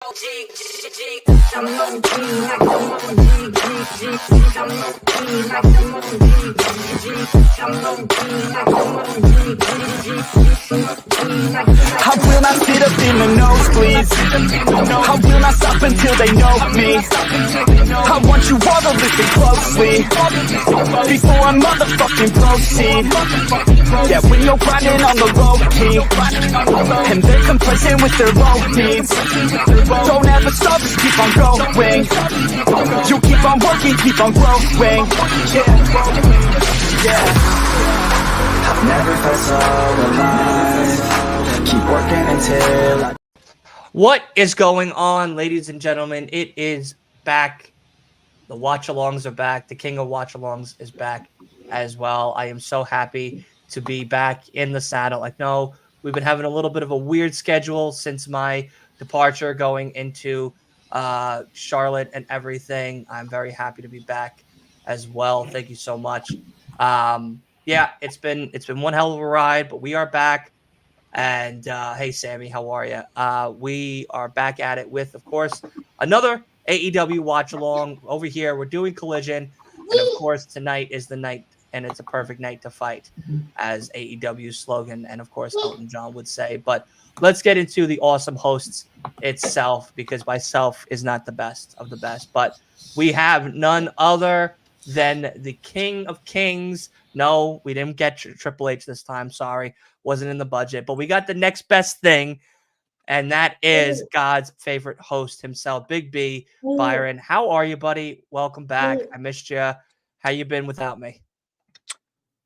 I will not sit up in the nosebleeds. I will not stop until they know me. I want you all to listen closely before I motherfucking proceed. Yeah, when you're grinding on the road, and they're complacent with their own needs. Don't ever stop, just keep on going. You keep on working, keep on growing. Yeah. I've never felt so alive. Keep working until I... What is going on, ladies and gentlemen? It is back. The watch-alongs are back. The king of watch-alongs is back as well. I am so happy to be back in the saddle. I know we've been having a little bit of a weird schedule since my departure going into Charlotte and everything. I'm very happy to be back as well. Thank you so much. Yeah, it's been one hell of a ride, but we are back. And hey, Sammy, how are you? We are back at it with, of course, another AEW watch along over here. We're doing Collision, and of course, tonight is the night, and it's a perfect night to fight, as AEW's slogan, and of course, Elton John would say. But let's get into the awesome hosts itself, because myself is not the best of the best, but we have none other than the King of Kings. No, we didn't get Triple H this time. Sorry, wasn't in the budget, but we got the next best thing, and that is God's favorite host himself, Big B. Byron. How are you, buddy? Welcome back. I missed you. How you been without me?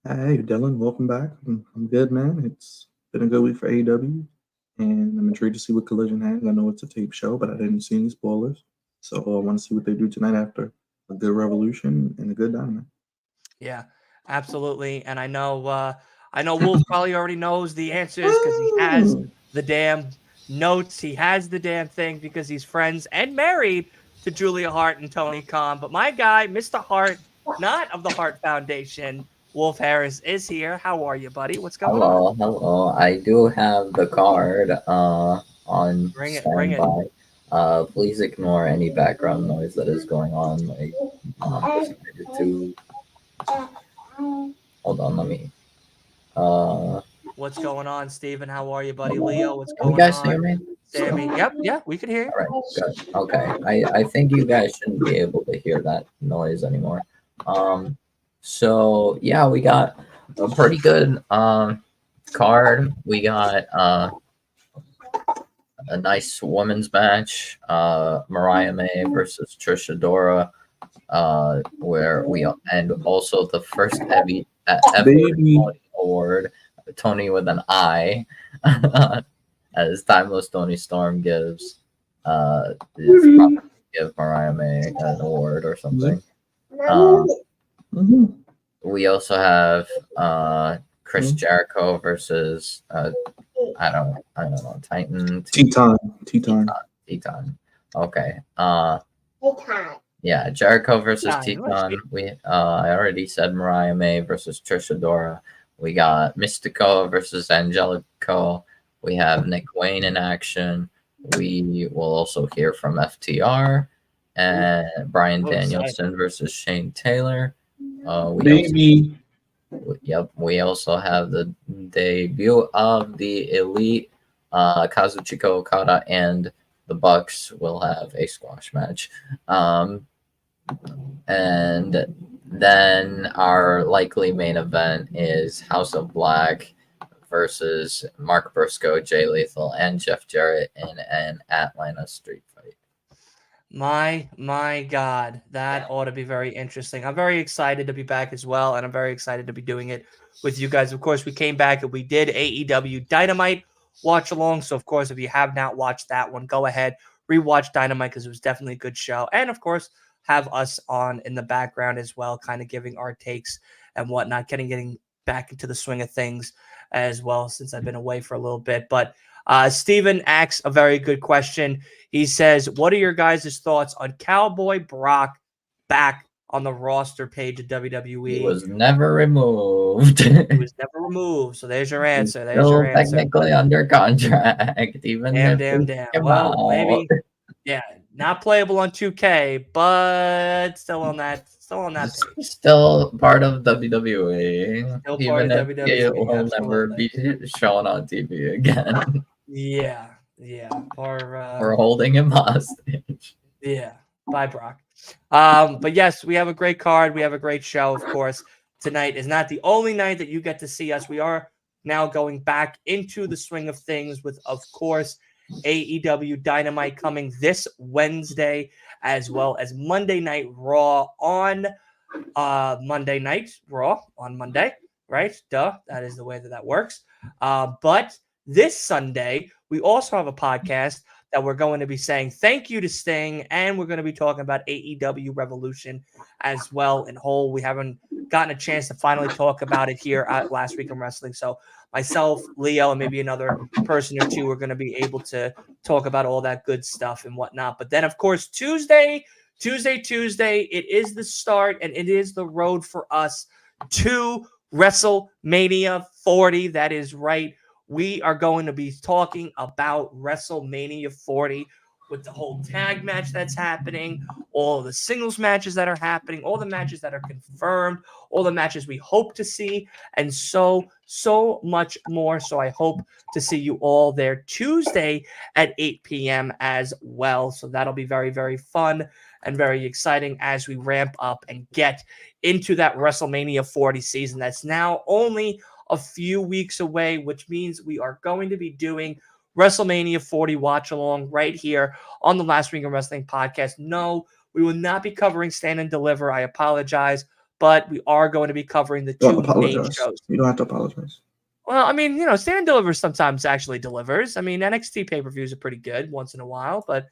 Hey, Dylan, welcome back. I'm good, man. It's been a good week for AEW, and I'm intrigued to see what Collision has. I know it's a tape show, but I didn't see any spoilers, so I want to see what they do tonight after a good Revolution and a good Dynamite. Yeah, absolutely. And I know Wolf probably already knows the answers because he has the damn notes. He has the damn thing because he's friends and married to Julia Hart and Tony Khan. But my guy, Mr. Hart, not of the Hart Foundation, Wolf Harris, is here. How are you, buddy? What's going on? Hello. I do have the card on Bring it. Please ignore any background noise that is going on. Like, hold on, let me. What's going on, Steven? How are you, buddy? Leo, what's going on? You guys hear me? Sammy, yep, we can hear you. All right, good. Okay, I think you guys shouldn't be able to hear that noise anymore. So yeah, we got a pretty good card. We got a nice women's match, Mariah May versus Trish Adora, where and also the first ever Tony award, Tony with an I, as Timeless Tony Storm gives give Mariah May an award or something. We also have Chris Jericho versus I don't know, Teton. Okay. Yeah, Jericho versus Teton. I already said Mariah May versus Trish Adora. We got Mystico versus Angelico. We have Nick Wayne in action. We will also hear from FTR and Bryan Danielson versus Shane Taylor. We also have the debut of the Elite. Kazuchika Okada and the Bucks will have a squash match. And then our likely main event is House of Black versus Mark Briscoe, Jay Lethal, and Jeff Jarrett in an Atlanta street fight. My God, that ought to be very interesting. I'm very excited to be back as well, and I'm very excited to be doing it with you guys. Of course, we came back and we did AEW Dynamite watch along. So, of course, if you have not watched that one, go ahead, rewatch Dynamite because it was definitely a good show. And, of course, have us on in the background as well, kind of giving our takes and whatnot, getting back into the swing of things as well since I've been away for a little bit. But Steven asks a very good question. He says, what are your guys' thoughts on Cowboy Brock back on the roster page of WWE? He was never removed. He was never removed. So there's your answer. There's your answer. Technically under contract. Even damn. Well, Not playable on 2K, but still on that page. Still part of WWE, Still part even of if WWE, it will never be shown on TV again. Yeah. We're holding him hostage. Yeah. Bye, Brock. But yes, we have a great card. We have a great show, of course. Tonight is not the only night that you get to see us. We are now going back into the swing of things with, of course, AEW Dynamite coming this Wednesday, as well as Monday Night Raw on Monday Night Raw on Monday, right? Duh, that is the way that works. But this Sunday, we also have a podcast that we're going to be saying thank you to Sting, and we're going to be talking about AEW Revolution as well in whole. We haven't gotten a chance to finally talk about it here at Last Week in Wrestling. So myself, Leo, and maybe another person or two are going to be able to talk about all that good stuff and whatnot. But then, of course, Tuesday, it is the start and it is the road for us to WrestleMania 40. That is right. We are going to be talking about WrestleMania 40 with the whole tag match that's happening, all the singles matches that are happening, all the matches that are confirmed, all the matches we hope to see, and so much more. So I hope to see you all there Tuesday at 8 p.m. as well. So that'll be very, very fun and very exciting as we ramp up and get into that WrestleMania 40 season that's now only a few weeks away, which means we are going to be doing WrestleMania 40 watch along right here on the Last Week in Wrestling podcast. No, we will not be covering Stand and Deliver. I apologize, but we are going to be covering the two main shows. You don't have to apologize. Well, I mean, Stand and Deliver sometimes actually delivers. I mean, NXT pay-per-views are pretty good once in a while, but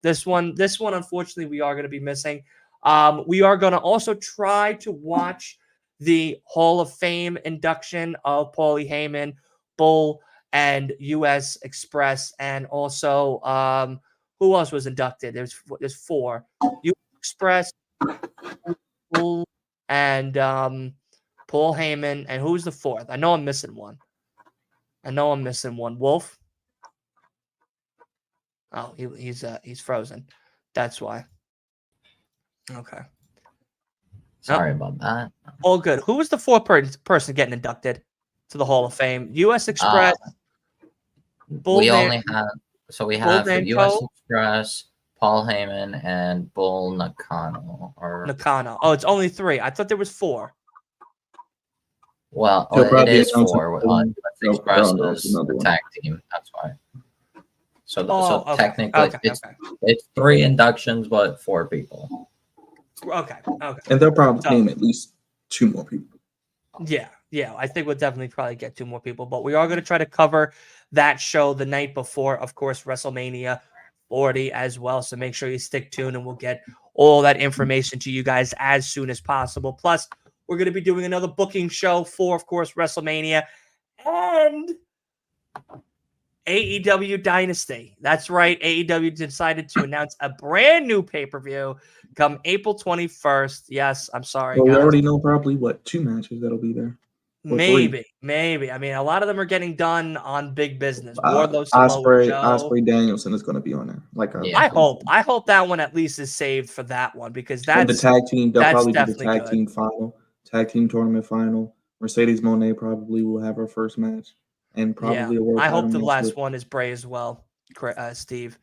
this one, unfortunately, we are going to be missing. We are going to also try to watch the Hall of Fame induction of Paulie Heyman, Bull, and U.S. Express, and also who else was inducted? There's four: U.S. Express, Bull, and Paul Heyman, and who's the fourth? I know I'm missing one. Wolf. Oh, he's frozen. That's why. Okay. Sorry about that. All good. Who was the fourth person getting inducted to the Hall of Fame? U.S. Express. We have U.S. Express, Paul Heyman, and Bull Nakano. Nakano. Oh, it's only three. I thought there was four. Well, it is four. U.S. Express is the tag team. That's why. So technically, it's three inductions, but four people. Okay. And they'll probably name at least two more people. Yeah. I think we'll definitely probably get two more people, but we are going to try to cover that show the night before, of course, WrestleMania 40 as well. So make sure you stick tuned, and we'll get all that information to you guys as soon as possible. Plus, we're going to be doing another booking show for, of course, WrestleMania and AEW Dynasty. That's right. AEW decided to announce a brand new pay-per-view come April 21st. Yes, I'm sorry, well, guys. We already know probably, two matches that'll be there? Maybe. I mean, a lot of them are getting done on Big Business. Wardlow, Ospreay Danielson is going to be on there. I hope that one at least is saved for that one, because that's the tag team. They'll probably do the tag good. Team final, tag team tournament final. Mercedes Moné probably will have her first match, and probably a world. I hope the last one is Bray as well, Steve.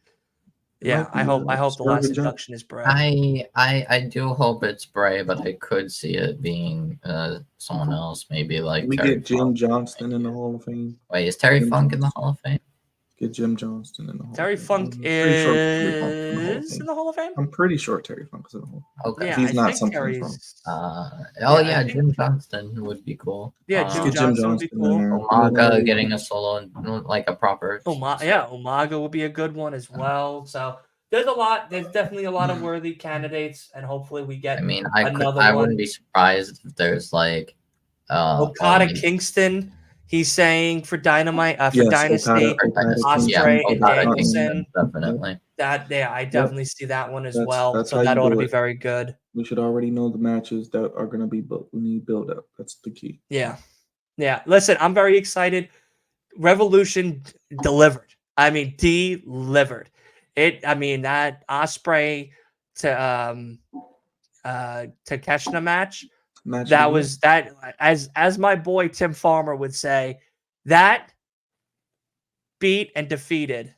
Yeah, I hope the last induction is Bray. I do hope it's Bray, but I could see it being someone else, maybe like we get Jim Johnston in the Hall of Fame. Wait, is Terry Funk in the Hall of Fame? Get Jim Johnston in the Hall Terry of Fame. Funk is in the Hall of Fame? I'm pretty sure Terry Funk is in the Hall of Fame. Okay. Yeah, he's not something Jim Johnston would be cool. Yeah, Jim Johnston would be cool. Umaga getting a solo, like a proper. Umaga would be a good one as well. So there's definitely a lot of worthy candidates, and hopefully we get. I mean, another I one. wouldn't be surprised if there's like Okada Kingston. He's saying for Dynamite, for Dynasty, Ospreay and Danielson. Definitely. I definitely see that one as well. So that ought to be very good. We should already know the matches that are going to be built. We need build up. That's the key. Yeah. Listen, I'm very excited. Revolution delivered. I mean, delivered. I mean, that Osprey to Keshna match, that was that, as my boy Tim Farmer would say, that beat and defeated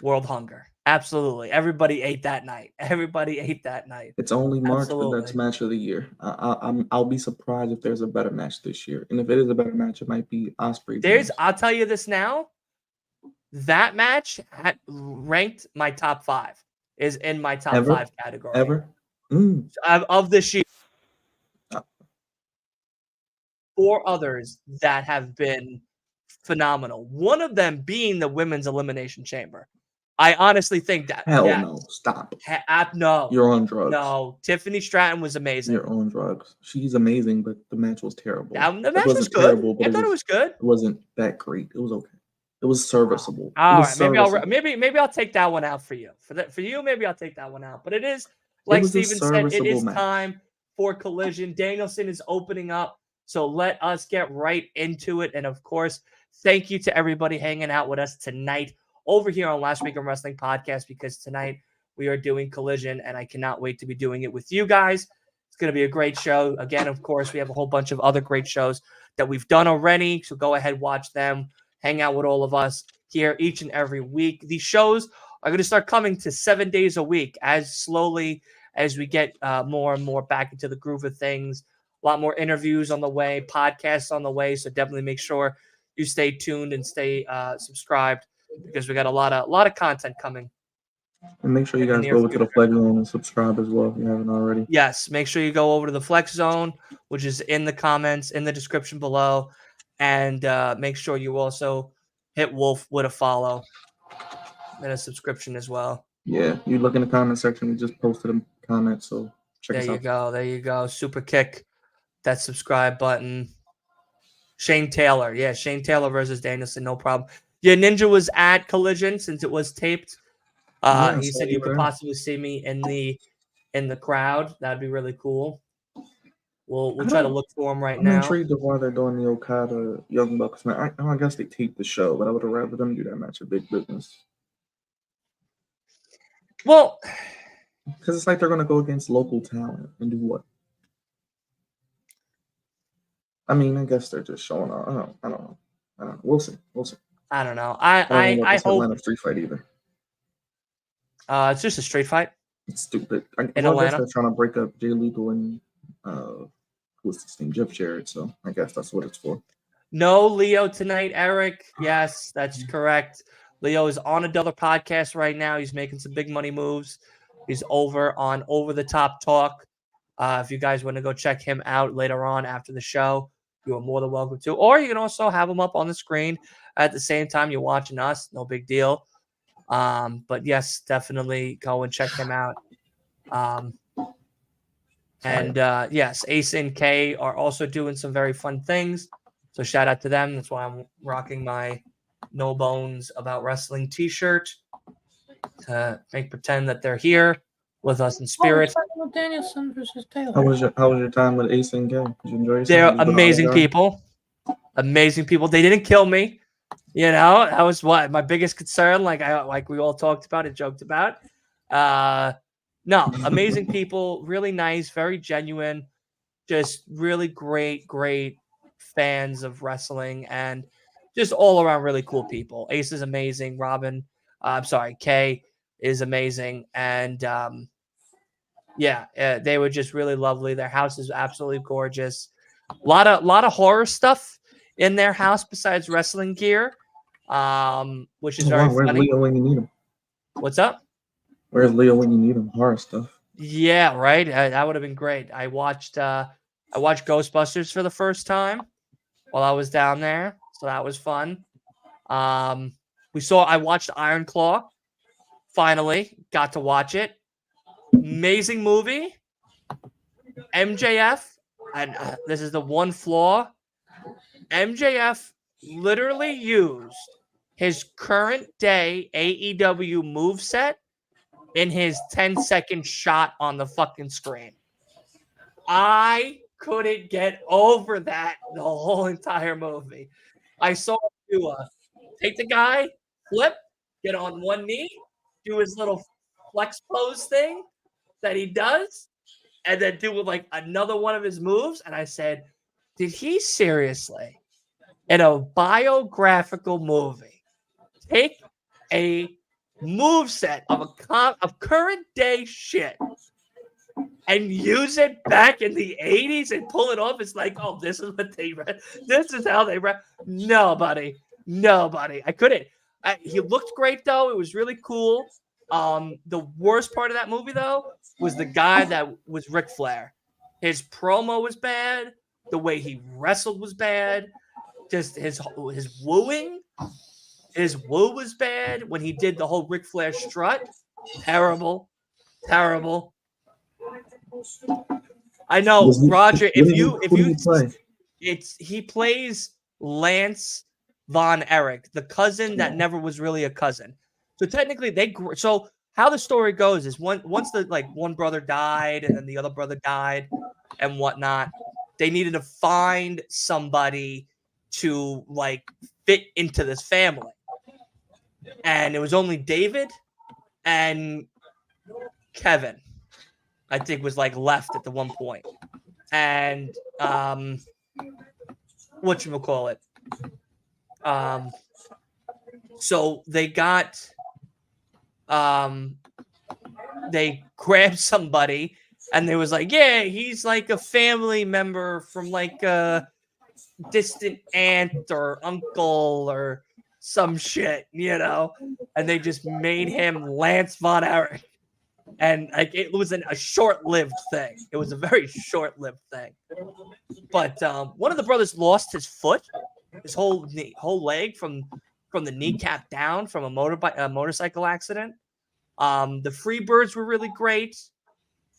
World Hunger. Absolutely. Everybody ate that night. Everybody ate that night. It's only March, but that's Absolutely. match of the year. I'll be surprised if there's a better match this year. And if it is a better match, it might be Osprey. I'll tell you this now. That match ranked my top 5. Is in my top 5 category. Ever? Of this year. 4 others that have been phenomenal. One of them being the Women's Elimination Chamber. I honestly think that. Hell no. Stop. No. You're on drugs. No. Tiffany Stratton was amazing. You're on drugs. She's amazing, but the match was terrible. The match was good. Terrible, I thought it was good. It wasn't that great. It was okay. It was serviceable. All right. Maybe I'll take that one out for you. For you, maybe I'll take that one out. But it is, like Steven said, it is time for Collision. Danielson is opening up. So let us get right into it. And of course, thank you to everybody hanging out with us tonight over here on Last Week in Wrestling Podcast, because tonight we are doing Collision, and I cannot wait to be doing it with you guys. It's going to be a great show. Again, of course, we have a whole bunch of other great shows that we've done already. So go ahead, watch them, hang out with all of us here each and every week. These shows are going to start coming to 7 days a week as slowly as we get more and more back into the groove of things. A lot more interviews on the way, podcasts on the way. So definitely make sure you stay tuned and stay subscribed, because we got a lot of content coming. And make sure you guys go over to the Flex Zone and subscribe as well if you haven't already. Yes, make sure you go over to the Flex Zone, which is in the comments, in the description below. And make sure you also hit Wolf with a follow and a subscription as well. Yeah, you look in the comment section. We just posted a comment, so check us out. There you go. Super kick that subscribe button. Shane Taylor. Yeah, Shane Taylor versus Danielson. No problem. Yeah, Ninja was at Collision since it was taped. He said you could possibly see me in the crowd. That'd be really cool. We'll try to look for him right now. I'm intrigued of why they're doing the Okada Young Bucks match. I guess they taped the show, but I would have rather them do that match at Big Business. Well, because it's like they're going to go against local talent and do what? I mean, I guess they're just showing off. I don't know. We'll see. I don't know. I hope Atlanta street fight either. It's just a street fight. It's stupid. In Atlanta, Atlanta, they're trying to break up Jay Lethal and what's his name, Jeff Jarrett. So I guess that's what it's for. No Leo tonight, Eric. Yes, that's correct. Leo is on another podcast right now. He's making some big money moves. He's over on Over the Top Talk. If you guys want to go check him out later on after the show, you are more than welcome to. Or you can also have him up on the screen at the same time you're watching us. No big deal. But yes, definitely go and check him out. Yes, Ace and K are also doing some very fun things. So shout out to them. That's why I'm rocking my No Bones About Wrestling t-shirt to make pretend that they're here with us in spirit. Danielson versus Taylor. How was your time with Ace and K? Did you enjoy yourself? They're amazing people. Amazing people. They didn't kill me. You know, that was what my biggest concern. Like we all talked about and joked about. No, amazing people, really nice, very genuine, just really great fans of wrestling, and just all around really cool people. Ace is amazing. Kay is amazing, and they were just really lovely. Their house is absolutely gorgeous. A lot of horror stuff in their house besides wrestling gear, which is very Where's funny. Leo when you need him? What's up? Where's Leo when you need him? Horror stuff. Yeah, right. That would have been great. I watched Ghostbusters for the first time while I was down there, so that was fun. I watched Iron Claw. Finally, got to watch it. Amazing movie. MJF, and this is the one flaw. MJF literally used his current day AEW moveset in his 10-second shot on the fucking screen. I couldn't get over that the whole entire movie. I saw him take the guy, flip, get on one knee, do his little flex pose thing that he does, and then do like another one of his moves. And I said, did he seriously, in a biographical movie, take a move set of current day shit and use it back in the 80s and pull it off? It's like, oh, this is what they read. This is how they read. No, buddy. I couldn't. He looked great, though. It was really cool. The worst part of that movie, though, was the guy that was Ric Flair. His promo was bad. The way he wrestled was bad. Just his wooing. His woo was bad when he did the whole Ric Flair strut. Terrible. I know, Roger. He plays Lance Von Erich, the cousin that never was really a cousin. So technically, so how the story goes is once the one brother died and then the other brother died and whatnot, they needed to find somebody to fit into this family, and it was only David and Kevin, I think, was left at the one point. And whatchamacallit. So they grabbed somebody and they was like, yeah, he's like a family member from a distant aunt or uncle or some shit, and they just made him Lance Von Erich. And it was a short-lived thing. It was a very short-lived thing. But one of the brothers lost his foot, his whole leg from the kneecap down from a motorcycle accident. The Freebirds were really great.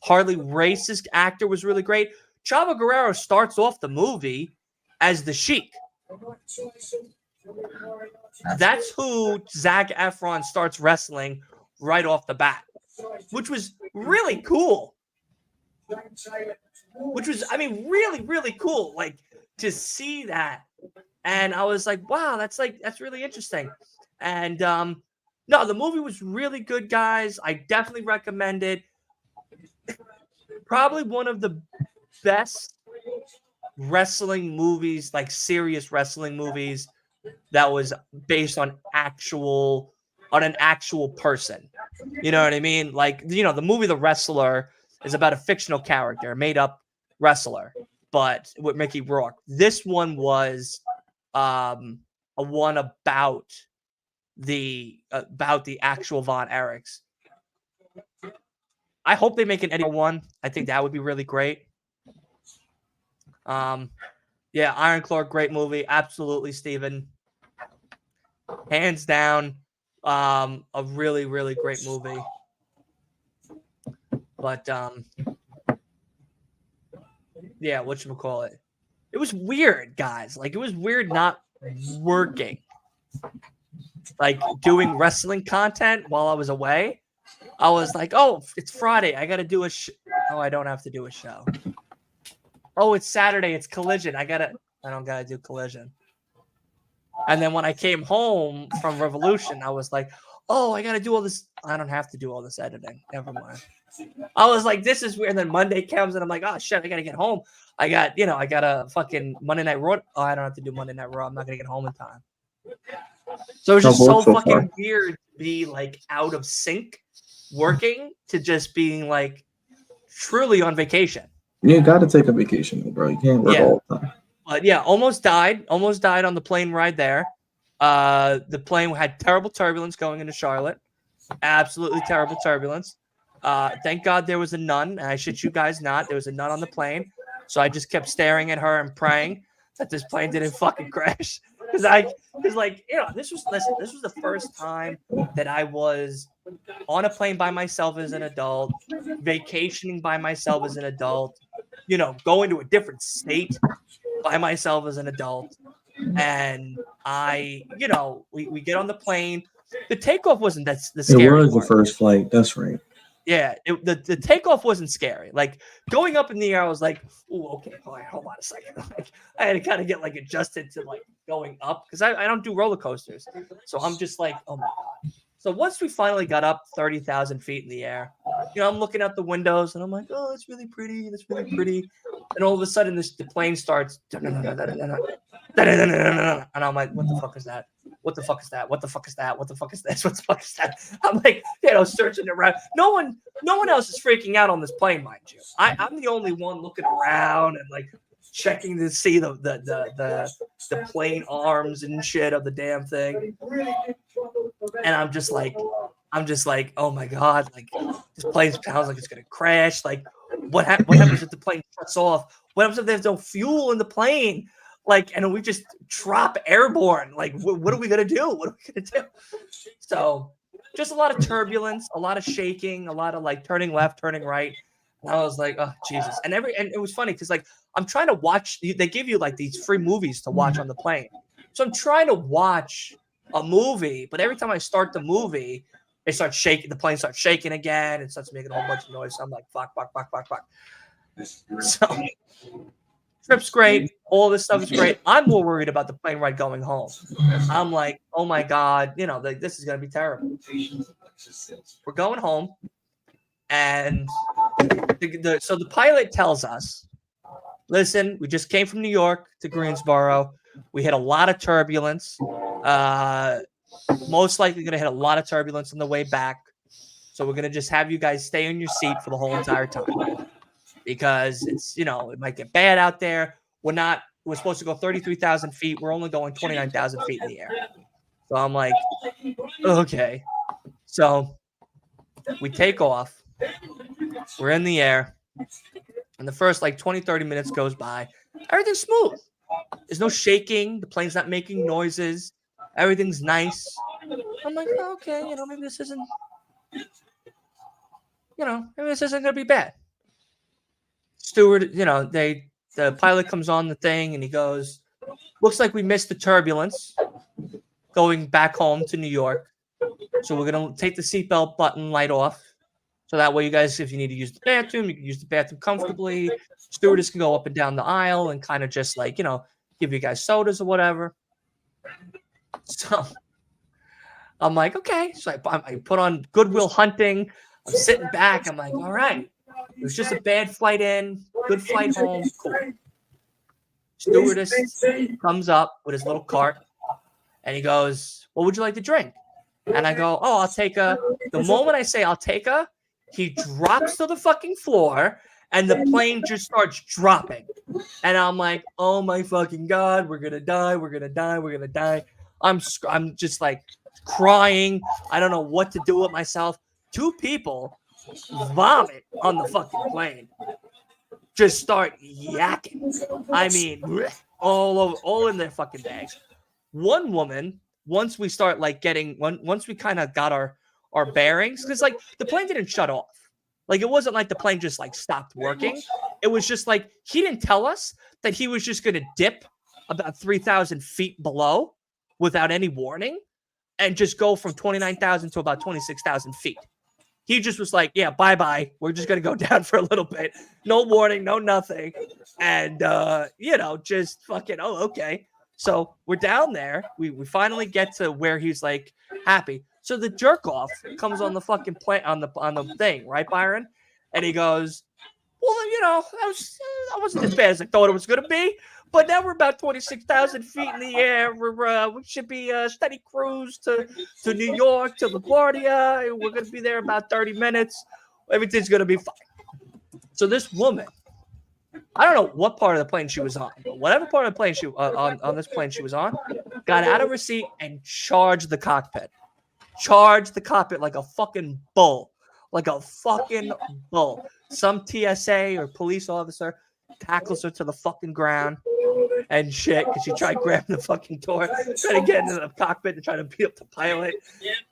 Harley Race's actor was really great. Chavo Guerrero starts off the movie as the Sheik. That's who Zac Efron starts wrestling right off the bat, which was really cool. Really, really cool. To see that. And I was like, wow, that's really interesting. And no, the movie was really good, guys. I definitely recommend it. Probably one of the best wrestling movies, serious wrestling movies that was based on an actual person. You know what I mean? The movie The Wrestler is about a fictional character, a made-up wrestler, but with Mickey Rourke. This one was a one about the actual Von Erichs. I hope they make an Eddie one. I think that would be really great. Yeah, Iron Claw, great movie. Absolutely, Steven. Hands down, a really, really great movie. But yeah, whatchamacallit. It was weird, guys. It was weird not working. Doing wrestling content while I was away. I was like, oh, it's Friday. I got to do a show. Oh, I don't have to do a show. Oh, it's Saturday. It's Collision. I don't got to do Collision. And then when I came home from Revolution, I was like, oh, I got to do all this. I don't have to do all this editing. Never mind. I was like, this is weird. And then Monday comes and I'm like, oh, shit, I got to get home. I got a fucking Monday Night Raw. Oh, I don't have to do Monday Night Raw. I'm not going to get home in time. So it was just so fucking weird to be out of sync working to just being truly on vacation. You got to take a vacation, bro. You can't work all the time. But yeah, almost died on the plane ride there. The plane had terrible turbulence going into Charlotte. Absolutely terrible turbulence. Thank God there was a nun. And I shit you guys not. There was a nun on the plane. So I just kept staring at her and praying that this plane didn't fucking crash. This was the first time that I was on a plane by myself as an adult, vacationing by myself as an adult, going to a different state by myself as an adult. And we get on the plane. The takeoff wasn't the scary It was part. the first flight. That's right. Yeah, the takeoff wasn't scary. Going up in the air, I was like, "Ooh, okay, hold on a second." I had to kind of get adjusted to going up because I don't do roller coasters, so I'm just like, "Oh my god!" So once we finally got up 30,000 feet in the air, I'm looking out the windows and I'm like, oh, it's really pretty. That's really pretty. And all of a sudden, the plane starts. And I'm like, what the fuck is that? What the fuck is that? What the fuck is that? What the fuck is this? What the fuck is that? I'm like, searching around. No one else is freaking out on this plane, mind you. I'm the only one looking around and like checking to see the plane arms and shit of the damn thing. And I'm just like, oh my god, like this plane sounds like it's gonna crash. Like, what happens if the plane shuts off? What happens if there's no fuel in the plane? Like, and we just drop airborne. Like, what are we gonna do? What are we gonna do? So, just a lot of turbulence, a lot of shaking, a lot of like turning left, turning right. And I was like, oh Jesus! And it was funny because like I'm trying to watch. They give you like these free movies to watch on the plane, so I'm trying to watch a movie. But every time I start the movie, it starts shaking. The plane starts shaking again. It starts making a whole bunch of noise. So I'm like, fuck. So trip's great. All this stuff is great. I'm more worried about the plane ride going home. I'm like, oh my god, this is gonna be terrible. We're going home, and so the pilot tells us, listen, we just came from New York to Greensboro. We hit a lot of turbulence. Most likely going to hit a lot of turbulence on the way back. So we're going to just have you guys stay in your seat for the whole entire time because it's, it might get bad out there. We're supposed to go 33,000 feet. We're only going 29,000 feet in the air. So I'm like, okay. So we take off. We're in the air. And the first 20, 30 minutes goes by. Everything's smooth. There's no shaking. The plane's not making noises. Everything's nice. I'm like, oh, okay, maybe this isn't, maybe this isn't going to be bad. Steward, the pilot comes on the thing and he goes, looks like we missed the turbulence going back home to New York. So we're going to take the seatbelt button light off. So that way you guys, if you need to use the bathroom, you can use the bathroom comfortably. Stewardess can go up and down the aisle and kind of just give you guys sodas or whatever. So I'm like, okay. So I put on Goodwill Hunting. I'm sitting back. I'm like, all right. It was just a bad flight in, good flight home. Cool. Stewardess comes up with his little cart and he goes, what would you like to drink? And I go, oh, I'll take a. The moment I say I'll take a, he drops to the fucking floor and the plane just starts dropping. And I'm like, oh my fucking God, we're going to die. We're going to die. We're going to die. I'm just like crying. I don't know what to do with myself. Two people vomit on the fucking plane. Just start yakking. I mean, all in their fucking bags. One woman, once we start once we kind of got our bearings, because the plane didn't shut off. It wasn't like the plane just stopped working. It was just he didn't tell us that he was just going to dip about 3,000 feet below without any warning and just go from 29,000 to about 26,000 feet. He just was like, yeah, bye-bye. We're just going to go down for a little bit. No warning, no nothing. And, just fucking, oh, okay. So we're down there. We finally get to where he's happy. So the jerk off comes on the fucking plane on the thing, right, Byron? And he goes, well, that wasn't as bad as I thought it was going to be. But now we're about 26,000 feet in the air. We should be a steady cruise to New York, to LaGuardia. We're going to be there about 30 minutes. Everything's going to be fine. So this woman, I don't know what part of the plane she was on, but whatever part of the plane on this plane she was on, got out of her seat and charged the cockpit. Charged the cockpit like a fucking bull. Like a fucking bull. Some TSA or police officer tackles her to the fucking ground and shit because she tried grabbing the fucking door, trying to get into the cockpit and try to beat up the pilot.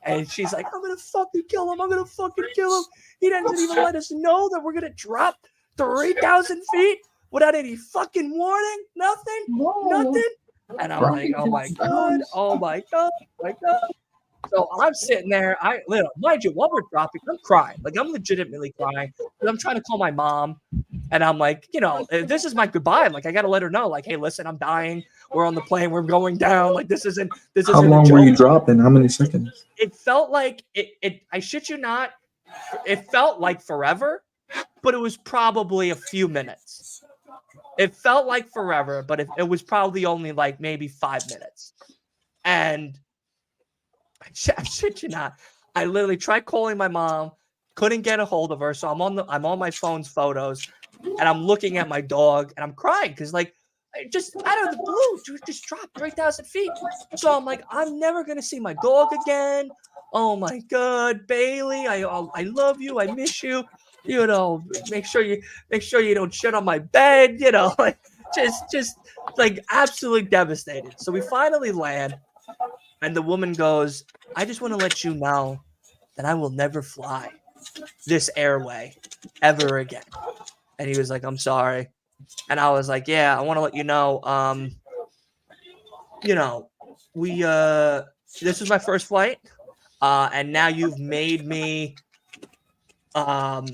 And she's like, I'm going to fucking kill him. I'm going to fucking kill him. He doesn't even let us know that we're going to drop 3,000 feet without any fucking warning. Nothing. And I'm like, oh my God. Oh my God. Oh my God. So I'm sitting there. Mind you, while we're dropping, I'm crying. I'm legitimately crying. I'm trying to call my mom. And I'm like, this is my goodbye. Like, I got to let her know, like, hey, listen, I'm dying. We're on the plane. We're going down. Like, this isn't How long a joke. were you dropping? How many seconds? It felt like I shit you not. It felt like forever, but it was probably a few minutes. It felt like forever, but it was probably only like maybe 5 minutes. And I shit you not. I literally tried calling my mom, couldn't get a hold of her. So I'm on my phone's photos, and I'm looking at my dog, and I'm crying because like just out of the blue, just dropped 3,000 feet. So I'm like, I'm never gonna see my dog again. Oh my God, Bailey, I love you, I miss you. Make sure you don't shit on my bed. Like just like absolutely devastated. So we finally land, and the woman goes, I just want to let you know that I will never fly this airway ever again. And he was like, I'm sorry. And I was like, yeah, I want to let you know, this was my first flight. And now you've made me not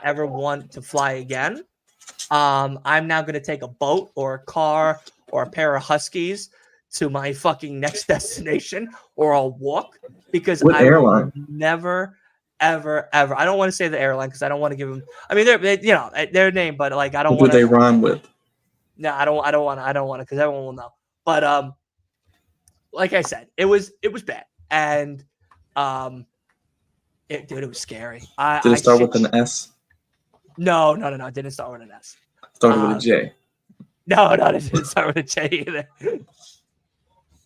ever want to fly again. I'm now going to take a boat or a car or a pair of Huskies to my fucking next destination, or I'll walk, because What airline? will never, ever, ever. I don't want to say the airline because I don't want to give them. I mean, their name, but like I don't What want do they to. rhyme with? No, I don't want to because everyone will know. But like I said, it was bad, and it was scary. Did it start with an S? No. It didn't start with an S. Started with a J. No, it didn't start with a J either.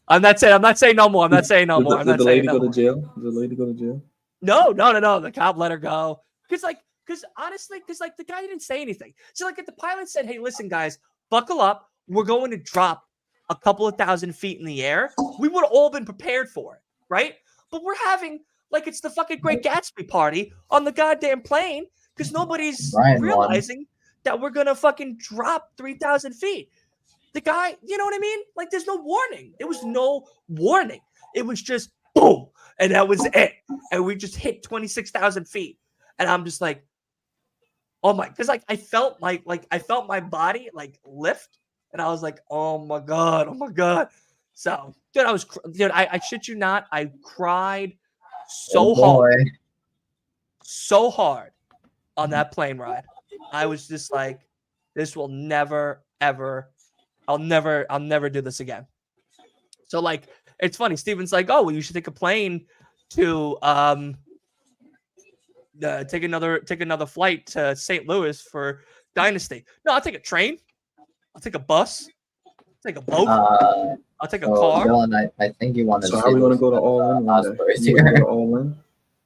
I'm not saying no more. I'm not saying no more. Did the lady go to jail? Did the lady go to jail? No. The cop let her go. Because honestly, the guy didn't say anything. So like if the pilot said, hey, listen, guys, buckle up. We're going to drop a couple of 1,000 feet in the air. We would have all been prepared for it, right? But we're having like it's the fucking Great Gatsby party on the goddamn plane because nobody's realizing that we're going to fucking drop 3,000 feet. The guy, you know what I mean? Like, there's no warning. There was no warning. It was just boom, and that was it. And we just hit 26,000 feet. And I'm just like, oh my, because like I felt my body like lift, and I was like, oh my god. So, dude, I shit you not, I cried so hard on that plane ride. I was just like, this will never ever. I'll never do this again. So like, it's funny. Steven's like, oh, well, you should take a plane to take another flight to St. Louis for Dynasty. No, I'll take a train. I'll take a bus. I'll take a boat. I'll take a car. Dylan, I think you want to. So how are we going to go to All In? All In?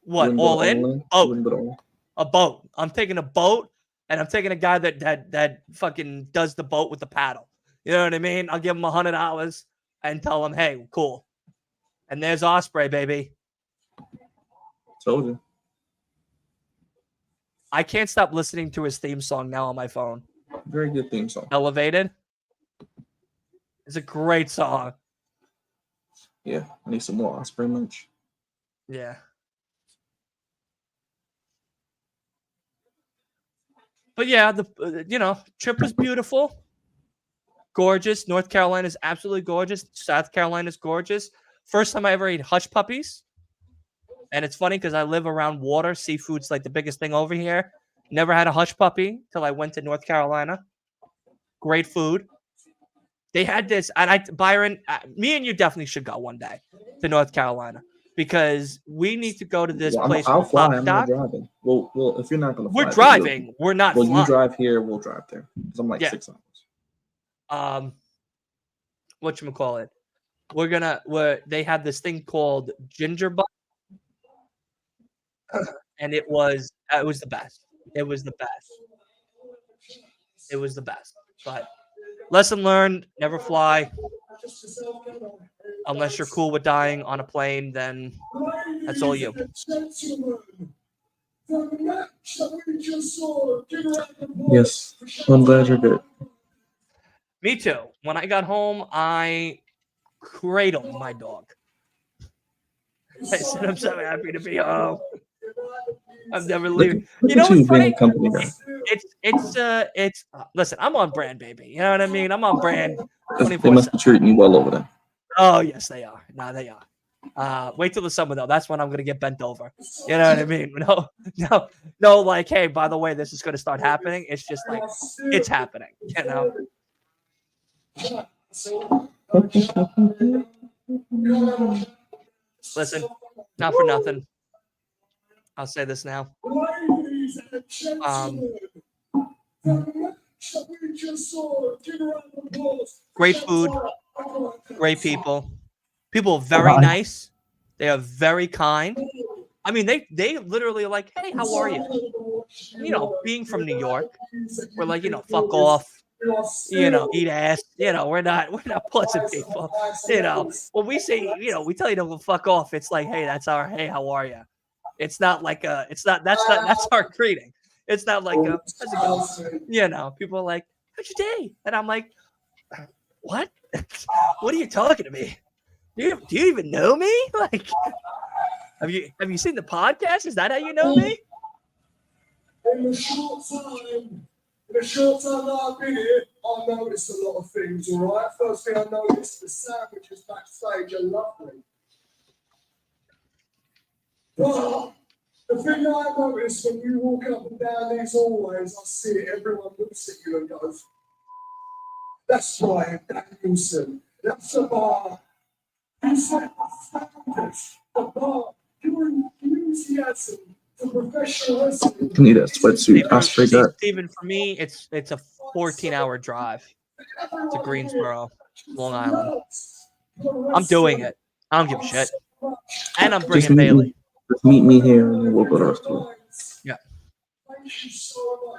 What? All In? Oh, a boat. I'm taking a boat, and I'm taking a guy that fucking does the boat with the paddle. You know what I mean? I'll give him $100 and tell him, hey, cool. And there's Osprey, baby. Told you. I can't stop listening to his theme song now on my phone. Very good theme song. Elevated. It's a great song. Yeah, I need some more Osprey merch. Yeah. But yeah, the trip was beautiful. Gorgeous. North Carolina is absolutely gorgeous. South Carolina is gorgeous. First time I ever ate hush puppies. And it's funny because I live around water. Seafood's like the biggest thing over here. Never had a hush puppy till I went to North Carolina. Great food. They had this, and Byron, me and you definitely should go one day to North Carolina because we need to go to this place. I'll fly. I'm not driving. Well, if you're not going to fly. We're driving. We're not flying. You drive here, we'll drive there. Because I'm like 6 hours. Whatchamacallit? They have this thing called ginger butt. And it was the best. It was the best. But lesson learned, never fly. Unless you're cool with dying on a plane, then that's all you. Yes. I'm glad you're good. Me too. When I got home, I cradled my dog. I said, I'm so happy to be home. I'm never leaving. You know what's funny? Listen, I'm on brand, baby. You know what I mean? I'm on brand. They must be treating you well over there. Oh yes, they are. No, they are. Wait till the summer though. That's when I'm gonna get bent over. You know what I mean? No. Like, hey, by the way, this is gonna start happening. It's just like it's happening. You know. Listen, not for nothing. I'll say this now. Great food, great people. People are very nice. They are very kind. I mean, they literally are like, hey, how are you? You know, being from New York, we're like, you know, fuck off. You know, eat ass. You know, we're not pleasant people. You know, when we say, you know, we tell you to fuck off, it's like, hey, that's our hey, how are you? It's not like that's our greeting. It's not like how's it going? You know, people are like, how's your day? And I'm like, what? What are you talking to me? Do you even know me? Like, have you seen the podcast? Is that how you know me? In the short time that I've been here, I noticed a lot of things, all right? First thing I noticed, the sandwiches backstage are lovely. But the thing that I noticed when you walk up and down these hallways, I see it, everyone looks at you and goes, that's right, Danielson. That's the bar. You set the standards. The bar. Your enthusiasm for professional wrestling. You need that sweatsuit. Steven, for me, it's a 14-hour drive to Greensboro, Long Island. I'm doing it. I don't give a shit. And I'm bringing Bailey. Just meet me here and we'll go to the rest of it. Yeah.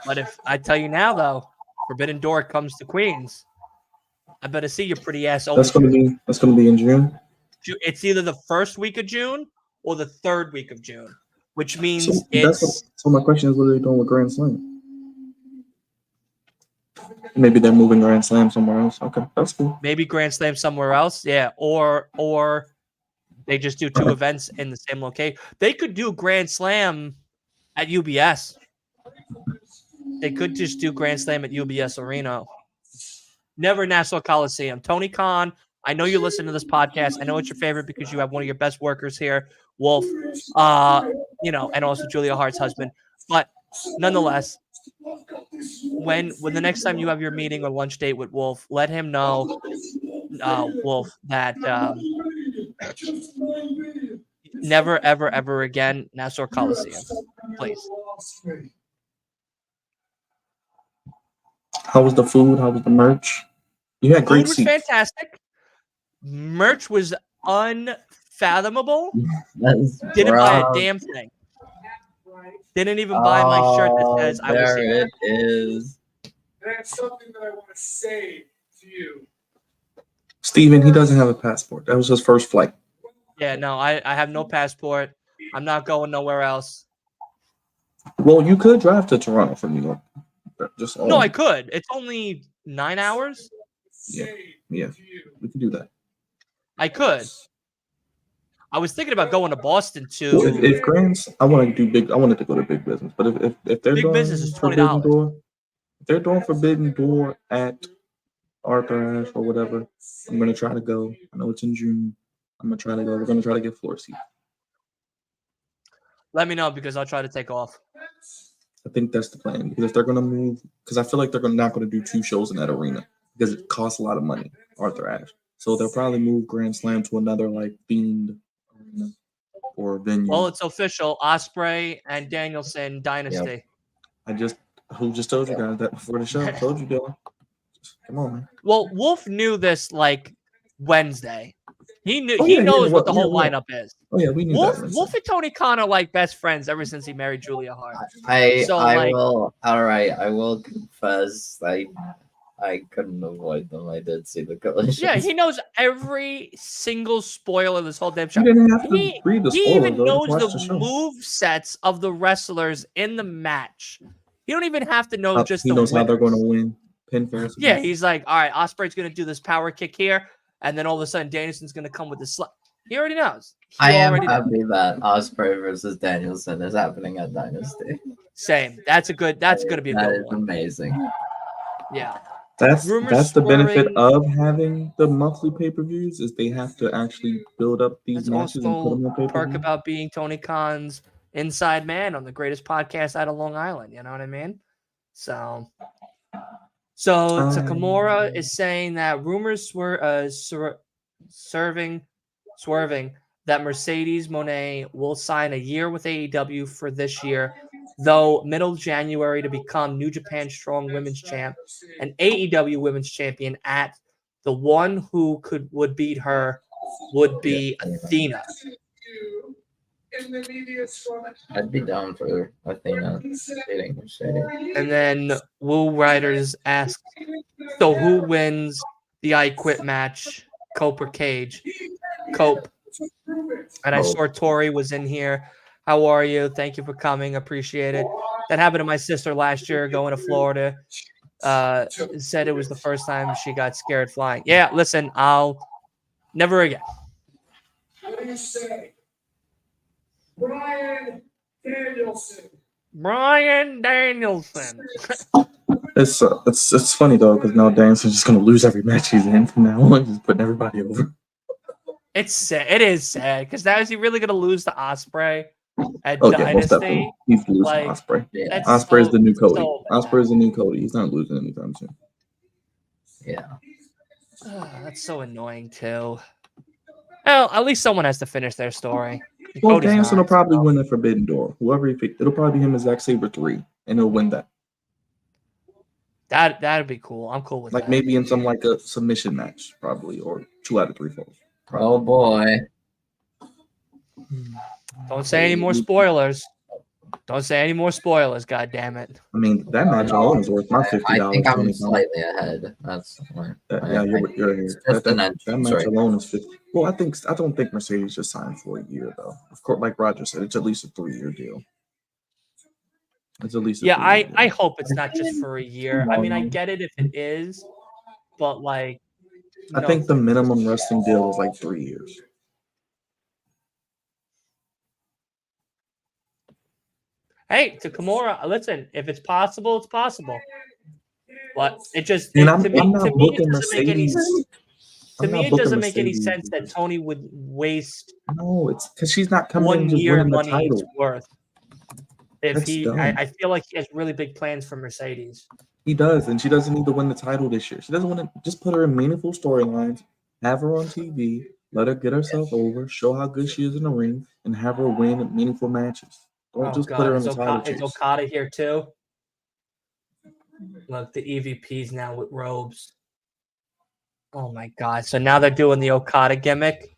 But if I tell you now, though, Forbidden Door comes to Queens, I better see your pretty ass over. That's gonna be in June. It's either the first week of June or the third week of June, which means so my question is, what are they doing with Grand Slam? Maybe they're moving Grand Slam somewhere else. Okay, that's cool. Maybe Grand Slam somewhere else, yeah, or they just do two events in the same location. They could do Grand Slam at UBS. They could just do Grand Slam at UBS Arena. Never Nassau Coliseum. Tony Khan, I know you listen to this podcast. I know it's your favorite because you have one of your best workers here, Wolf, you know, and also Julia Hart's husband. But nonetheless, when the next time you have your meeting or lunch date with Wolf, let him know, Wolf, that never, ever, ever again Nassau Coliseum, please. How was the food? How was the merch? You had great seats. Food was fantastic. Merch was unfathomable. Didn't buy a damn thing. Didn't even buy my shirt that says I was here. There it is. That's something that I want to say to you. Steven, he doesn't have a passport. That was his first flight. Yeah, no, I have no passport. I'm not going nowhere else. Well, you could drive to Toronto from New York. No, I could. It's only 9 hours. Yeah, we could do that. I could. I was thinking about going to Boston too. Well, if Grants, I wanted to go to Big Business, but if they're Big Business is $20. If they're doing Forbidden Door at Arthur Ashe or whatever, I'm gonna try to go. I know it's in June. I'm gonna try to go. We're gonna try to get floor seats. Let me know because I'll try to take off. I think that's the plan because if they're gonna move, because I feel like they're not gonna do 2 shows in that arena because it costs a lot of money. Arthur Ashe, so they'll probably move Grand Slam to another like themed arena or venue. Well, it's official. Ospreay and Danielson Dynasty. Yep. Who just told you guys that before the show? I told you, Dylan. Come on, man. Well, Wolf knew this like Wednesday. He knew. He knows what the whole lineup is. Oh yeah, we knew that. Wolf and Tony Khan are like best friends ever since he married Julia Hart. I will. All right, I will confess. I couldn't avoid them. I did see the collision. Yeah, he knows every single spoiler of this whole damn show. You didn't have to read the spoiler, he even knows the move sets of the wrestlers in the match. You don't even have to know just he knows how they're going to win. Pin first. Yeah, he's like, all right, Ospreay's going to do this power kick here, and then all of a sudden Danielson's going to come with this slap. He already knows. I am already knows. happy that Ospreay versus Danielson is happening at Dynasty. Same. That's gonna be a That good is one. amazing. Yeah. That's Rumors the benefit swirling. of having the monthly pay-per-views is they have to actually build up these That's matches and put also them on a perk pay-per-view. about being Tony Khan's inside man on the greatest podcast out of Long Island. You know what I mean? So Takamura is saying that rumors were swerving that Mercedes Moné will sign a year with AEW for this year, though middle January to become New Japan Strong Women's Champ and AEW Women's Champion. At the one who would beat her would be Athena. I'd be down for Athena beating Mercedes. And then Woo Riders asked, so who wins the I Quit match, Cope or Cage? Cope. And I saw Tori was in here. How are you? Thank you for coming. Appreciate it. That happened to my sister last year going to Florida. Said it was the first time she got scared flying. Yeah, listen, I'll never again. What do you say? Brian Danielson. It's funny though because now Danielson's just gonna lose every match he's in from now on, just putting everybody over. It's sad. It is sad because now is he really gonna lose to Ospreay at Oh yeah, most Dynasty? definitely. He's losing Ospreay. Yeah. Ospreay's the new Cody. so bad. Ospreay's the new Cody. He's not losing anytime soon. Yeah. That's so annoying too. Well, at least someone has to finish their story. Well, Cody's Danielson will not, probably so. win the Forbidden Door. Whoever he picked, it'll probably be him and Zack Sabre 3, and he'll win that. That'd be cool. I'm cool with Like that. maybe in some like a submission match, probably, or 2 out of 3 falls. Oh boy. Don't say any more spoilers. Don't say any more spoilers. God damn it. I mean, that match alone is worth my $50. I think I'm 20. slightly ahead. That's what Yeah, you're here. Just an That entrance, match right? alone is 50. Well, I don't think Mercedes just signed for a year though. Of course, like Roger said, it's at least a 3-year deal. It's at least a Yeah, 3-year deal. I hope it's not just for a year. I mean, I get it if it is, but like, I think the minimum wrestling deal is like 3 years. Hey, to Kimura, listen, if it's possible, it's possible. But it just And to I'm me, not to me it booking doesn't make any Mercedes. sense. To I'm me, not it booking doesn't make any Mercedes sense that because- Tony would waste No, it's because she's not coming in 1 just year winning the money's title. worth. If That's he, dumb. I feel like he has really big plans for Mercedes. He does, and she doesn't need to win the title this year. She doesn't want to just put her in meaningful storylines, have her on TV, let her get herself over, show how good she is in the ring, and have her win meaningful matches. Don't Oh just put God, her in is the title Okada, chase. Okada here too? Look, the EVP's now with robes. Oh my God! So now they're doing the Okada gimmick.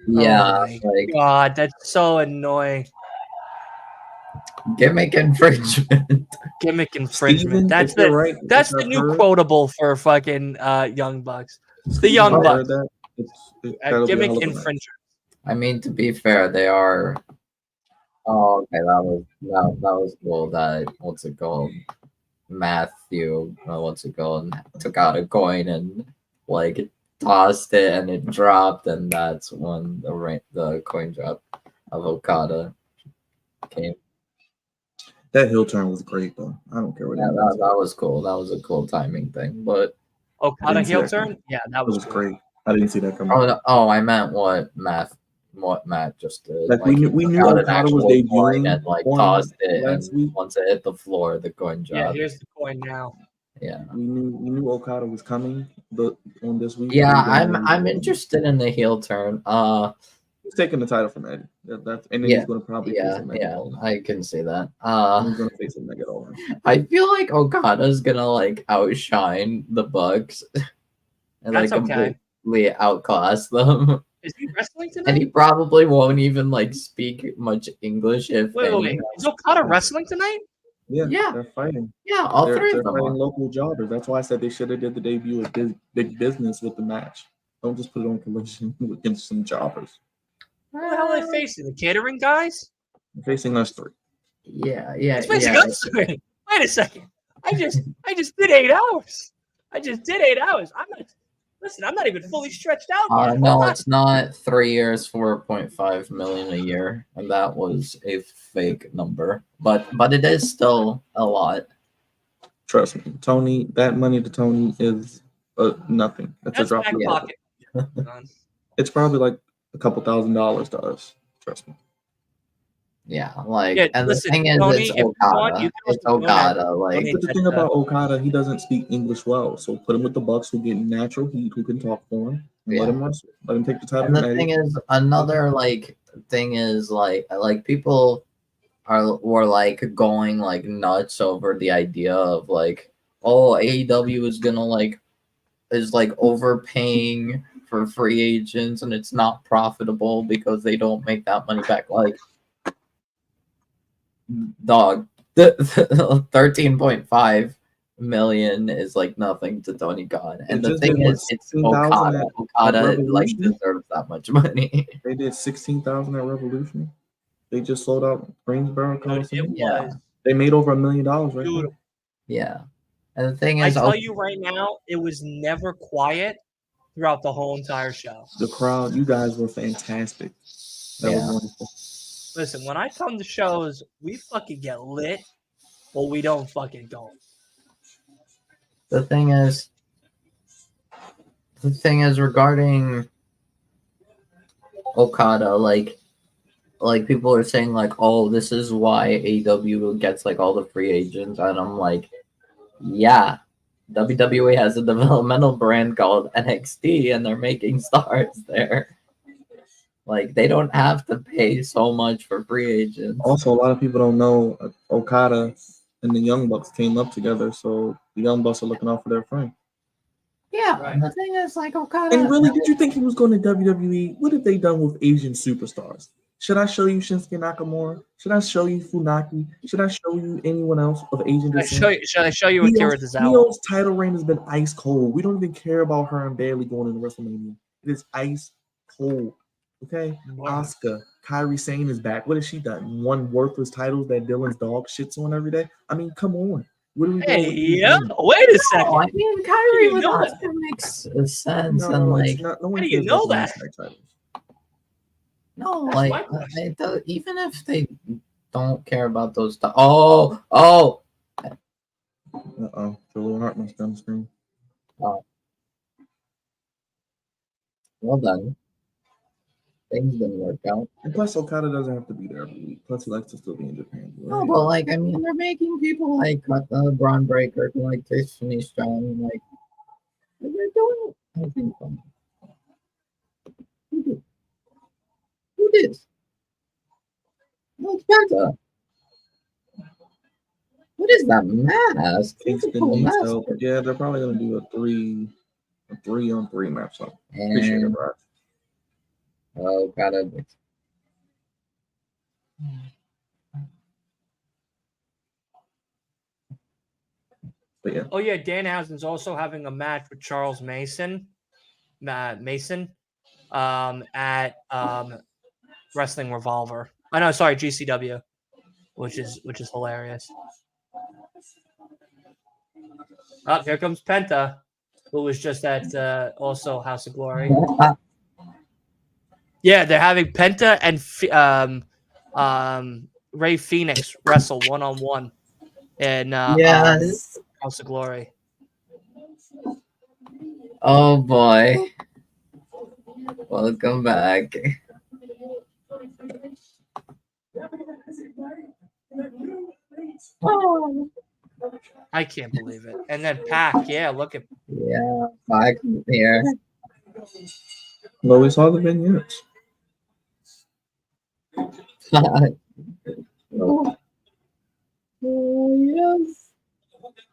Yeah, Oh my like God, that's so annoying. gimmick infringement. Gimmick infringement. Steven, That's if you're the right, that's if the I've new heard- quotable for fucking Young Bucks. The Steven, Young if I've Bucks. heard that, that'll be a Gimmick hell of a match. infringement. I mean, to be fair, they are. Oh, okay, that was cool. That what's it called? Matthew, what's it called? Took out a coin and like tossed it, and it dropped, and that's when the coin drop of Okada came. That heel turn was great, though. I don't care what Yeah, anyone says. that was cool. That was a cool timing thing, but Okada didn't see heel that turn? coming. Yeah, that That was, was cool. great. I didn't see that coming. I meant what Matt just did. Like, we he knew took out an Okada was actual coin debuting and like on tossed it, last and week. once it hit the floor, the coin Yeah, dropped. here's the coin now. Yeah. We knew Okada was coming on this week. Yeah, We didn't know I'm he was interested in the heel turn. He's taking the title from Eddie. And then Yeah, he's going to probably face him Megadol. I can see that. He's going to face him Megadol. I feel like Okada's gonna like outshine the Bucks and That's like okay. completely outclass them. Is he wrestling And tonight? he probably won't even like speak much English if Wait. any. Is Okada wrestling tonight? Yeah, Yeah. they're fighting. Yeah, all They're three of them. fighting Are. local jobbers. That's why I said they should have did the debut of Big Business with the match. Don't just put it on Collision against some jobbers. Who the hell are they facing? The catering guys? They're facing us 3. Yeah. It's facing us three. Wait a second. I just did 8 hours. I just did 8 hours. Listen, I'm not even fully stretched out yet. No, it's not 3 years, 4.5 million a year, and that was a fake number. But it is still a lot. Trust me, Tony. That money to Tony is nothing. That's a That's drop back in the bucket. pocket. It's probably like a couple $1,000s to us. Trust me. Yeah, like, Yeah, and listen, the thing is, Tony, it's if you want, Okada. you can It's also donate. Okada. Like, Donate But the that, thing about Okada, he doesn't speak English well. So put him with the Bucks who get natural heat, who can talk for him, and let Yeah. him wrestle. Let him take the title and from the Eddie. thing is, another like thing is like people were like going like nuts over the idea of like, oh, AEW is gonna like is like overpaying for free agents and it's not profitable because they don't make that money back. Like, dog, the 13.5 million is like nothing to Tony Khan. And the just thing did, what, is, it's 16,000 Okada. at Okada like Revolution? deserves that much money. They did 16,000 at Revolution. They just sold out Greensboro Dude, Coliseum. it Yeah. was They made over $1 million right now. beautiful. Yeah. And the thing I is, tell you right now, it was never quiet throughout the whole entire show. The crowd, you guys were fantastic. That was Yeah. wonderful. Listen, when I come to shows, we fucking get lit, but we don't fucking go. The thing is regarding Okada, like people are saying like, oh, this is why AEW gets like all the free agents, and I'm like, yeah, WWE has a developmental brand called NXT, and they're making stars there. Like, they don't have to pay so much for free agents. Also, a lot of people don't know Okada and the Young Bucks came up together, so the Young Bucks are looking out for their friend. Yeah, Right. and the thing is, like, Okada. And really, did you think he was going to WWE? What have they done with Asian superstars? Should I show you Shinsuke Nakamura? Should I show you Funaki? Should I show you anyone else of Asian descent? Should I show you Akira Tozawa? Neo's title reign has been ice cold. We don't even care about her and Bailey going into WrestleMania. It is ice cold. Okay? Asuka, Kairi Sane is back. What has she done? Won worthless titles that Dylan's dog shits on every day? I mean, come on. What are we doing? Hey, yeah. Wait a second. Oh, I mean, Kyrie you with know Asuka makes sense, No, and like, it's not, no one How do you cares know about that? women's tag titles. no, That's like, my question. even if they don't care about those, oh, Uh-oh. Julian Hartman's down the screen. well done. Things didn't work out. And plus, Okada doesn't have to be there every week. Plus, he likes to still be in Japan. No, but like, I mean, they're making people like Braun Breaker, like Tiffany Strong, like they're doing it. I think. Who did? Who did? No, it's Penta. What is that mask? Kingston needs help. Yeah, they're probably gonna do a 3-on-3 match. So appreciate it, And bro. oh, got it. But yeah, Oh yeah, Danhausen's also having a match with Charles Mason, at Wrestling Revolver. I know, sorry, GCW, which is hilarious. Oh, here comes Penta, who was just at also House of Glory. Yeah, they're having Penta and Ray Phoenix wrestle 1-on-1 in Yes. House of Glory. Oh boy. Welcome back. Oh. I can't believe it. And then Pac, yeah, look at Yeah, back here. well, we saw the vignettes. Oh,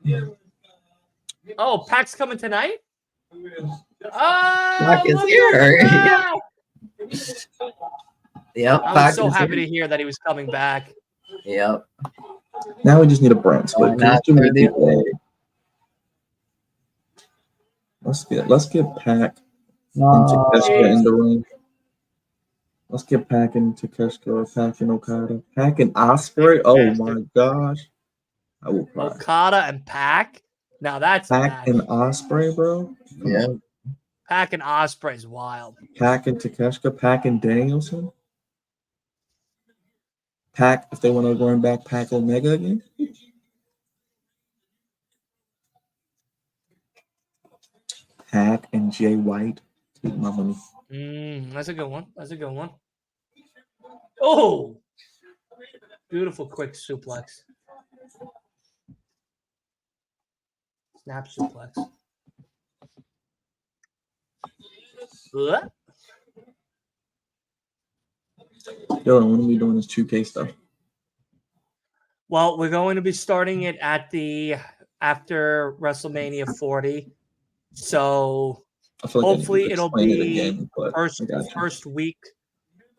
yes. oh, Pac's coming tonight. Oh, Pac is look here. at Yeah. that! Yep. I Pac was so is happy here. to hear that he was coming back. Yep. Now we just need a brand split. Going There's too many after the people. Let's get Pac and Takeshita in the ring. Let's get Pac and Takeshita or Pac and Okada. Pac and Ospreay. Oh my gosh. I will cry. Okada and Pac. Now that's a Pac match. and Ospreay, bro. Come Yeah. on. Pac and Osprey is wild. Pac and Takeshita, Pac and Danielson. Pac, if they want to run back Pac Omega again. Pac and Jay White. Take my money. That's a good one. That's a good one. Oh, beautiful quick suplex. Snap suplex. What? Dylan, when are we doing this 2K stuff? Well, we're going to be starting it at after WrestleMania 40. So I feel like hopefully it'll explain it be again, but first week.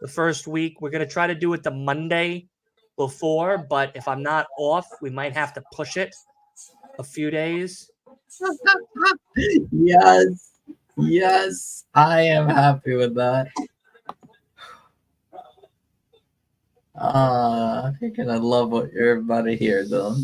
The first week. We're gonna try to do it the Monday before, but if I'm not off, we might have to push it a few days. Yes, I am happy with that. You're gonna love what you're about to hear, though.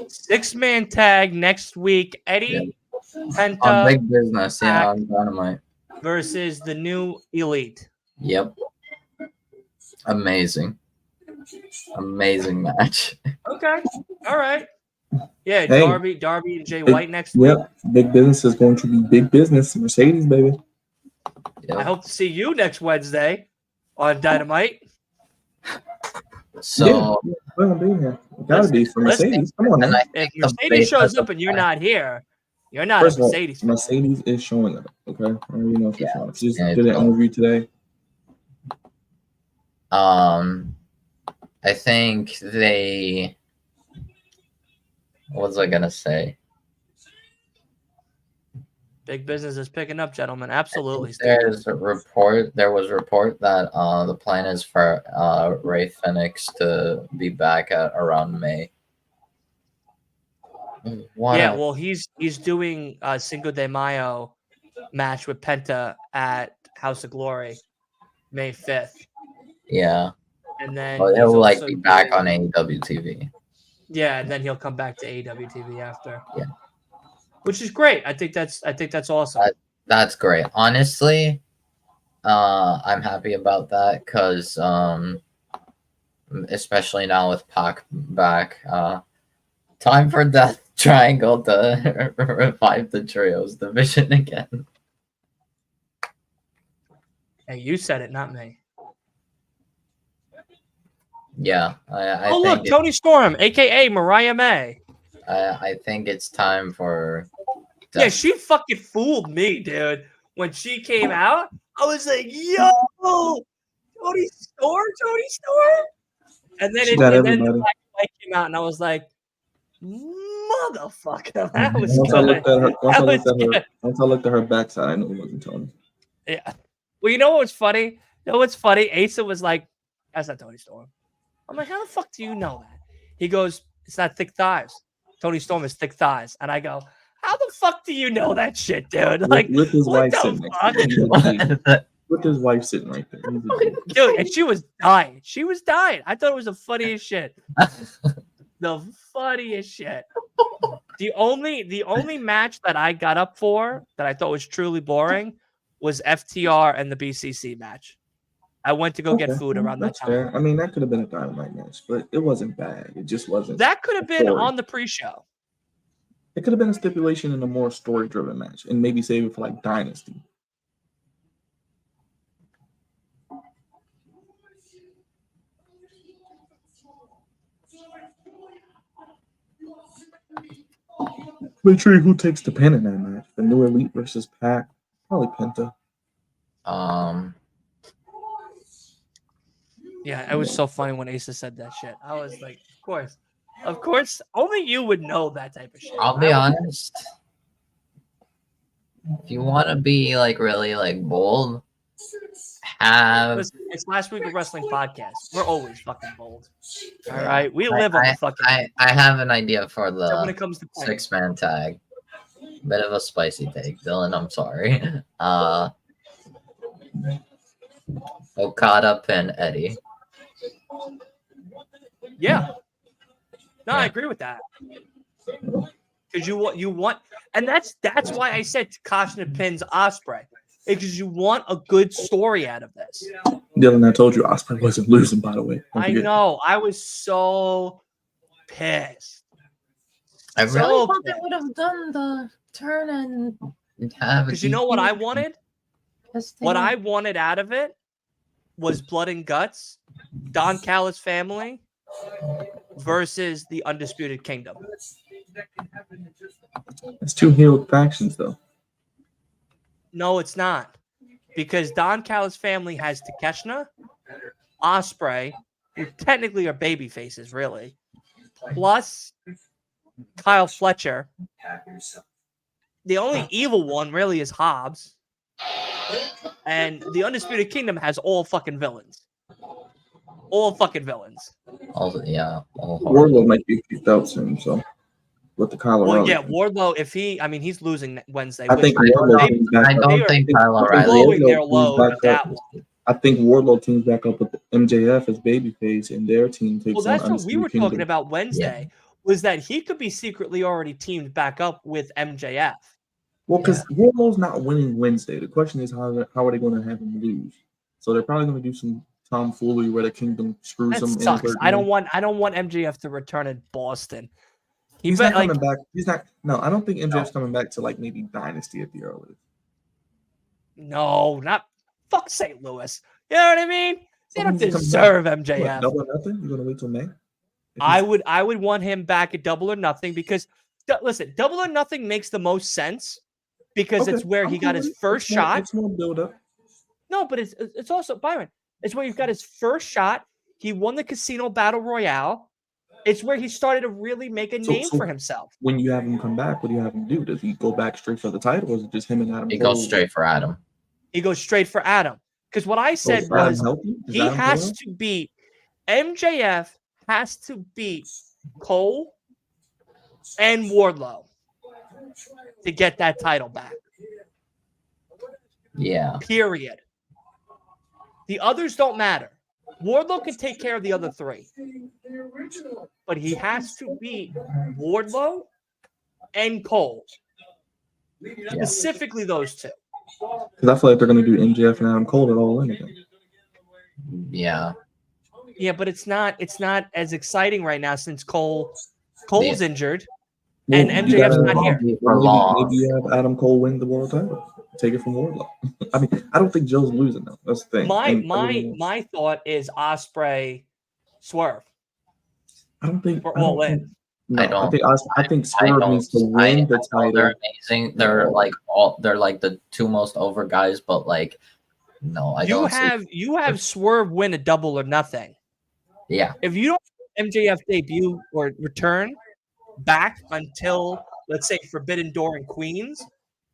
Six-man tag next week. Eddie Penta On Big Business, yeah, on Dynamite versus the New Elite. Yep. Amazing match. Okay. All right. Yeah, Hey. Darby and Jay White next week. Yep. Big Business is going to be Big Business. Mercedes, baby. Yep. I hope to see you next Wednesday on Dynamite. So yeah, well, be here. Gotta be for Mercedes. Come on, man. If Mercedes shows up and you're not here, you're not First a Mercedes. of all, Mercedes is showing up. Okay, I don't even know if they're showing up. She just Yeah, did an interview today. I think they. What was I gonna say? Big Business is picking up, gentlemen. Absolutely. There was a report that the plan is for Ray Phoenix to be back at around May. Well, he's doing a Cinco de Mayo match with Penta at House of Glory, May 5th. Yeah. And then he'll be back on AEW TV. Yeah, and then he'll come back to AEW TV after. Yeah. Which is great. I think that's awesome. That's great. Honestly, I'm happy about that because especially now with Pac back, time for Death Triangle to revive the trios division again. Hey, you said it, not me. Yeah, I look, Tony Storm, aka Mariah May. I think it's time for. Yeah, she fucking fooled me, dude. When she came out, I was like, "Yo, Tony Storm." And then the Black Light came out, and I was like, "Motherfucker, that was Once good." Once I looked at her backside, I knew it wasn't Tony. Yeah. Well, you know what's funny? Asa was like, "That's not Tony Storm." I'm like, "How the fuck do you know that?" He goes, "It's not thick thighs. Tony Storm is thick thighs." And I go, "How the fuck do you know that shit, dude?" Like, with his what wife sitting the next fuck? With his wife sitting right there. Dude, and she was dying. I thought it was the funniest shit. The funniest shit. The only match that I got up for that I thought was truly boring was FTR and the BCC match. I went to go get food around that time. Fair. I mean, that could have been a Dynamite match, but it wasn't bad. It just wasn't. That could have been on the pre-show. It could have been a stipulation in a more story-driven match, and maybe save it for like Dynasty. But sure, who takes the pin in that match? The New Elite versus Pac? Probably Penta. Yeah, it was so funny when Asa said that shit. I was like, of course, only you would know that type of shit. I'll be honest. If you want to be like really like bold, have Listen, it's Last Week of Wrestling podcast. We're always fucking bold. All right, we live on the fucking. I have an idea for So when the it comes to playing. 6-man tag. Bit of a spicy take, Dylan. I'm sorry. Okada pin Eddie. Yeah. No, I Yeah. agree with that. Because you want, and that's why I said Takashi pins Ospreay, because you want a good story out of this. Dylan, I told you Osprey wasn't losing, by the way. Don't I forget. know. I was so pissed. I really So thought they pissed. would have done the turn and have. Because you know what I wanted? What I wanted out of it was blood and guts, Don Callis family versus the Undisputed Kingdom. It's two healed factions, though. No, it's not. Because Don Callis family has Takeshita, Ospreay, who technically are baby faces, really, plus Kyle Fletcher. The only evil one really is Hobbs. And the Undisputed Kingdom has all fucking villains. All fucking villains. Also, yeah. All Wardlow might be kicked out soon, so with the Colorado. Well, yeah, Wardlow, he's losing Wednesday. I think which Wardlow they- teams back I up. don't think Kyle they're O'Reilly. blowing their Wardlow load teams with back that up. one. I think Wardlow teams back up with MJF as babyface, and their team takes Well, that's on what we were Undisputed talking Kingdom. about Wednesday, was that he could be secretly already teamed back up with MJF. Well, because Wardlow's not winning Wednesday. The question is how are they going to have him lose? So they're probably going to do some tomfoolery where the Kingdom screws That him. sucks. In I don't want MJF to return in Boston. He's not coming back. He's not. No, I don't think MJF's coming back to like maybe Dynasty at the earliest. No, not fuck St. Louis. You know what I mean? They don't When's he coming deserve back? MJF. What, Double or Nothing? You're going to wait till May? If I he's- would want him back at Double or Nothing because listen, Double or Nothing makes the most sense because Okay, it's where I'm he cool got with his it. first It's more- shot. It's more build up. No, but it's also Byron. It's where he's got his first shot. He won the Casino Battle Royale. It's where he started to really make a name for himself. When you have him come back, what do you have him do? Does he go back straight for the title, or is it just him and Adam? He Cole? goes straight for Adam. He goes straight for Adam. Because what I So said is Adam was healthy? Is he Adam has Cole to beat MJF has to beat Cole and Wardlow to get that title back. Yeah. Period. The others don't matter. Wardlow can take care of the other three, but he has to beat Wardlow and Cole. Specifically those two. Because I feel like they're going to do MJF and Adam Cole at All In again. Yeah. Yeah, but it's not as exciting right now since Cole's injured and Well, you MJF's gotta- not here. For long. Maybe you have Adam Cole win the world title. Take it from Wardlow. I mean, I don't think Joe's losing though. That's the thing. And everyone else- My thought is Ospreay Swerve. I don't think We're I don't all in. think- No, I don't- I think Swerve needs to win the I know title. they're amazing. They're like the two most over guys, but like no, I don't see- You have Swerve win a Double or Nothing. Yeah. If you don't MJF debut or return back until let's say Forbidden Door in Queens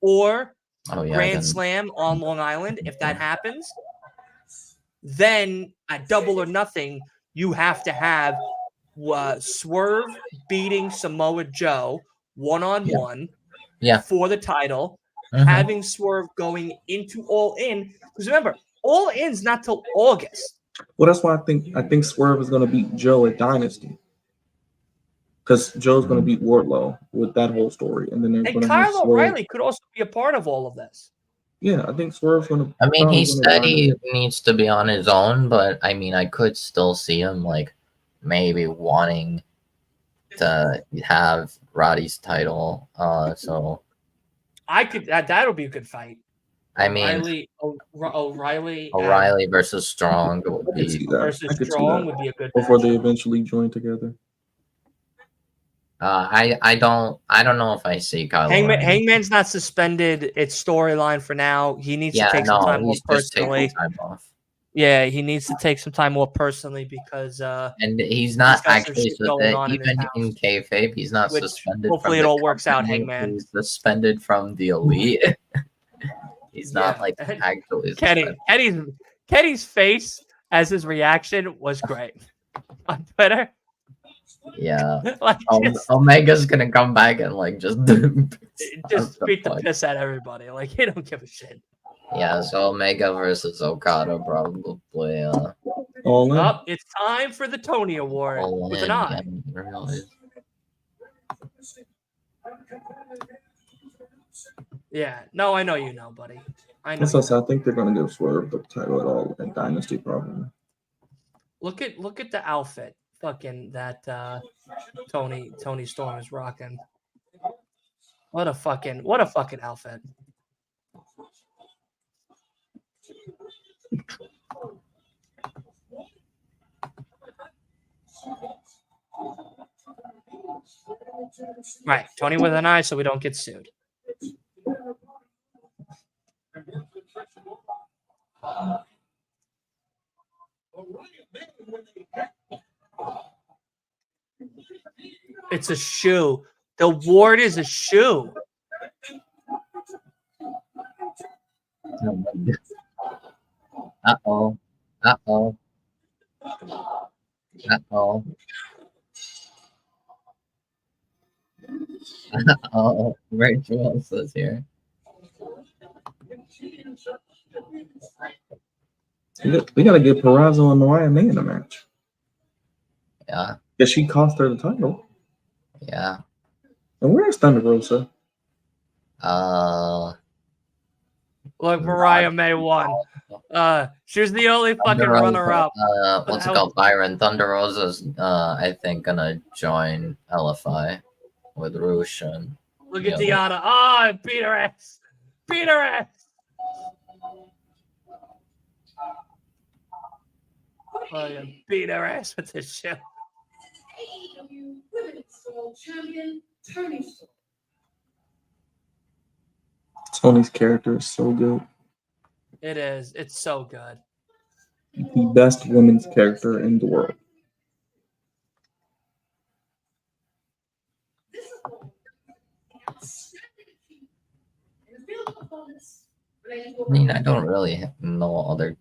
or Oh yeah. Grand then- Slam on Long Island, if that happens, then at Double or Nothing, you have to have Swerve beating Samoa Joe one-on-one for the title, Mhm. having Swerve going into All In. Because remember, All In's not till August. Well, that's why I think Swerve is going to beat Joe at Dynasty. Because Joe's going to beat Wardlow with that whole story, and then they're And going to have Kyle Swerve. O'Reilly could also be a part of all of this. Yeah, I think Swerve's going to. I mean, he said he needs to be on his own, but I mean, I could still see him like maybe wanting to have Roddy's title. So I could that'll be a good fight. I mean, O'Reilly versus Strong would I could see be. that. versus I could see Strong that. would be a good Before match. they eventually join together. I don't know if I see Kyle. O'Reilly. Hangman's not suspended. It's storyline for now. He needs to take some time off he's just taking personally. time off. Yeah, he needs to take some time off personally because And he's not He's got some actually shit going on in his even in kayfabe. He's not Which suspended. hopefully from it the all works out, company. Hangman. He's suspended from the elite. He's not Yeah. like actually Kenny's face as his reaction was great on Twitter. Yeah. Like Omega's gonna come back and like just beat the piss out of everybody. Like he don't give a shit. Yeah, so Omega versus Okada probably All in. Up, it's time for the Tony Award all with in. an eye. Yeah, really. Yeah, no, I know you know, buddy. I know. That's us. I think they're gonna give Swerve the title at all at Dynasty probably. Look at the outfit. Fucking that Tony Storm is rocking. What a fucking outfit. Right, Tony with an eye so we don't get sued. It's a shoe. The award is a shoe. Uh-oh. Uh-oh. Uh-oh. Oh, Rachel else is here. We gotta get Peraza and Mariah May in a match. Yeah, Yeah, she cost her the title. yeah. And where's Thunder Rosa? Look, Mariah May won. She was the only fucking runner-up. What's it called? Byron Thunder Rosa's I think gonna join LFI with Roosh and Look at Deanna. Oh, beat her ass. Beat her ass. Oh, yeah. Beat her ass with this shit. AEW Women's World Champion Tony Storm. Tony's character is so good. It is. It's so good. The best women's character in the world. This is outstanding achievement in the field of performance related to I mean, I don't really know other.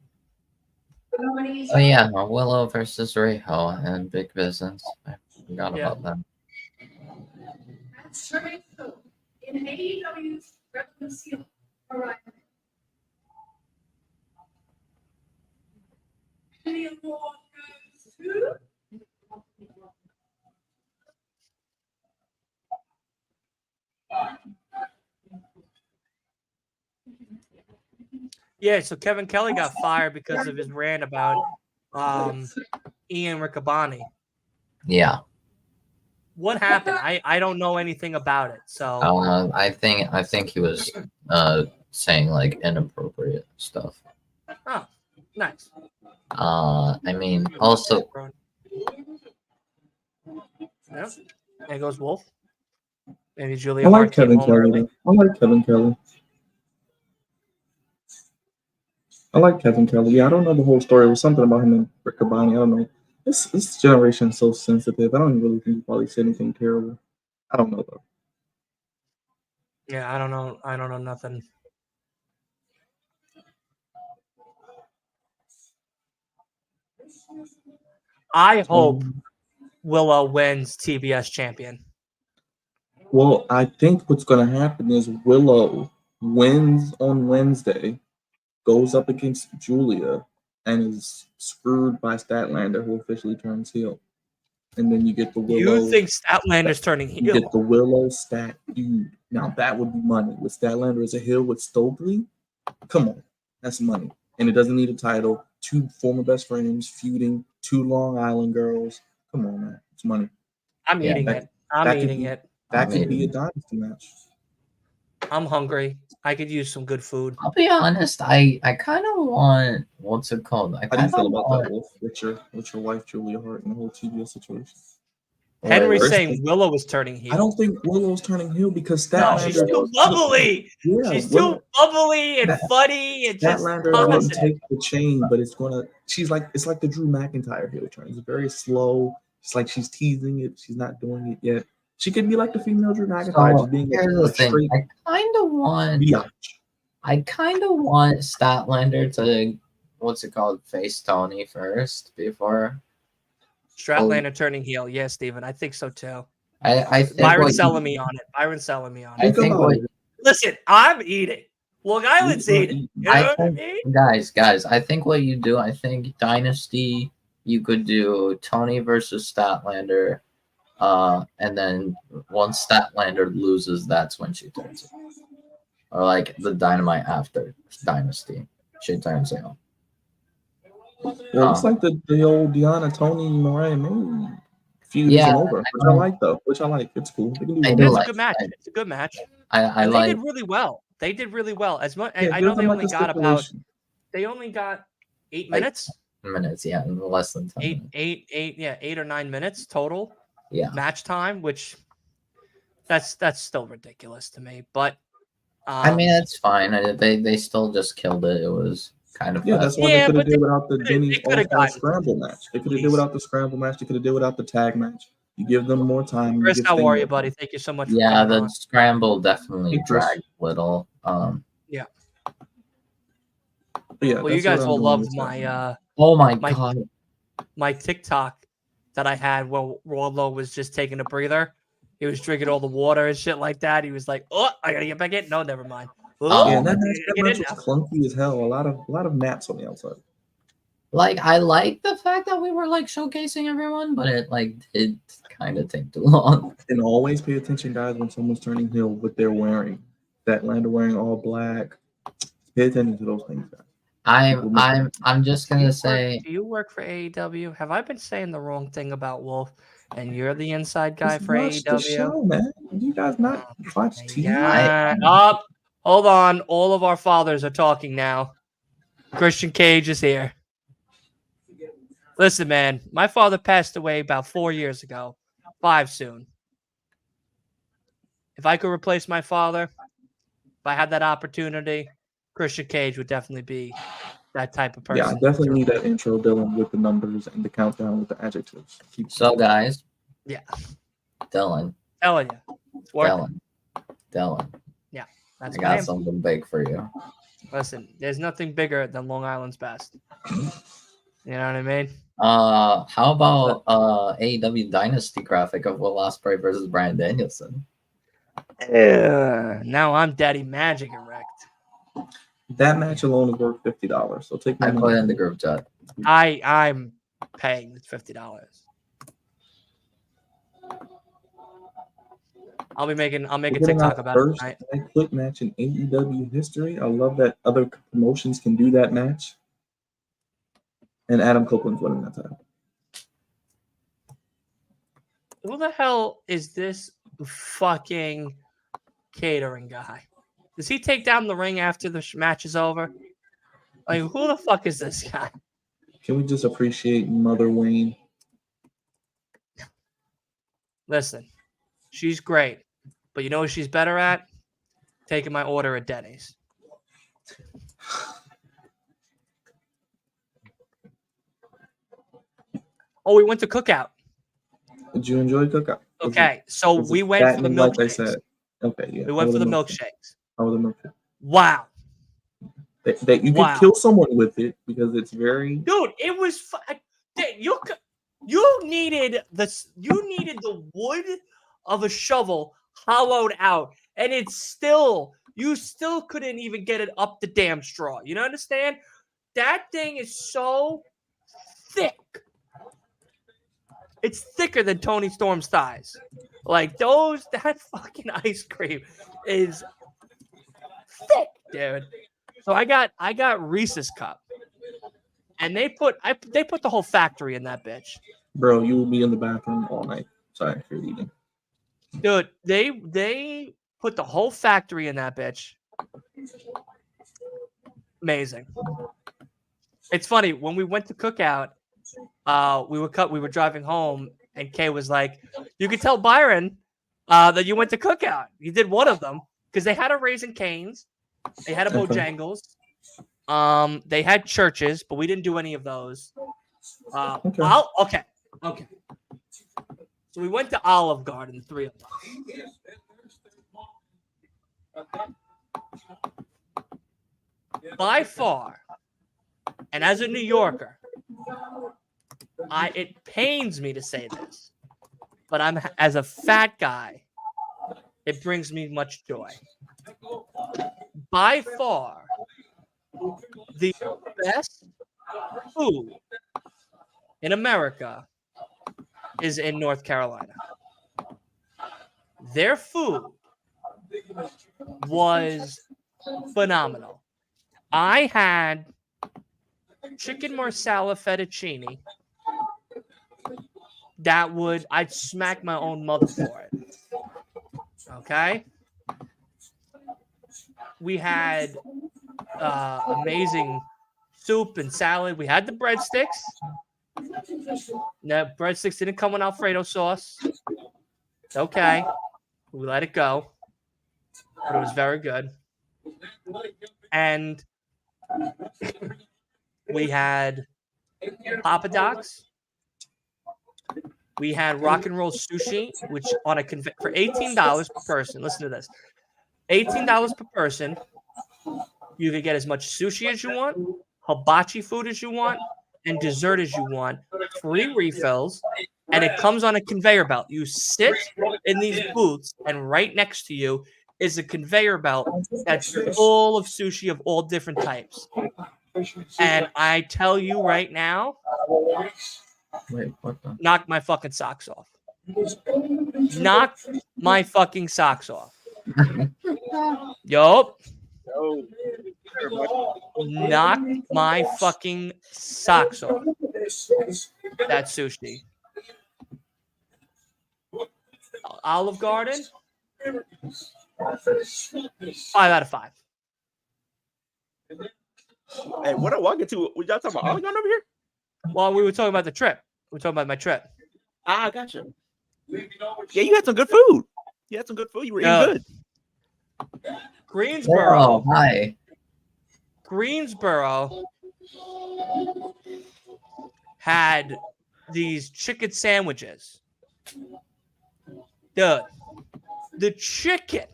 the nominees. Oh yeah, Willow versus Riho and Big Business. I forgot Yeah. about that. And Tony Storm in AEW's Rebel Seal. Mariah May. And the award goes to Yeah, so Kevin Kelly got fired because of his rant about Ian Riccaboni. Yeah. What happened? I don't know anything about it. So I think he was saying like inappropriate stuff. oh, nice. I mean, also Yeah. There goes Wolf. Maybe I Julia like Hart came Kevin home Kelly. early. though. I like Kevin Kelly. Yeah, I don't know the whole story. It was something about him and Riccaboni. I don't know. This generation is so sensitive. I don't really think he probably said anything terrible. I don't know though. Yeah, I don't know. I don't know nothing. I hope Willow wins TBS champion. Well, I think what's going to happen is Willow wins on Wednesday, goes up against Julia, and is screwed by Statlander, who officially turns heel. And then you get the Willow. You think Statlander's turning You heel? get the Willow Stat feud. Now that would be money. With Statlander as a heel with Stokely, come on, that's money. And it doesn't need a title. Two former best friends feuding, two Long Island girls. Come on, man, it's money. I'm Yeah, eating that- it. I'm that could eating be- it. That I could be a mean- dynasty match. I'm hungry. I could use some good food. I'll be honest, I kind of want what's it called? I How do you kind feel of about want that, Wolf? With your wife Julia Hart and the whole TBS situation? Henry's First saying thing- Willow is turning heel. I don't think Willow's turning heel because No, Statlander. she's too bubbly. Yeah, She's Willow- too bubbly and That- funny and just Statlander wouldn't positive. take the chain, but it's gonna. It's like the Drew McIntyre heel turn. It's very slow. It's like she's teasing it. She's not doing it yet. She could be like the female Drew McIntyre, So, just being here's a the thing. straight I kind of want biatch. I kind of want Statlander to, what's it called, face Tony first before. Stratlander turning heel. Yeah, Steven. I think so too. I think Byron what selling me on it. Byron selling me on I it. think about what it. Listen, I'm eating. Long Island's are eating. eating. You know I what I think, mean? guys, I think what you do, I think Dynasty, you could do Tony versus Statlander, and then once Statlander loses, that's when she turns it. Or like the Dynamite after Dynasty, she turns it on. Well, it's like the old Deanna, Tony, Mariah May feud Yeah, isn't over, which I like though. Which I like. It's cool. They can do I one do It's more. a like good match. it. It's a good match. I And they like did really well. They did really well. As much Yeah, I give know they them only like a got about stipulation. 8 Like, minutes. minutes, yeah, in less than 10 minutes. 8 or 9 minutes total Yeah. match time, which that's still ridiculous to me. But I mean, it's fine. They still just killed it. It was kind of Yeah, fast. that's why they could have but did without the they Denny's could have All-Star gotten Scramble match. They could have did Jeez. without the Scramble match. They could have did without the tag match. You give them more time. You Chris, give how Sting are you, more buddy? time. Thank you so much for Yeah, coming the on. scramble definitely Hey, Chris. dragged a little. Yeah. But yeah, Well, you that's what guys I'm will doing love with that. Oh my my god. my TikTok that I had while Wardlow was just taking a breather. He was drinking all the water and shit like that. He was like, "Oh, I gotta get back in." No, never mind. Oh, Yeah, Um, that I match, gotta get in was now. clunky as hell. A lot of naps on the outside. Like, I like the fact that we were like showcasing everyone, but it like did kind of take too long. And always pay attention, guys, when someone's turning heel, what they're wearing. That Lander wearing all black. Pay attention to those things, guys. I'm just gonna say, Do you work for AEW? Have I been saying the wrong thing about Wolf? And you're the inside guy Just for watch the AEW? show, man. You guys not watch TV? Yeah. Up. Hold on. All of our fathers are talking now. Christian Cage is here. Listen, man. My father passed away about 4 years ago. 5 soon. If I could replace my father, if I had that opportunity, Christian Cage would definitely be that type of person. Yeah, I definitely need that intro, Dylan, with the numbers and the countdown with the adjectives. so guys. Yeah. Dylan. Telling you. It's worth it. Dylan. Yeah. That's I my got name. something big for you. Listen, there's nothing bigger than Long Island's best. You know what I mean? How about AEW Dynasty graphic of Will Ospreay versus Bryan Danielson? Now I'm Daddy Magic erect. That match alone is worth $50. So take my I money. put it in the group chat. I'm paying $50. I'll make a TikTok about it first tonight. Quick match in AEW history. I love that other promotions can do that match. And Adam Copeland's winning that title. Who the hell is this fucking catering guy? Does he take down the ring after the match is over? Like, who the fuck is this guy? Can we just appreciate Mother Wayne? Listen, she's great, but you know what she's better at? Taking my order at Denny's. Oh, we went to Cookout. Did you enjoy Cookout? Okay, so we went for the like I milkshakes. said. Okay, yeah. We went for the milkshakes. How were the milkshakes? Wow. That you could kill someone with it because it's very. Dude, it was. You needed the wood of a shovel hollowed out, and you still couldn't even get it up the damn straw. You understand? That thing is so thick. It's thicker than Tony Storm's thighs. Like that fucking ice cream is thick, dude. So I got Reese's cup, and they put the whole factory in that bitch. Bro, you will be in the bathroom all night. Sorry if you're eating. Dude, they put the whole factory in that bitch. Amazing. It's funny when we went to Cookout. We were driving home, and Kay was like, "You could tell Byron that you went to Cookout. You did one of them because they had a Raising Cane's, they had a Bojangles, they had churches, but we didn't do any of those. Okay. So we went to Olive Garden, the three of us. by far, and as a New Yorker, it pains me to say this, but as a fat guy, it brings me much joy. By far, the best food in America is in North Carolina. Their food was phenomenal. I had chicken marsala fettuccine I'd smack my own mother for it. Okay? We had amazing soup and salad. We had the breadsticks. No, breadsticks didn't come with Alfredo sauce. It's okay. We let it go. But it was very good. And we had Papa Docs. We had rock and roll sushi, which for $18 per person. Listen to this. $18 per person. You can get as much sushi as you want, hibachi food as you want, and dessert as you want. Free refills. And it comes on a conveyor belt. You sit in these booths, and right next to you is a conveyor belt that's full of sushi of all different types. And I tell you right now, Wait, what the? knock my fucking socks off. Knock my fucking socks off. Yup. Knock my fucking socks off. That sushi. Olive Garden. 5 out of 5. Hey, what I walk into? What y'all talking about? All y'all over here? Well, we were talking about the trip. We were talking about my trip. Ah, gotcha. Yeah, you had some good food. You had some good food. You were eating good. Greensboro. Oh, hi. Greensboro had these chicken sandwiches. Dude, the chicken.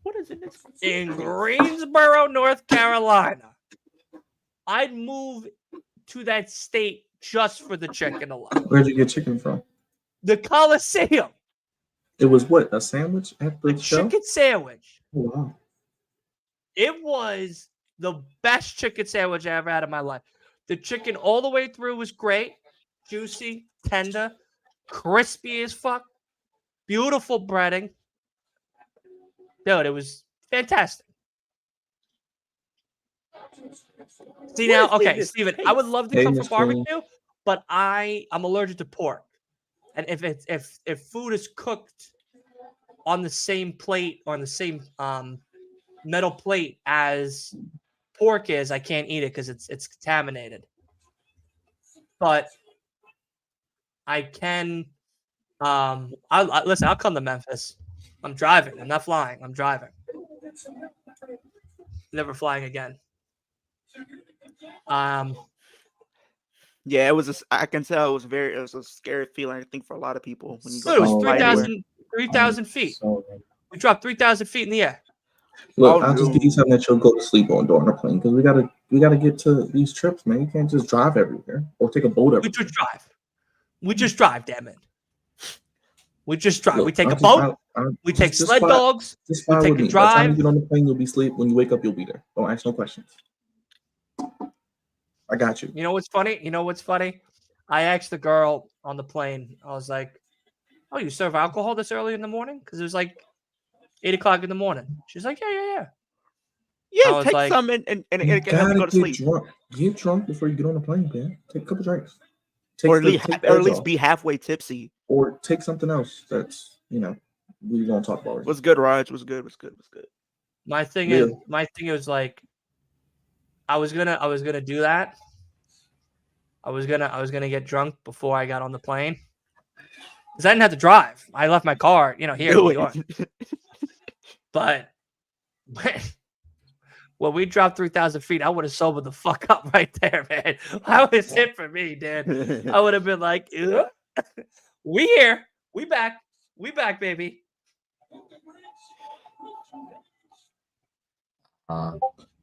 What is it? In Greensboro, North Carolina. I'd move to that state just for the chicken alone. Where'd you get chicken from? The Coliseum. It was what, a sandwich at the show? Chicken sandwich. Oh, wow. It was the best chicken sandwich I ever had in my life. The chicken all the way through was great. Juicy, tender, crispy as fuck. Beautiful breading. Dude, it was fantastic. See now, okay, Steven, I would love to come for barbecue, but I'm allergic to pork. And if food is cooked on the same plate or on the same metal plate as pork is, I can't eat it because it's contaminated. But I can listen, I'll come to Memphis. I'm driving. I'm not flying. I'm driving. Never flying again. Yeah, it was. I can tell it was a scary feeling. I think for a lot of people when you go. Dude, it was Oh, 3,000 feet. So, We dropped 3,000 feet in the air. look, Oh, I'll just give you something that you'll go to sleep on during the plane because we gotta get to these trips, man. You can't just drive everywhere or take a boat everywhere. We just drive, damn it. We just drive. Look, we take I'll a just- boat. I'll- We take just sled fly- dogs. Just we fly take with a me. By the time drive. you get on the plane, you'll be asleep. When you wake up, you'll be there. Don't ask no questions. I got you. You know what's funny? I asked the girl on the plane. I was like, "Oh, you serve alcohol this early in the morning?" Because it was like 8:00 in the morning. She's like, "Yeah." I Yeah, was take like- some and You it can help gotta you go to get sleep, drunk. Get drunk before you get on the plane, man. Take a couple drinks. or at least, Take the edge off. be halfway tipsy. Or take something else that's we won't talk about. Was good, Raj. Was good. My thing Yeah. is like, I was gonna do that. I was gonna get drunk before I got on the plane. Because I didn't have to drive. I left my car, here in New York. But when we dropped 3,000 feet, I would have sobered the fuck up right there, man. That was it for me, dude. I would have been like, "Ugh. We here. We back. We back, baby."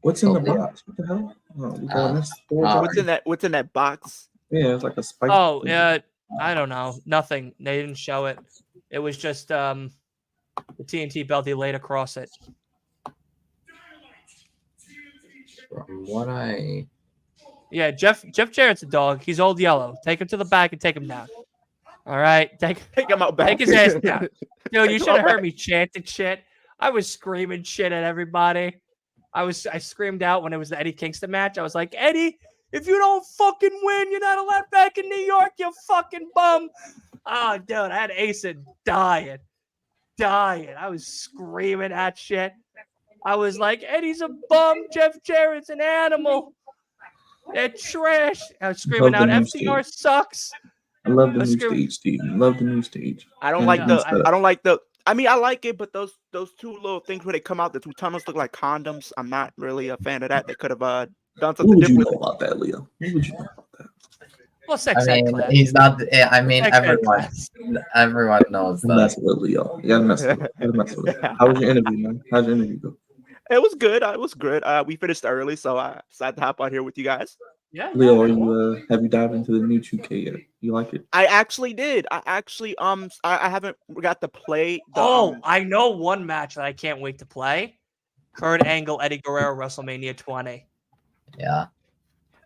What's in the Okay. box? What the hell? Oh, we going next door. What's in that box? Yeah, it's like a spice. Oh, thing. I don't know. Nothing. They didn't show it. It was just the TNT belt he laid across it. From what I Yeah, Jeff Jarrett's a dog. He's old yellow. Take him to the back and take him down. All right, take him out back. Take his ass down. Dude, you Take him should out have heard back. me chanting shit. I was screaming shit at everybody. I screamed out when it was the Eddie Kingston match. I was like, Eddie, if you don't fucking win, you're not allowed back in New York, you fucking bum. Oh, dude, I had Ace dying. I was screaming at shit. I was like, Eddie's a bum. Jeff Jarrett's an animal. They're trash. I was screaming Love out, the new FCR stage. sucks. I love the I new scream- stage, Steven. Love the new stage. I don't And like the. setup. I don't like the. I mean, I like it, but those two little things where they come out, the two tunnels look like condoms. I'm not really a fan of that. They could have done What something would you different. know about that, Leo? What would you know about that? Well, sex I ed mean, class. he's not. I mean, Sex ed everyone class. knows I'm that. messing with Leo. You gotta mess with it. You gotta mess with it. How was your interview, man? How's your interview go? It was good. It was good. We finished early, so I decided to hop on here with you guys. Yeah. Leo, are you have you dived into the new 2K yet? You like it? I actually did. I haven't got to play. I know one match that I can't wait to play. Kurt Angle, Eddie Guerrero, WrestleMania 20. Yeah.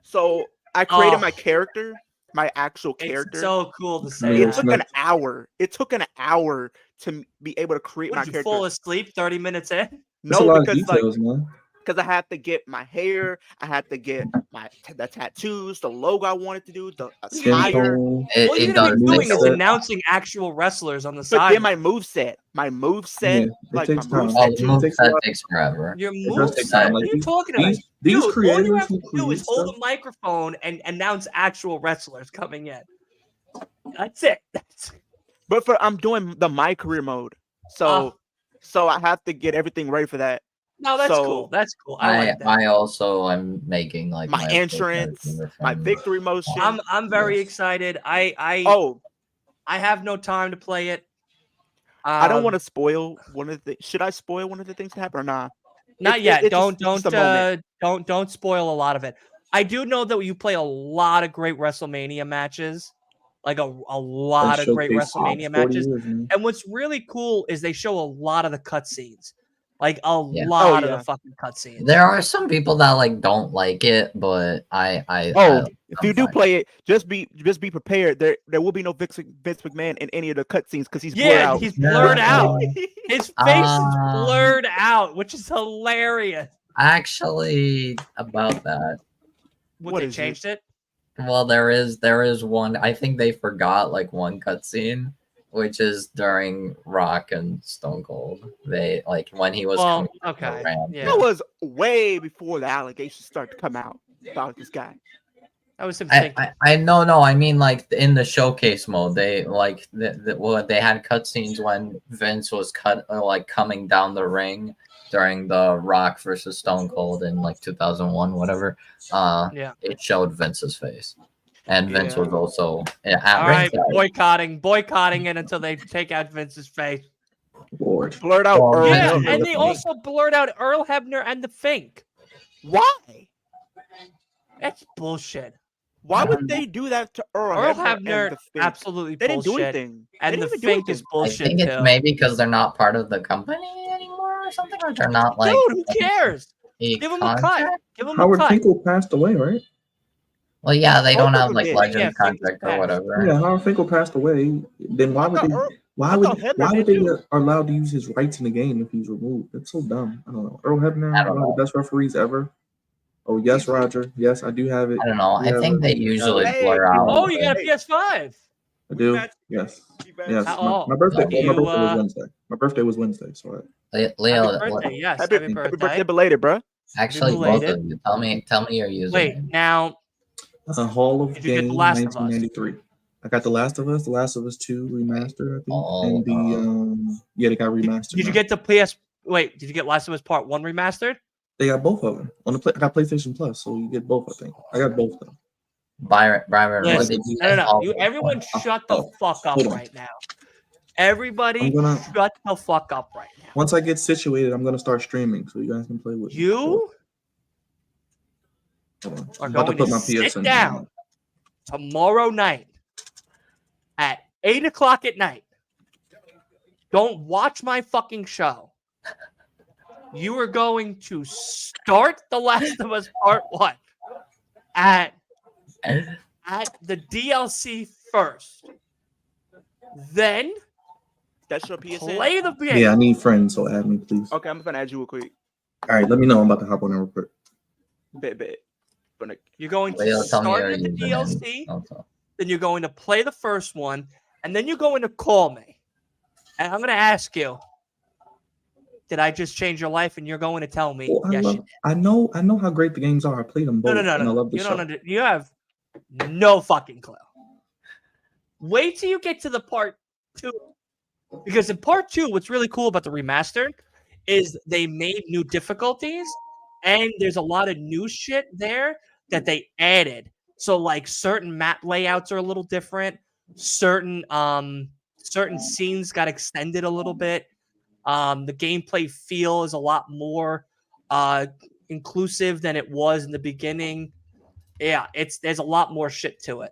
So I created Oh. my character, my actual character. It's so cool to say Yeah, It that. took an hour. It took an hour to be able to create my Would you character. fall asleep 30 minutes in? That's a No, lot of because details, man. I had to get my hair, I had to get the tattoos, the logo I wanted to do, the Skin attire, tone. All you're It gonna does be make doing is sense. announcing actual wrestlers on the but side. then my moveset, Yeah, it like takes my time. Oh, moveset the too. move takes a that lot. takes forever. Your It does take moveset. time. What Like are you talking about? these Dude, all creators you have who to do is create hold stuff. a microphone and announce actual wrestlers coming in. That's it. But I'm doing my career mode, so I have to get everything ready for that. No, that's So, cool. That's cool. I like that. I also am making like My entrance, my victory motion. I'm very excited. I have no time to play it. I don't want to spoil one of the. Should I spoil one of the things that happen or not? Not yet. It's just a moment. Don't spoil a lot of it. I do know that you play a lot of great WrestleMania matches, like a lot of great WrestleMania matches. And what's really cool is they show a lot of the cutscenes, like a lot of the fucking cutscenes. There are some people that like don't like it, but if you do play it, just be prepared. There will be no Vince McMahon in any of the cutscenes because he's blurred out. He's blurred out. His face is blurred out, which is hilarious. Actually, about that. What they changed it? Well, there is one. I think they forgot like one cutscene, which is during Rock and Stone Cold. They like when he was coming okay. Yeah. That was way before the allegations started to come out about this guy. That was him. I no. I mean, like in the showcase mode, they like they had cutscenes when Vince was coming down the ring during the Rock versus Stone Cold in like 2001, whatever. It showed Vince's face, and Vince was also at ringside. Boycotting it until they take out Vince's face. Lord, blurred out Earl. Yeah, and they also blurred out Earl Hebner and the Fink. Why? That's bullshit. Why would they do that to Earl Hebner? Absolutely they bullshit. Didn't do anything. And the Fink is bullshit. I think it's maybe because they're not part of the company anymore or something, or they're not like. Dude, who cares? Give him a cut. Give him Howard a cut. Finkel passed away, right? Well, yeah, they don't have like legend contract or whatever. Yeah, Howard Finkel passed away. Then why would they allowed to use his rights in the game if he's removed? That's so dumb. I don't know. Earl Hebner, one of the best referees ever. Oh yes, Roger. Yes, I do have it. I don't know. I think they usually blur out. Oh, you got a PS5. I do. Yes. Yes. My birthday. My birthday was Wednesday. My birthday was Wednesday. So. Leo, happy birthday, yes. Happy birthday belated, bro. Actually, both of you. Tell me your username. Wait, now. Hall of Fame, 1993. I got The Last of Us, The Last of Us 2 remastered, I think, and they got remastered. Did you get the PS? Wait, did you get Last of Us Part 1 remastered? They got both of them on the. I got PlayStation Plus, so you get both. I think I got both of them. Byron, no. Everyone, shut the fuck up right now. Everybody, shut the fuck up right now. Once I get situated, I'm gonna start streaming, so you guys can play with you. are I'm about to going put to my sit PSN down tomorrow night at 8 o'clock at night. Don't watch my fucking show. You are going to start The Last of Us Part 1 at the DLC first. Then That's your PSN. play the game. Yeah, I need friends, so add me, please. Okay, I'm gonna add you real quick. All right, let me know. I'm about to hop on there real quick. Bet. You're going to Leo, tell me start your with the username DLC, also. then you're going to play the first one, and then you're going to call me. And I'm going to ask you, did I just change your life? And you're going to tell me, Well, yes, you did. I know how great the games are. I played them both, and I No. love the You show. don't you have no fucking clue. Wait till you get to the part 2. Because in part 2, what's really cool about the remastered is they made new difficulties, and there's a lot of new shit there that they added. So like certain map layouts are a little different. Certain scenes got extended a little bit. The gameplay feel is a lot more inclusive than it was in the beginning. Yeah, there's a lot more shit to it.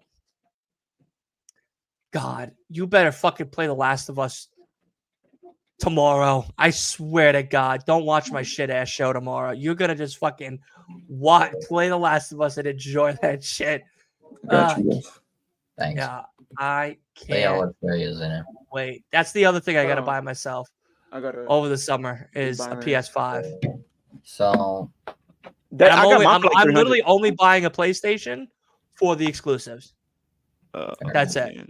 God, you better fucking play The Last of Us tomorrow. I swear to God, don't watch my shit ass show tomorrow. You're gonna just fucking play The Last of Us and enjoy that shit. Got you, Wolf. Thanks. Yeah, I Leo, can't what's your username? wait. That's the other thing I gotta buy myself I gotta over the summer is a PS5. So that, I'm literally only buying a PlayStation for the exclusives. That's it.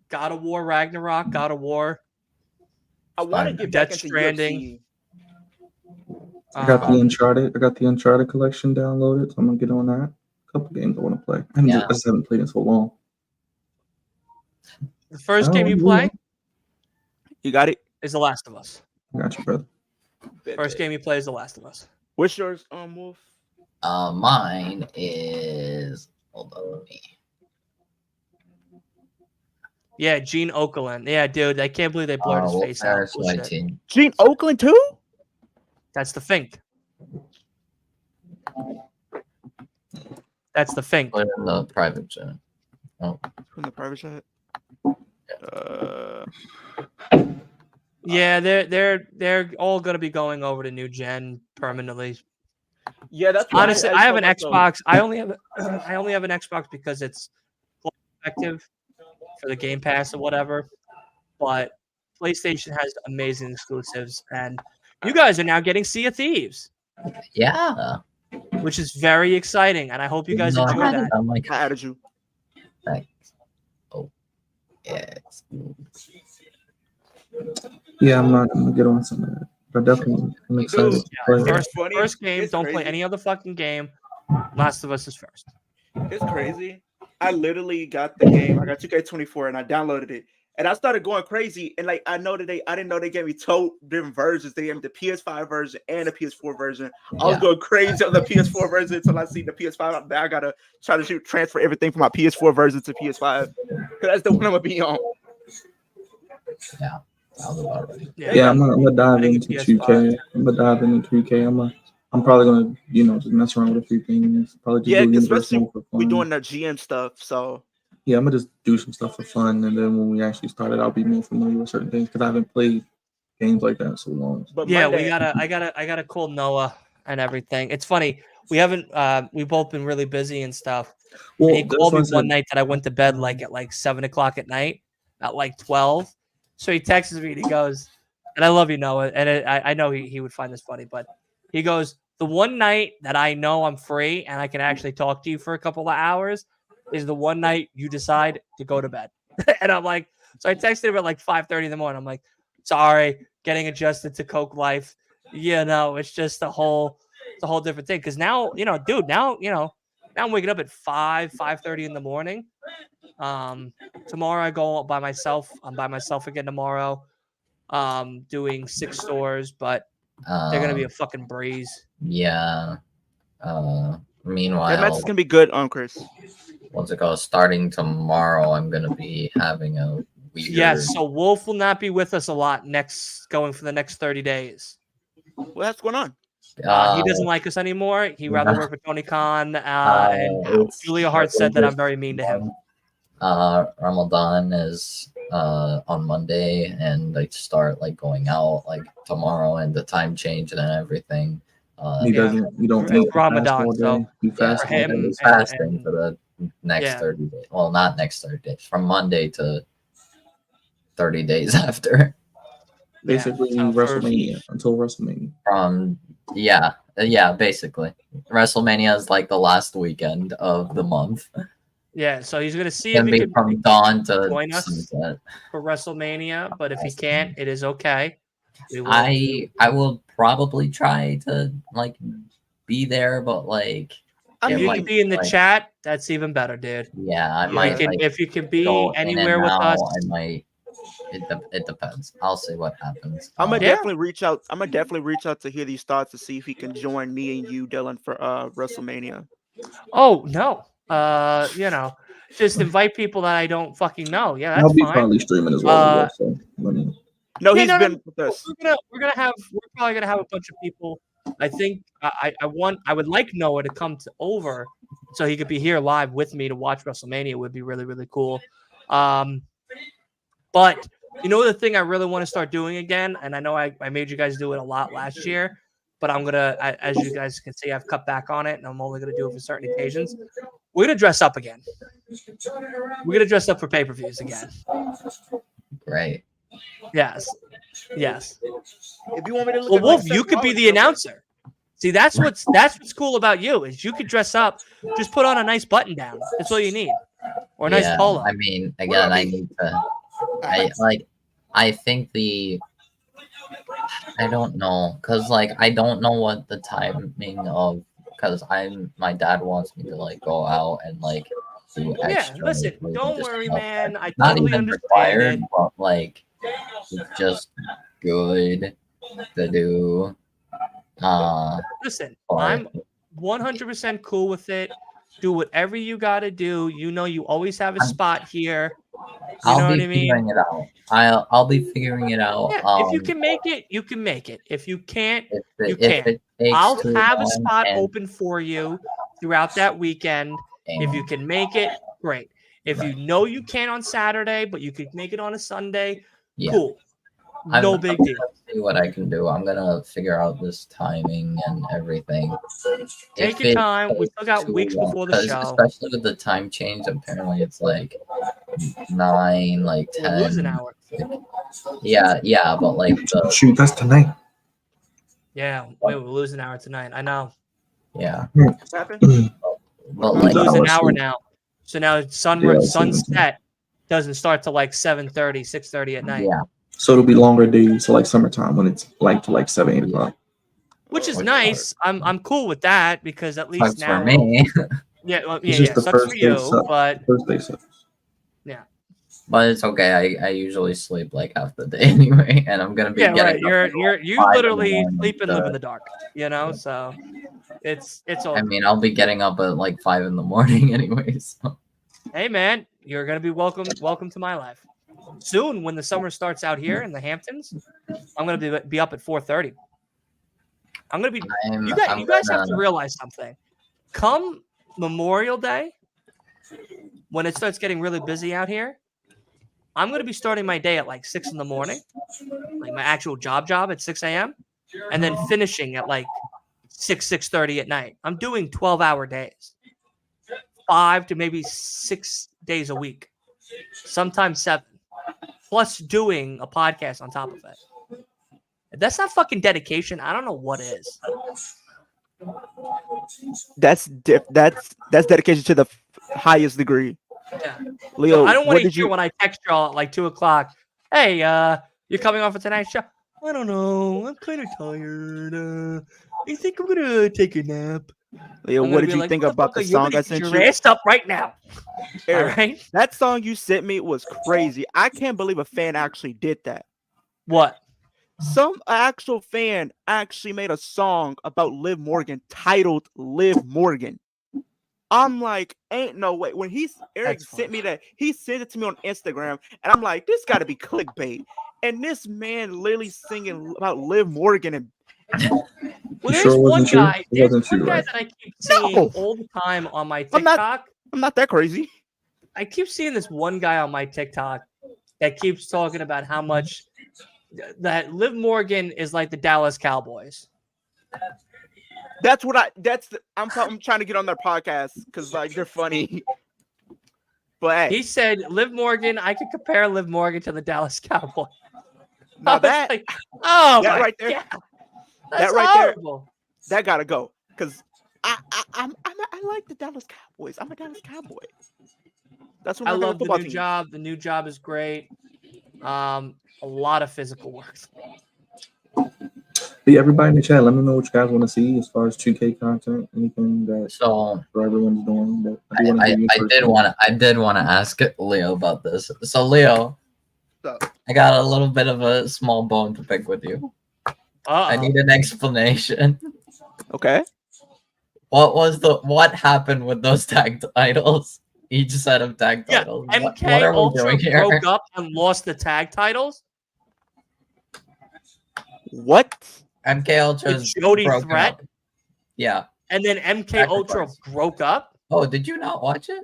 God of War Ragnarok, God of War. I want to get Death back into Stranding. UFC. I got the Uncharted collection downloaded, so I'm gonna get on that. A couple games I want to play. I just haven't played in so long. The first game you play, you got it, is The Last of Us. I got you, brother. First game you play is The Last of Us. What's yours, Wolf? Mine is hold on let me. Yeah, Gene Okerlund. Yeah, dude, I can't believe they blurred his face out. Gene Okerlund too? That's the Fink. That's the Fink. Put in the private chat. Oh. In the private chat. Yeah, they're all gonna be going over to new gen permanently. Yeah, that's honestly. I have an Xbox. I only have an Xbox because it's effective for the Game Pass or whatever. But PlayStation has amazing exclusives, and you guys are now getting Sea of Thieves. Yeah. Which is very exciting, and I hope you guys enjoy that. I'm like, I added you. Thanks. Oh, yeah. Yeah, I'm gonna get on some of that. But definitely, I'm excited to play. First game, don't play any other fucking game. Last of Us is first. It's crazy. I literally got the game. I got 2K24 and I downloaded it. And I started going crazy. And like I didn't know they gave me two different versions. They gave me the PS5 version and the PS4 version. I was going crazy on the PS4 version until I see the PS5. Now I gotta try to transfer everything from my PS4 version to PS5. Because that's the one I'm gonna be on. Yeah. Yeah, I'm gonna dive into 2K. I'm gonna dive into 2K. I'm probably gonna, just mess around with a few things. Probably just do especially for fun. we're doing the GM stuff. So yeah, I'm gonna just do some stuff for fun, and then when we actually start it, I'll be more familiar with certain things because I haven't played games like that in so long. But yeah, I gotta call Noah and everything. It's funny. We haven't. We've both been really busy and stuff. Well, and he called me one night that I went to bed at 7 o'clock at night, at 12. So he texts me and he goes, and I love you, Noah, and I know he would find this funny, but he goes, the one night that I know I'm free and I can actually talk to you for a couple of hours is the one night you decide to go to bed. And I'm like, so I texted him at 5:30 in the morning. I'm like, sorry, getting adjusted to Coke life. Yeah, no, it's just a whole different thing. Because now, dude, now I'm waking up at 5:30 in the morning. Tomorrow I go by myself. I'm by myself again tomorrow. Doing 6 stores, but they're gonna be a fucking breeze. Yeah. Meanwhile, that match is gonna be good, Chris. Once it goes starting tomorrow, I'm gonna be having a weird. Yes, so Wolf will not be with us a lot going for the next 30 days. What's going on? He doesn't like us anymore. He'd rather work with Tony Khan. And Julia Hart said that I'm very mean to him. Ramadan is on Monday, and they start like going out like tomorrow, and the time change and everything. He doesn't. You don't. It's Ramadan, so you fast for him, he's fasting and- for the next yeah. 30 days. Well, not next 30 days, from Monday to 30 days after. Basically, so for- WrestleMania until WrestleMania. Yeah, basically. WrestleMania is like the last weekend of the month. Yeah, so he's gonna see It's if gonna he be can from dawn to join us sunset. for WrestleMania, but if he can't, it is okay. We will- I will probably try to like be there, but like I if it you might can be in the like- chat, that's even better, dude. Yeah, I If might you can, like if you can be go in anywhere and with out, us, I might. It depends. I'll see what happens. I'm gonna Yeah. definitely reach out. I'm gonna definitely reach out to hear these thoughts to see if he can join me and you, Dylan, for WrestleMania. oh no, just invite people that I don't fucking know. Yeah, that's I'll be fine. probably streaming as well. Uh, So, I mean, No, Yeah, he's no, been with us. We're probably gonna have a bunch of people. I think I would like Noah to come over so he could be here live with me to watch WrestleMania. It would be really, really cool. But the thing I really want to start doing again, and I know I made you guys do it a lot last year, but I'm gonna, as you guys can see, I've cut back on it, and I'm only gonna do it for certain occasions. We're gonna dress up again. We're gonna dress up for pay-per-views again. Great. Yes. If you want me to look Well, at Wolf, like you Seth could be Rollins, the announcer. See, that's what's cool about you is you could dress up, just put on a nice button down. That's all you need, or a nice Yeah, polo. I mean, again, I need to. I think I don't know, cause like I don't know what the timing of, cause my dad wants me to like go out and like do Yeah, extra. listen, like, don't just worry, stuff man. that's I not totally even understand required, it. but like it's just good to do. Listen, but- I'm 100% cool with it. Do whatever you got to do. You always have a spot here. You know I'll what be I mean? figuring it out. I'll be figuring it out. Yeah, if you can make it, you can make it. If you can't, you if can't. it takes I'll too have a long spot and- open for you throughout that weekend. If you can make it, great. If you know you can't on Saturday, but you could make it on a Sunday, Yeah. cool. No big I'm deal. gonna see what I can do. I'm gonna figure out this timing and everything. Take If your it time. We takes still got too weeks long, before the 'cause show. especially with the time change. Apparently, it's like 9, like We'll lose an 10. hour. Yeah, but like the shoot, that's tonight. Yeah, we'll lose an hour tonight. I know. yeah, What's happened? but We'll like lose an hour hour sleep. now. So now Yeah, sunset doesn't start till like 7:30, 6:30 at night. yeah, So it'll be longer days, so like summertime when it's like to like 7, 8 o'clock. Which is Like, nice. I'm cool with that because at least sucks now for me. It's just the sucks first for day you, sucks. but First day sucks. But it's okay. I usually sleep like half the day anyway, and I'm gonna be yeah, right. getting up You 5 in the literally morning sleep and to- live in the dark, so it's all I mean, I'll be getting up at like 5 in the morning anyway. So. hey man, you're gonna be welcome to my life. Soon when the summer starts out here in the Hamptons, I'm gonna be up at 4:30. I'm gonna be you guys have to realize something. Come Memorial Day, when it starts getting really busy out here, I'm going to be starting my day at like 6 in the morning, like my actual job at 6 a.m., and then finishing at like 6:30 at night. I'm doing 12-hour days, 5 to maybe 6 days a week, sometimes 7, plus doing a podcast on top of it. If that's not fucking dedication, I don't know what is. That's dedication to the highest degree. Yeah. Leo, So I don't want what to did hear you? when I text y'all at like 2 o'clock. Hey, you're coming off of tonight's show. I don't know. I'm kind of tired. I think I'm gonna take a nap. Leo, I'm what gonna did be you like, think about the "Motherfucker, you're song gonna I get sent your you? ass up right now. All Eric, right. that song you sent me was crazy. I can't believe a fan actually did that. What? Some actual fan actually made a song about Liv Morgan titled Liv Morgan. I'm like, ain't no way. When Eric That's sent funny. me that, he sent it to me on Instagram, and I'm like, this got to be clickbait. And this man literally singing about Liv Morgan Well, You there's sure it one wasn't true? guy. It There's wasn't one true, guy right? that I keep seeing No. all the time on my I'm not- TikTok. I'm not that crazy. I keep seeing this one guy on my TikTok that keeps talking about how much that Liv Morgan is like the Dallas Cowboys. That's what I'm trying to get on their podcast because like they're funny. But hey, He said Liv Morgan. I could compare Liv Morgan to the Dallas Cowboys. now I was that like, oh that my right there, God, that's right there, horrible. that gotta go because I like the Dallas Cowboys. I'm a Dallas Cowboy. That's what I my love the football new team. job. The new job is great. A lot of physical work. Hey, everybody in the chat, let me know what you guys want to see as far as 2K content. Anything that So everyone's doing. But I do want to hear you I first. did want to ask Leo about this. So Leo, I got a little bit of a small bone to pick with you. I need an explanation. Okay. What happened with those tag titles? Each set of tag Yeah, titles. MK What are we Ultra doing here? broke up and lost the tag titles. What? MK Ultra's Jody broken Threat? up. Yeah. And then MK Ultra broke up. Oh, did you not watch it?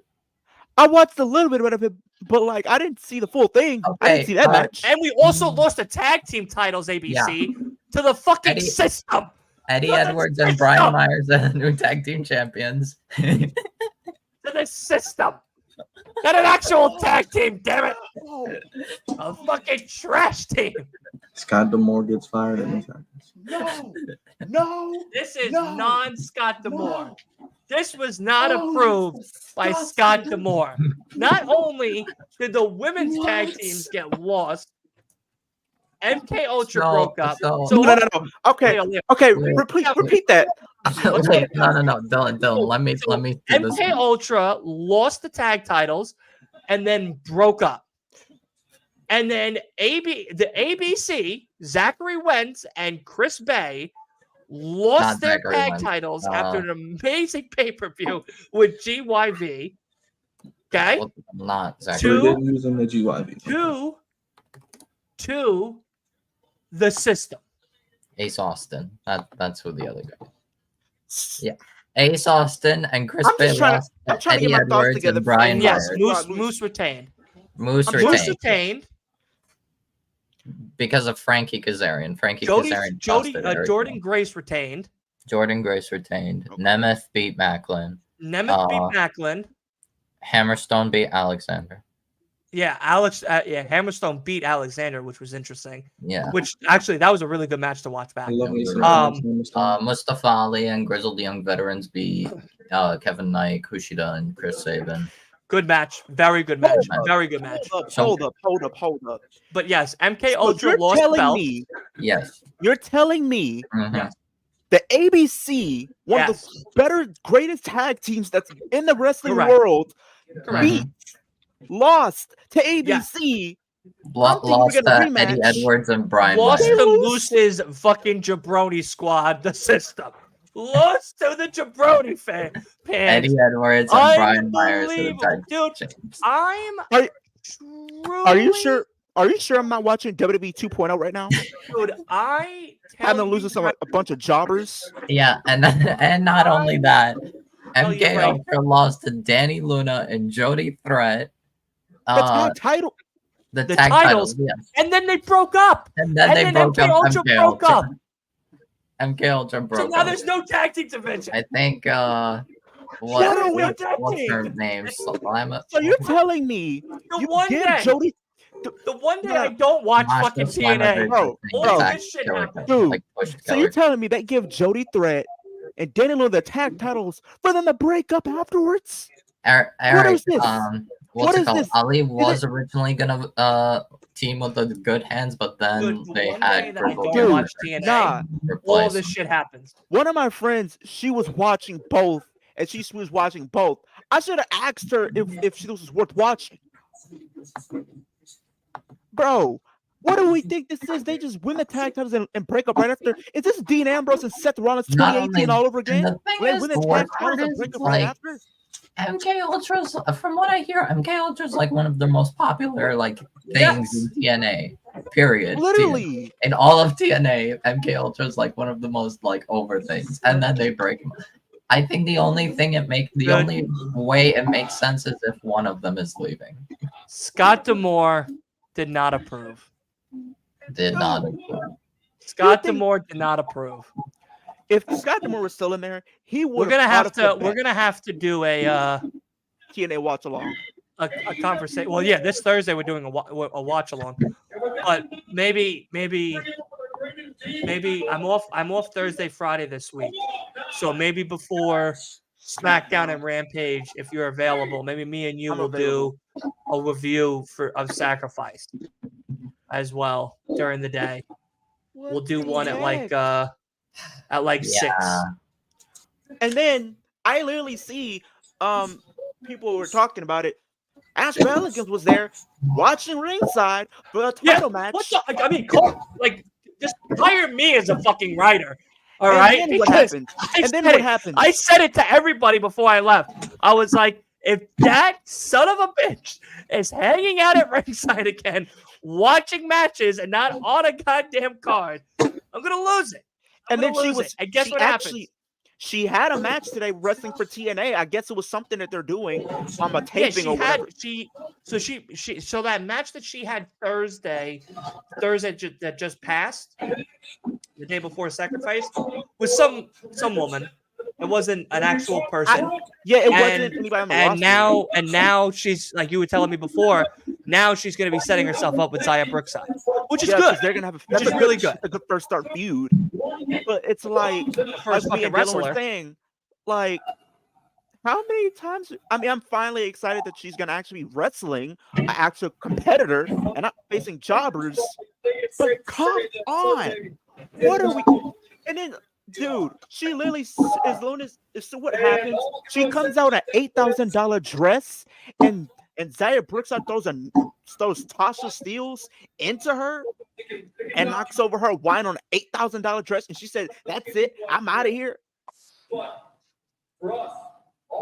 I watched a little bit of it, but like I didn't see the full thing. I didn't see that match. And we also lost the tag team titles, ABC, to the fucking system. Eddie To the Edwards and system. Brian Myers are the new tag team champions. To the system. Not an actual tag team, damn it. A fucking trash team. Scott D'Amore gets fired at this time. No. This is non-Scott D'Amore. This was not approved by Scott D'Amore. Not only did the women's tag teams get lost, MK Ultra broke up. No. Okay. Leo, Okay. Wait. Repeat that. Wait, no, Dylan, let me do this. MK Ultra lost the tag titles and then broke up. And then the ABC, Zachary Wentz and Chris Bay lost Not their Zachary tag Wentz. titles after an amazing pay-per-view with GYV. Okay? Well, not So Zachary. they didn't use them the GYV. To the system. Ace Austin. That's who the other guy. Yeah. Ace Austin and Chris Bay lost I'm trying to Eddie get my thoughts Edwards together. and Brian Yes, Myers. Moose retained. Moose Moose retained retained. because of Frankie Kazarian. Kazarian busted Eric Jordan Young. Grace retained. Jordan Grace retained. Nemeth beat Macklin. Nemeth beat Macklin. Hammerstone beat Alexander. Yeah, Hammerstone beat Alexander, which was interesting. Yeah. Which actually that was a really good match to watch back. I love me some Mustafa Ali and Grizzled Young Veterans beat Kevin Knight, Kushida, and Chris Sabin. Good match. Very good match. Very good match. Hold up. But yes, MK So Ultra you're lost the telling belt. me, Yes. you're telling me Mhm. the ABC, one of the better, greatest tag teams that's in the wrestling Correct. world, Correct. lost to ABC. Lost thinking we're to gonna Eddie rematch. Edwards and Brian Lost Myers. to Moose's fucking jabroni squad, the system. Lost to the jabroni fans. Eddie Edwards and Brian Myers. Are the tag Dude, champs. Are you sure? Are you sure I'm not watching WWE 2.0 right now? Dude, I Having them losing a bunch of jobbers. Yeah, and not only that, tell you MK right- Ultra lost to Danny Luna and Jody Threat. The tag title. The the tag titles. titles, yes. And then they broke up. And then And they then broke MK up. Ultra broke up. MK Ultra broke So now up. there's no tag team division. I think What's her name? Salama. So you're telling me The you one give day, Jody, the one day I don't watch Masha fucking Slima TNA. Bridge, Bro, I think, all attacked this shit Killer happened. Kelly, Dude, like pushed so you're Killer. telling me they give Jody Threat and Danny Luna the tag titles for them to break up afterwards? Eric, is this? What's What it is called? this? Ali was originally gonna team with the Good Hands, but then Dude, the they one day had that I Purple don't Dude, watch TNA, Nah, all this shit happens. one of my friends, she was watching both, and she was watching both. I should have asked her if she was worth watching. Bro, what do we think this is? They just win the tag titles and break up right after. Is this Dean Ambrose and Seth Rollins Not 2018 only- all over again? and the thing When they is, win the the tag worst titles part and is, break up like, right after? MK Ultra's, from what I hear, MK Ultra's like one of the most popular like things Yes. in TNA. Period. Literally. In all of TNA, MK Ultra is like one of the most like over things, and then they break him. I think the only way it makes sense is if one of them is leaving. Scott D'Amore did not approve. Did not. Scott D'Amore did not approve. If Scott D'Amore was still in there, he would. We're gonna have to do a TNA watch along. A conversation. Well, yeah, this Thursday we're doing a watch along, but maybe I'm off Thursday, Friday this week, so maybe before SmackDown and Rampage, if you're available, maybe me and you will do a review of Sacrifice as well during the day. We'll do one at like 6. And then I literally see people were talking about it. Ashby Elegance was there watching ringside for a title match. I mean, just hire me as a fucking writer. All and right. Then what happened? What happened? I said it to everybody before I left. I was like, if that son of a bitch is hanging out at ringside again, watching matches and not on a goddamn card, I'm gonna lose it. And then she was. And guess what happened? She had a match today wrestling for TNA. I guess it was something that they're doing on a taping or whatever. So that match that she had Thursday that just passed, the day before Sacrifice, was some woman. It wasn't an actual person. It wasn't anybody on the roster. And now she's, like you were telling me before, now she's going to be setting herself up with Zaya Brookside, which is good. They're going to have which is really good. A good first start feud. But it's like, first fucking wrestler. Saying, like, how many times? I mean, I'm finally excited that she's going to actually be wrestling an actual competitor and not facing jobbers. But come on. What are we? And then, dude, she literally, as long as, so what happens? She comes out an $8,000 dress, and Zaya Brookside throws Tasha Steelz into her and knocks over her wine on an $8,000 dress, and she said, "That's it, I'm out of here."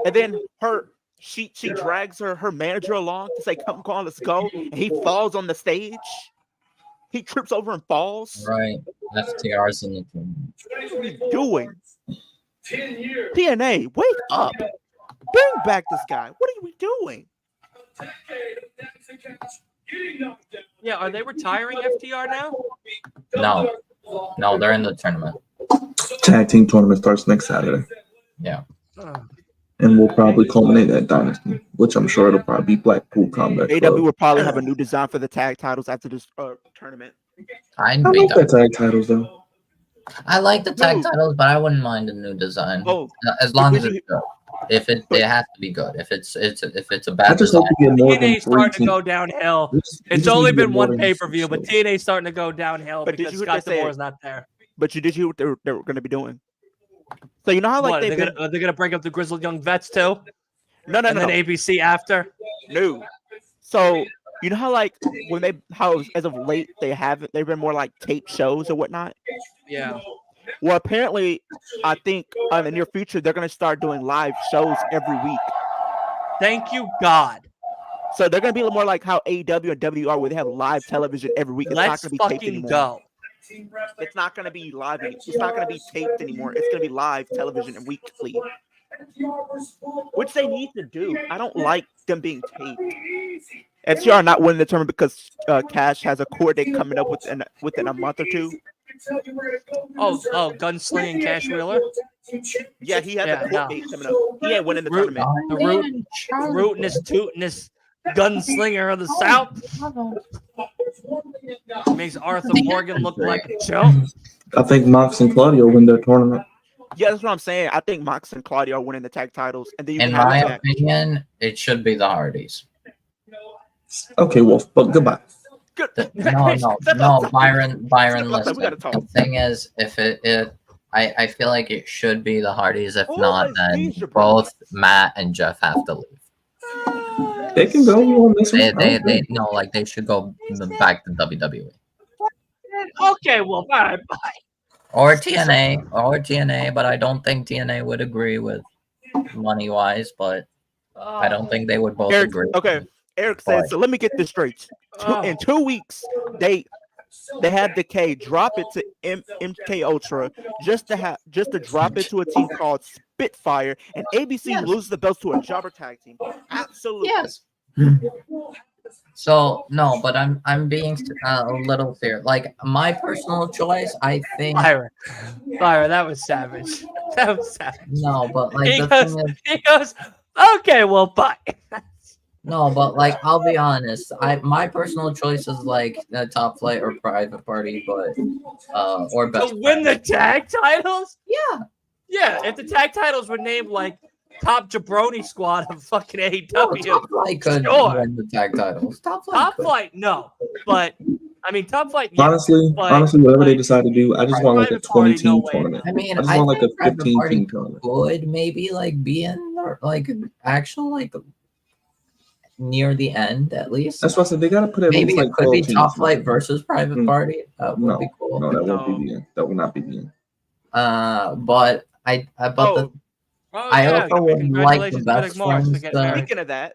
And then she drags her manager along to say, "Come on, let's go," and he falls on the stage. He trips over and falls. Right. FTR's in the team. What are we doing? TNA, wake up. Bring back this guy. What are we doing? Yeah, are they retiring FTR now? No, they're in the tournament. Tag team tournament starts next Saturday. Yeah. And we'll probably culminate at Dynasty, which I'm sure it'll probably be Blackpool Combat Club. AEW will probably have a new design for the tag titles after this tournament. I like the tag titles though. I like the tag titles, but I wouldn't mind a new design. As long as it's good. If it has to be good. If it's a bad design. TNA's starting to go downhill. It's only been one pay-per-view, but TNA's starting to go downhill because Scott D'Amore is not there. But you did hear what they were going to be doing. So you know how like they're gonna break up the Grizzled Young Vets too? No. And then ABC after? No. So you know how like how as of late they've been more like tape shows or whatnot? Yeah. Well, apparently, I think in the near future they're gonna start doing live shows every week. Thank you, God. So they're gonna be a little more like how AEW and WR, where they have live television every week. It's Let's not gonna be fucking taped anymore. go. It's not gonna be live. It's not gonna be taped anymore. It's gonna be live television and weekly, which they need to do. I don't like them being taped. FTR not winning the tournament because Cash has a court date coming up within a month or two. Gunslinging Cash Wheeler. Yeah, he has a court date coming up. He ain't winning the tournament. The rootinest, tootinest gunslinger of the South. Makes Arthur Morgan look like a chump. I think Mox and Claudio win their tournament. Yeah, that's what I'm saying. I think Mox and Claudio are winning the tag titles. And then in my opinion, it should be the Hardys. Okay, Wolf, but goodbye. No, Byron, listen. The thing is, I feel like it should be the Hardys. If not, then both Matt and Jeff have to leave. They can go on this one. They should go back to WWE. Okay, well, bye. Or TNA, but I don't think TNA would agree with money-wise, but I don't think they would both agree. Okay, Eric says, so let me get this straight. In 2 weeks, They had Decay drop it to MK Ultra just to drop it to a team called Spitfire, and ABC Yes. loses the belts to a jobber tag team. Absolutely. Yes. So no, but I'm being a little serious. Like my personal choice, I think. Byron, that was savage. That was savage. No, but like He the goes, thing is, he goes, okay, well, bye. no, but like I'll be honest, my personal choice is like the Top Flight or Private Party, but or Best To win the tag titles? Yeah. Yeah, if the tag titles were named like Top Jabroni Squad of fucking No, AEW. Top Flight could Sure. win the tag titles. Top Flight. Top could. Flight, no. But, I mean, Top Flight, yeah. Honestly, but, whatever they like, decide to do, I just want like a Private Party, 20-team no way. tournament. I mean, I just I want like a think Private 15-team Party tournament. could maybe like be in like actual like near the end at least. That's why I said they gotta put at Maybe least it like could 12 be teams. Top Flight versus Private Mm. Party. That would be cool. No, that won't No. be the end. That will not be the end. But I yeah, also would like the congratulations, best Dominic Morris, for friends getting married. Speaking of that,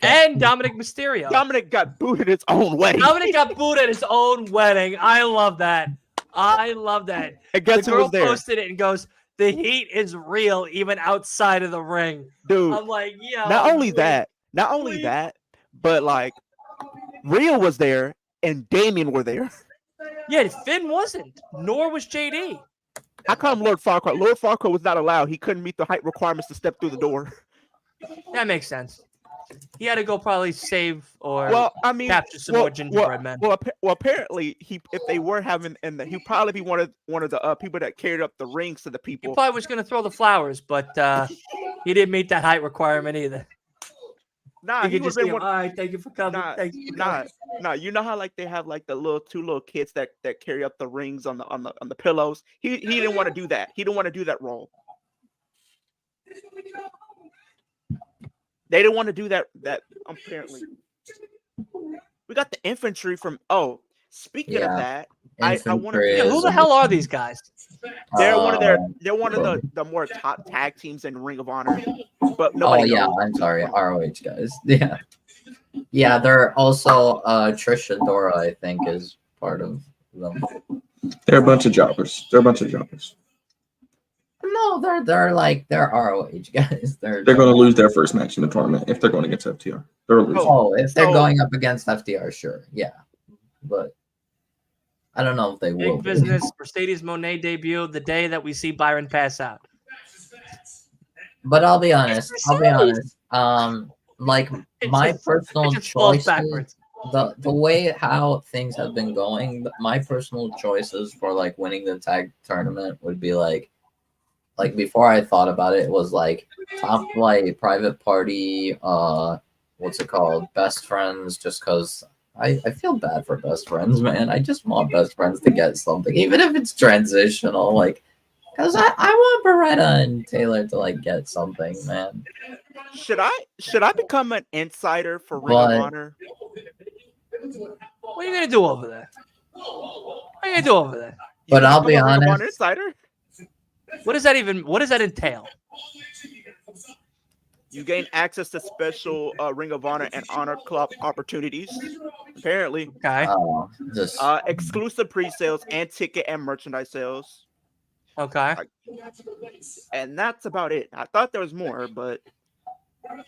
And Dominic Mysterio. Dominic got booed at his own wedding. Dominic got booed at his own wedding. I love that. I love that. And guess The who girl was there? posted it and goes, the heat is real even outside of the ring. Dude, I'm like, yeah. not only that, but like Rhea was there and Damien were there. Yeah, Finn wasn't. Nor was JD. How come Lord Farquaad? Lord Farquaad was not allowed. He couldn't meet the height requirements to step through the door. That makes sense. He had to go probably save or Well, I mean, capture some more gingerbread men. Well, apparently, if they were having, he'd probably be one of the people that carried up the rings to the He people. probably was going to throw the flowers, but he didn't meet that height requirement either. Nah, He he could was just be, one. all right, thank you for coming. Thank you for coming. Nah. You know how like they have like the two little kids that carry up the rings on the pillows. He didn't want to do that. He didn't want to do that role. They didn't want to do that apparently. We got the infantry from. Oh, speaking of that, I want to. Yeah, who the hell are these guys? They're one of the more top tag teams in Ring of Honor. But nobody knows. I'm sorry, ROH guys. Yeah, they're also Trish Adora, I think, is part of them. They're a bunch of jobbers. No, they're ROH guys. They're They're going to lose their first match in the tournament if they're going against FTR. They're losing. Oh, if they're going up against FTR, sure, yeah, but I don't know if they will. Big business, Mercedes Moné debut, the day that we see Byron pass out. But I'll be honest. Like my personal choices, the way how things have been going, my personal choices for like winning the tag tournament would be like before I thought about it, it was like Top Flight, Private Party, what's it called, Best Friends, just because I feel bad for Best Friends, man. I just want Best Friends to get something, even if it's transitional, like, because I want Beretta and Taylor to like get something, man. Should I become an insider for Ring of Honor? What are you gonna do over there? But I'll be honest. Honor insider? What does that entail? You gain access to special Ring of Honor and Honor Club opportunities. Apparently. Okay. Exclusive pre-sales and ticket and merchandise sales. Okay. And that's about it. I thought there was more, but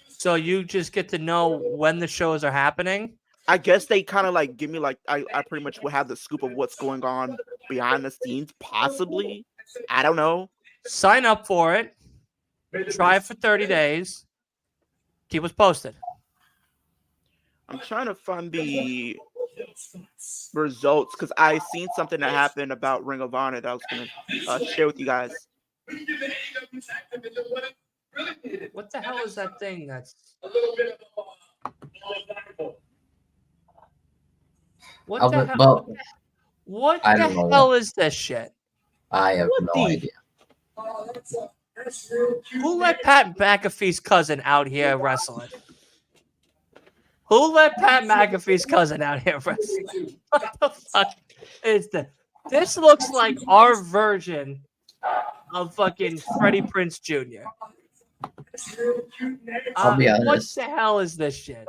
so you just get to know when the shows are happening? I guess they kind of like give me like I pretty much will have the scoop of what's going on behind the scenes, possibly. I don't know. Sign up for it. Try it for 30 days. Keep us posted. I'm trying to find the results because I seen something that happened about Ring of Honor that I was going to share with you guys. What the hell is that thing that's... What the hell is this shit? I have no idea. Who let Pat McAfee's cousin out here wrestling? Who let Pat McAfee's cousin out here wrestling? What the fuck is this? This looks like our version of fucking Freddie Prinze Jr. I'll be honest. What the hell is this shit?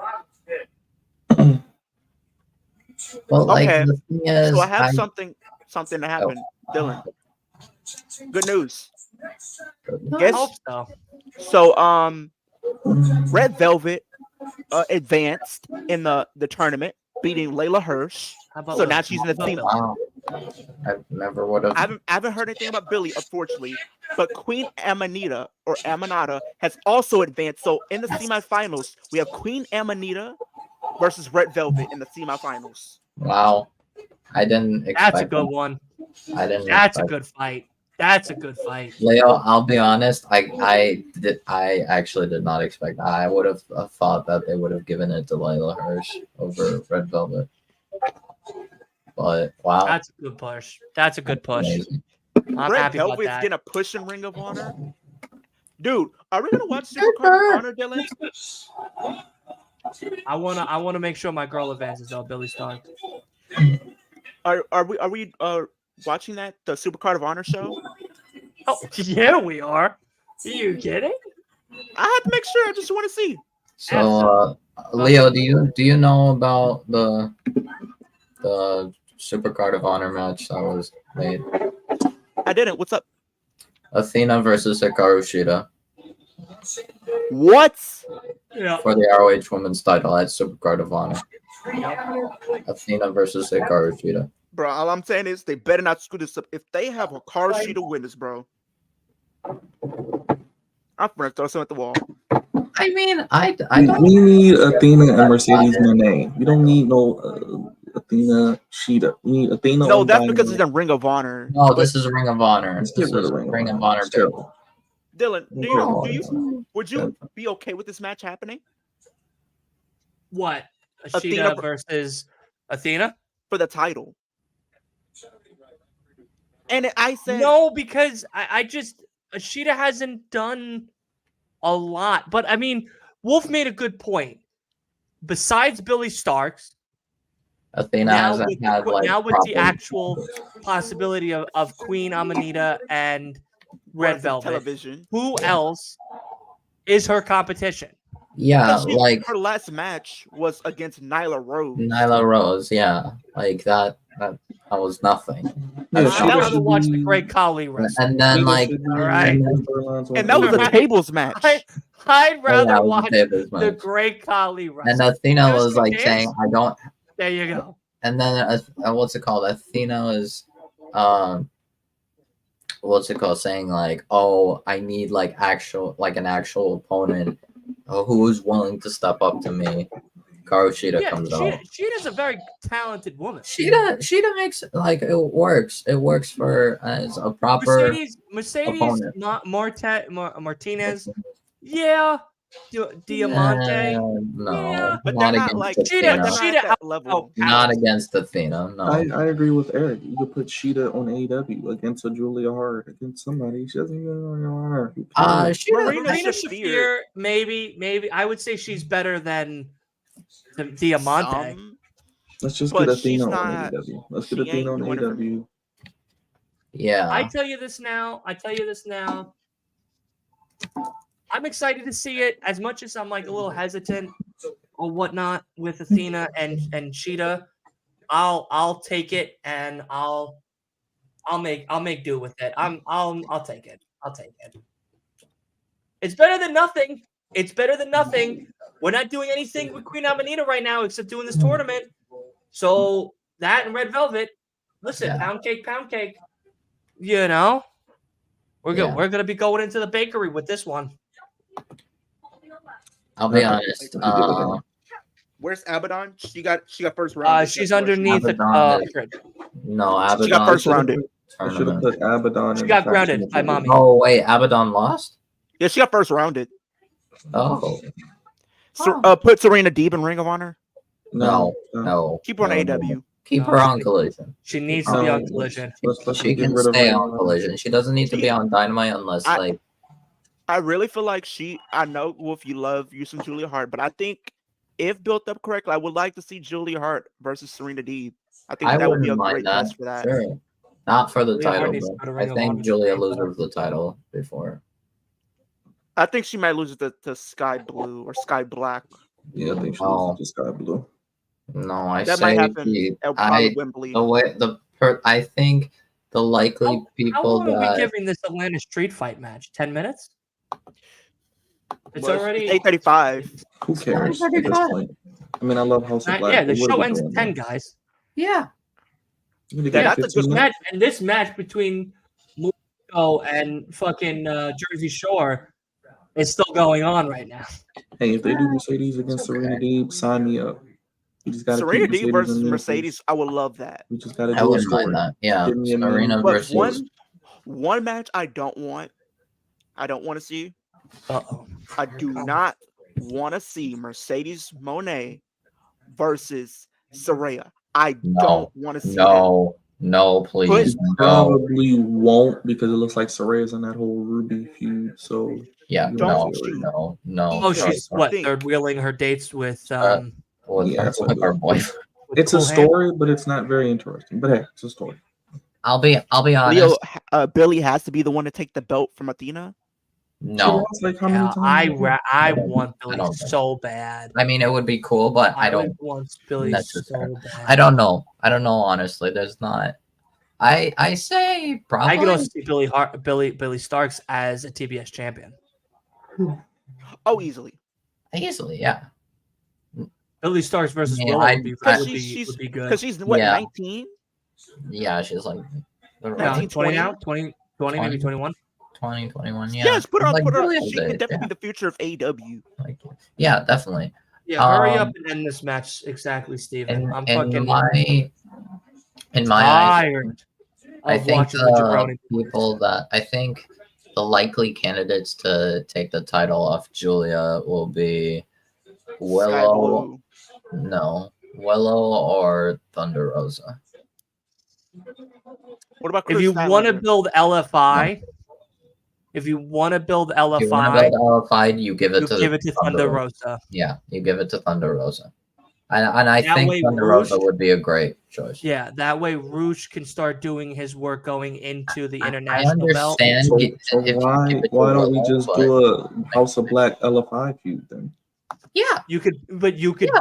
Well, like Okay, the thing is, so I have something that happened. Dylan, good news. I Guess hope so. so. Red Velvet advanced in the tournament, beating Layla Hirsch. How about So now Billy? she's in How the about team. Billy? Wow, I never would have. I haven't heard anything about Billy, unfortunately. But Queen Amanita has also advanced. So in the semifinals, we have Queen Amanita versus Red Velvet in the semifinals. Wow, I didn't expect. That's a good one. I didn't. That's a expect. good fight. That's a good fight. Leo, I'll be honest. I actually did not expect that. I would have thought that they would have given it to Layla Hirsch over Red Velvet. But wow, That's a good push. That's a good push. amazing. I'm Red happy about Velvet's that. getting a push in Ring of Honor. Dude, are we gonna watch Supercard of Honor, Dylan? I wanna make sure my girl advances though, Billy Stark. Are we watching the Supercard of Honor show? Oh yeah, we are. Are you kidding? I had to make sure. I just want to see. So, Leo, do you know about the Supercard of Honor match that was made? I didn't. What's up? Athena versus Hikaru Shida What? Yeah. for the ROH Women's title at Supercard of Honor. Athena versus Hikaru Shida. Bro, all I'm saying is they better not screw this up. If they have a car sheet to win this, bro, I'm gonna throw something at the wall. I mean, I don't. We need Athena and Mercedes Moné. We don't need no Athena Shida. We need Athena. No, on that's because Dynamite. it's in Ring of Honor. No, this is Ring of Honor. Let's This get rid is of Ring of Honor. Let's go. Dylan, No, would you be okay with this match happening What? Athena Ashita versus Athena? for the title? And I said No, because I just Ashita hasn't done a lot. But I mean, Wolf made a good point. Besides Billy Starks, Athena hasn't had like now with the problems. actual possibility of Queen Amanita and Red on Velvet, television. who else is her competition? Yeah, like her last match was against Nyla Rose. Nyla Rose. Yeah, like that was nothing. Yeah, I'd Shida rather should watch the be- Great Khali wrestle. And then Shida like, should be all right. in storylines on And that was a AEW. tables match. I'd rather it was a watch tables the match. Great Khali wrestle. And Athena Just was in like case. saying, "I don't." There you go. And then what's it called? Athena is what's it called? Saying like, "Oh, I need like an actual opponent who is willing to step up to me." Hikaru Shida comes out. Sheeta's a very talented woman. Shida makes like it works. It works for her as a proper Mercedes opponent. Martinez. Yeah. Diamante. No, Yeah. But not they're not against like Athena. they're not at that level. Not against Athena. No. I agree with Eric. You could put Shida on AEW against a Julia Hart, against somebody. She doesn't even know her. Marina Shafir, maybe. I would say she's better than Diamante. Let's just But get she's Athena on not- AEW. Let's she get Athena ain't on doing it for me. AEW. Yeah. I tell you this now. I'm excited to see it. As much as I'm like a little hesitant or whatnot with Athena and Shida, I'll take it and I'll make do with it. I'll take it. I'll take it. It's better than nothing. It's better than nothing. We're not doing anything with Queen Amanita right now except doing this tournament. So that and Red Velvet. Listen, Yeah. pound cake. You know, we're Yeah. we're gonna be going into the bakery with this one. I'll be honest. Where's Abaddon? She got first round. She's underneath the Abaddon is- grid. No, Abaddon. She got first rounded. I should have put Abaddon. She in got the grounded faction by of mommy. Oh wait, Abaddon lost. Yeah, she got first rounded. Oh So, put Serena Deeb in Ring of Honor. no. Keep her on no, AEW. Keep her on Collision. She needs to be on No. Collision. Let's She get can rid of stay her. on Collision. She doesn't need to be on Dynamite unless I really feel like I know, Wolf, you love you some Julia Hart, but I think if built up correctly, I would like to see Julia Hart versus Serena Deeb. I think I that would wouldn't be a mind great that. match for that. Sure. Not for the Julia Hart title, needs to but go to I Ring of think Honor. Julia loses the title before. I think she might lose it to Sky Blue or Sky Black. Yeah, I think she Oh. loses to Sky Blue. No, I That say might happen at probably I Wembley. I think the likely How people long are we that giving this Atlanta street fight match? 10 minutes? It's Well, already 8:35. Who cares at this point? I mean, I love House of Black. Yeah, the but what are show we ends at doing 10, now? guys. yeah. You need to Yeah, get that's a 15 good minutes. This match between Muto and fucking Jersey Shore is still going on right now. Hey, if they do Mercedes against Serena Deeb, sign me up. You just got to keep Serena D Mercedes versus in there. Mercedes. I would love that. We just got to I do a wouldn't story. mind that. Yeah, Give me a Serena minute. But versus one match I don't want to see. Uh-oh. I do not want to see Mercedes Moné versus Saraya. I don't want to see that. No, please, no. Probably won't because it looks like Soraya's in that whole Ruby feud. So Yeah, Don't you you no. Oh, she's what? think- Third wheeling her dates with With Yeah, her, it's with her boyfriend. with it's a Cool Hand? story, but it's not very interesting. But hey, it's a story. I'll be Leo, honest. Billy has to be the one to take the belt from Athena. She No, lost, like, how many Yeah, times? I don't- want I Billy don't think so bad. I mean it would be cool, but I don't want Billy necessarily. so bad. I don't know. Honestly. There's not. I say probably. I could also see Billy Starks as a TBS champion. Oh, easily. Easily, yeah. Billy Starks versus Yeah, Willow would be Because would she's be good. because she's what Yeah. 19. Yeah, she's like Yeah, 19, 20 now, 20? 20, maybe 21. 20, 21. Yeah. Yes, put her. Like, Put her. really She old can age, definitely be the future of AEW. Like, yeah, definitely. Yeah, hurry up Um, and end this match exactly, Steven. I'm In fucking my eyes, tired I of think watching the jabroni. I think the likely candidates to take the title off Julia will be Sky Willow, Blue. Willow or Thunder Rosa. What about If Chris you want to Statlander? build LFI, if you want to build If you want to LFI, build LFI, you give it you to give it to Thunder Rosa. Yeah, you give it to Thunder Rosa. And I That think way Thunder Roosh- Rosa would be a great choice. Yeah, that way Roosh can start doing his work going into the I international belt. understand. So, if so you why give it to don't we Willow, just but- do a House of Black LFI feud then? Yeah, You could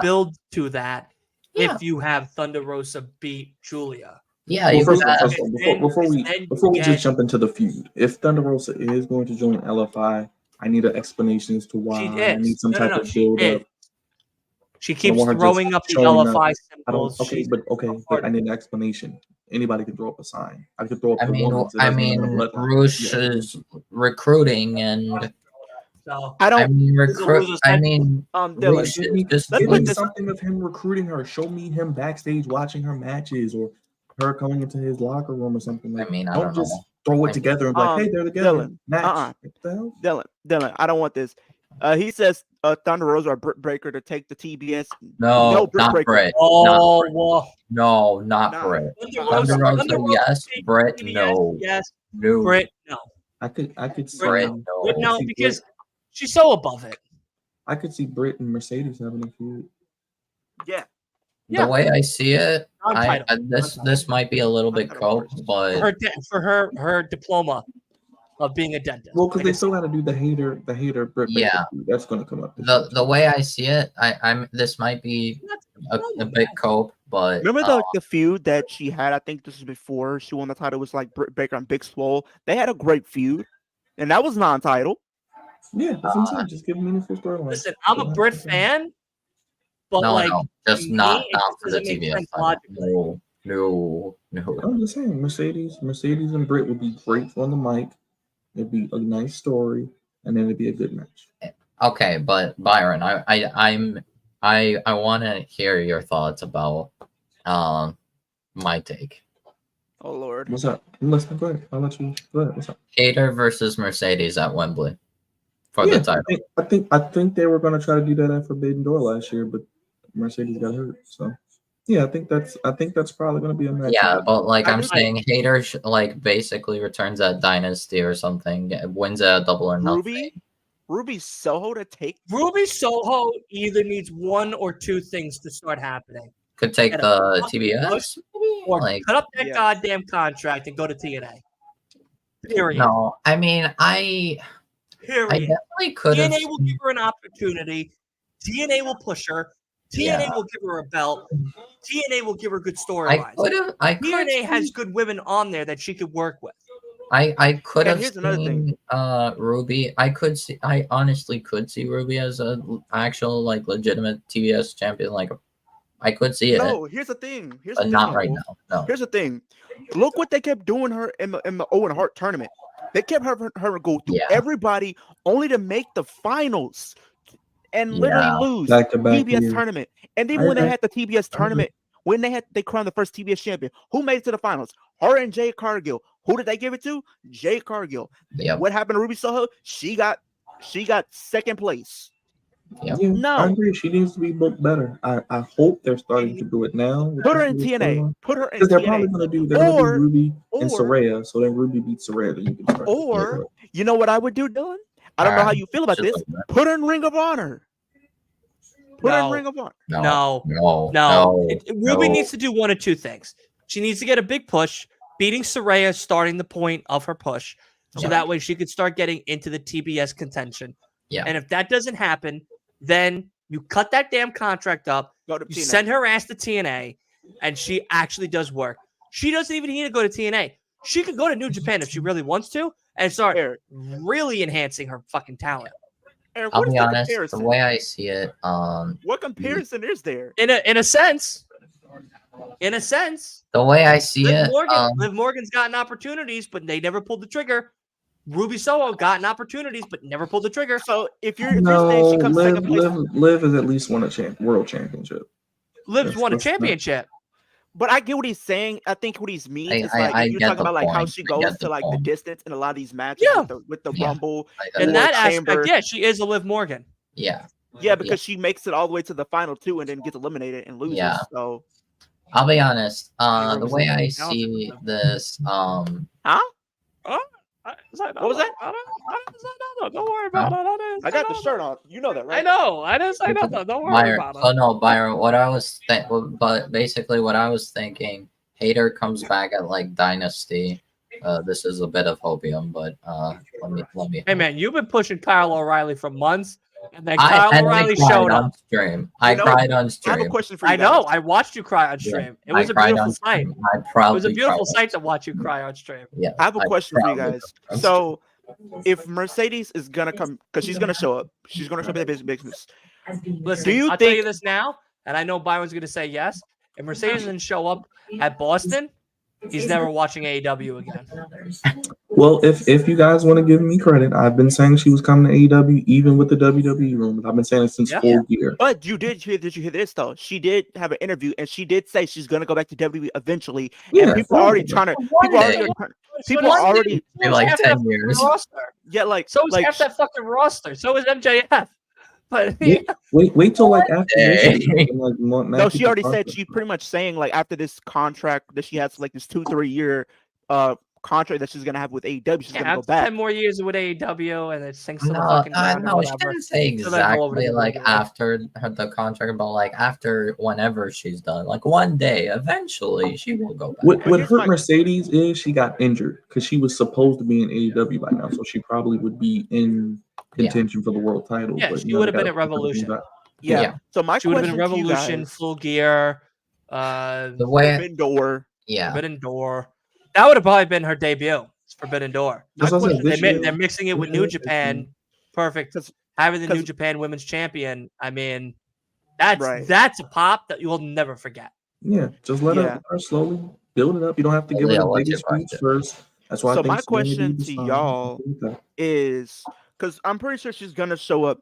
build to that Yeah. if you have Thunder Rosa beat Julia. yeah. Well, You first could of all, have, before we just jump into the feud, if Thunder Rosa is going to join LFI, I need an explanation as to why. She I need is. some type of build up. She keeps want her just throwing up the showing up. LFI I don't. symbols. Okay, but I need an explanation. Anybody can throw up a sign. I could throw up. I the mean, woman's. It doesn't mean I'm a bloodline. Roosh Yeah. is recruiting, and So I don't. Dylan, Roosh is just let's Give put me this- something of him recruiting her. Show me him backstage watching her matches, or her coming into his locker room or something. Like, I don't don't just know. throw it together and be like, hey, they're together. Dylan, Match. What the hell? Dylan, I don't want this. He says Thunder Rosa or Britt Baker to take the TBS. No, Britt not Baker. Brett. oh, Brett. well, No, not Nah. Brett. Thunder Rosa, yes. take Brett, TBS, no. yes. No. Britt, no. I could see. Brett, Britt, no. no, because she's so above it. I could see Britt and Mercedes having a feud. Yeah. Yeah. The way I see it, Non-title. this might be a little bit cope, but For her diploma of being a dentist. Well, because Like they I still got to do the hater Britt Baker Yeah. feud. That's going to come up. the way I see it, this might be a bit cope, but Remember the feud that she had? I think this was before she won the title. It was like Britt Baker and Big Swole. They had a great feud, and that was non-title. Yeah, that's what I'm saying. Just give a meaningful storyline. Listen, I'm a Brit fan, but just to not me, it just for the doesn't make TBS sense title. logically. No. I'm just saying, Mercedes and Britt would be great on the mic. It'd be a nice story, and then it'd be a good match. Okay, but Byron, I want to hear your thoughts about my take. Oh Lord. What's up? I'm listening. Go ahead. I'll let you. Go ahead. What's up? Hater versus Mercedes at Wembley for the title. I think they were going to try to do that at Forbidden Door last year, but Mercedes got hurt. So yeah, I think that's probably going to be a match. Yeah, but I'm saying, Hater basically returns at Dynasty or something, wins a double or nothing. Ruby Soho to take. Ruby Soho either needs one or two things to start happening. Could take Get the a TBS. Or Like, cut up that Yeah. goddamn contract and go to TNA. Period. no, I mean, I Period. definitely could have. TNA will give her an opportunity. TNA will push her. TNA Yeah. will give her a belt. TNA will give her good I storylines. could TNA has see, good women on there that she could work with. I could And have here's another thing. seen Ruby. I honestly could see Ruby as a actual like legitimate TBS champion. Like I could see it, No, here's the thing. Here's the but thing, not though, right Wolf. now. No. Here's the thing. Look what they kept doing her in the Owen Hart tournament. They kept her go through Yeah. everybody only to make the finals and literally Yeah. lose Back-to-back TBS years. tournament. And even when they I- had the TBS tournament, when they crowned the first TBS champion, who made it to the finals? Her and Jay Cargill. Who did they give it to? Jay Cargill. Yep. What happened to Ruby Soho? She got second place. Yeah, No. I agree. She needs to be booked better. I hope they're starting to do it now. with Put her this in new TNA. storyline. Put her in Because they're TNA. probably gonna do Ruby and or- Soraya. So then Ruby beats Soraya, then you can start. Or you know what I would do, Dylan? I don't know how you feel about this. Put her in Ring of Honor. Put her in No. Ring of Honor. No. Ruby needs to do one of two things. She needs to get a big push, beating Soraya, starting the point of her push, so that way she could start getting into the TBS contention. Yeah. And if that doesn't happen, then you cut that damn contract up, Go to you TNA. send her ass to TNA, and she actually does work. She doesn't even need to go to TNA. She could go to New Japan if she really wants to and start Eric. really enhancing her fucking talent. Eric, I'll what is be the honest. comparison? The way I see it, What comparison is there? In a sense. In a sense. the way I see it, Liv Morgan's gotten opportunities, but they never pulled the trigger. Ruby Soho gotten opportunities, but never pulled the trigger. So if you're saying No, she comes second place, Liv has at least won a world championship. Liv's won a that's not- championship. but I get what he's saying. I think what he's means is like I you're get talking the about like how point. she I goes get to the like the point. distance in a lot of these matches Yeah. with the Yeah. Rumble. In or that Chamber. aspect, yeah, she is a Liv Morgan. Yeah. Yeah, because she makes it all the way to the final two and then gets eliminated and loses. Yeah. So I'll be honest. The Ruby's way I something else. see this, What was that? Don't worry about it. I got the shirt on. You know that, right? I know. I didn't say nothing. Don't worry Byron. about it. Oh no, Byron. What I was but basically what I was thinking, Hater comes back at like Dynasty. This is a bit of hopium, but let me. Hey man, you've been pushing Kyle O'Reilly for months, and then Kyle O'Reilly showed on up. stream. You I know, cried on I have a stream. question for you. I know. guys. I watched you cry on stream. It was a beautiful sight. It was a beautiful sight to watch you cry on stream. Yeah. I have a question for you cried guys. on stream. So, if Mercedes is gonna come, because she's gonna show up, she's gonna show up at the business. Listen, Do you I'll tell you think- this now, and I know Byron's going to say yes. If Mercedes doesn't show up at Boston, he's never watching AEW again. Well, if you guys want to give me credit, I've been saying she was coming to AEW even with the WWE rumors. I've been saying it since Yeah. full gear. But did you hear this though? She did have an interview and she did say she's gonna go back to WWE eventually. Yeah, and people are already exactly. trying to One people day. already are, So people does- are already Be like half 10 that fucking years. roster. yeah like So is like half that fucking roster. So is MJF. But Wait till like after this. day. no, she already said she's pretty much saying like after this contract that she has like this 2-3 year contract that she's gonna have with AEW, she's gonna go after back. 10 more years with AEW, and it sinks to the No, fucking ground. no, or she whatever. didn't say So then go over to exactly like WWE. after the contract, but like after whenever she's done, like one day, eventually she will go back. What Here's hurt my- Mercedes is she got injured because she was supposed to be in AEW by now, so she probably would be in contention for the world title. Yeah, but she you know, would have they been gotta at put everything Revolution. back. Yeah. Yeah. So my She would have question been to you Revolution, guys, full gear, The way, Forbidden Door. yeah, Forbidden Door. That would have probably been her debut. It's Forbidden Door. That's what I said, question- this They year- they're mixing it with this New year, Japan. Perfect. 'Cause- Having the New 'cause- Japan Women's Champion. I mean, that's Right. that's a pop that you will never forget. Yeah, just let Yeah. her slowly build it up. You don't have to give Yeah, her the what's biggest your speech question? first. That's why So I think my question to y'all is because I'm pretty sure she's gonna show up.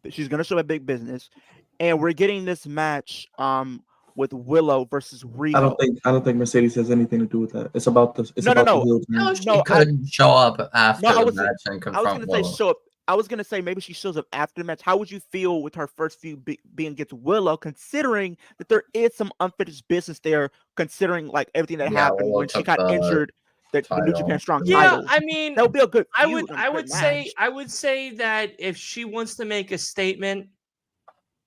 She's gonna show up at Big Business, and we're getting this match with Willow versus Riho. I don't think Mercedes has anything to do with that. It's about the No, about no. the heel no, turn. she No, could show up after I the was- match and I was confront gonna say Willow. show up. I was gonna say maybe she shows up after the match. How would you feel with her first few being against Willow, considering that there is some unfinished business there, considering like everything that Yeah, happened Willow when she took got the injured, the New title. Japan Strong Yeah, title. I mean, That would be a good. I feud would and a I good would match. say I would say that if she wants to make a statement,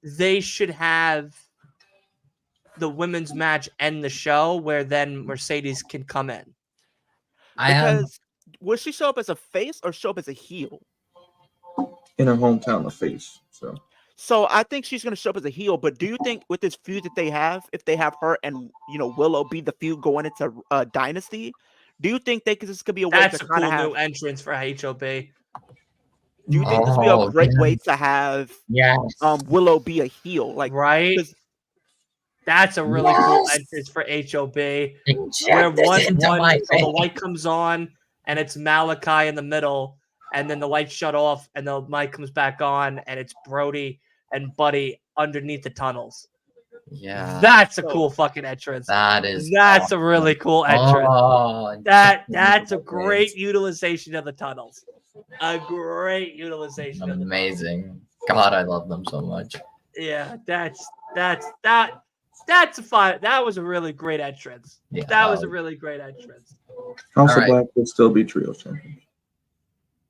they should have the women's match end the show, where then Mercedes can come in. I have because would she show up as a face or show up as a heel? In her hometown, the face. So So I think she's gonna show up as a heel. But do you think with this feud that they have, if they have her and Willow be the feud going into Dynasty, do you think this could be a way That's to a kind cool of new have? entrance for HOB. Do you think this would be a Oh, great way to have yes. Willow be a heel? Like, Right? 'cause- That's a really cool Yes! entrance for HOB. Where Inject this into my so the vein. light comes on and it's Malachi in the middle, and then the lights shut off and the mic comes back on and it's Brody and Buddy underneath the tunnels. Yeah, That's a cool fucking entrance. that is. That's a really cool entrance. Oh, That's a great utilization of the tunnels. A great utilization of the tunnels. amazing. God, I love them so much. Yeah, that's a fine. That was a really great entrance. Yeah, That was a really great entrance. Also, All right. Black will still be trios champion.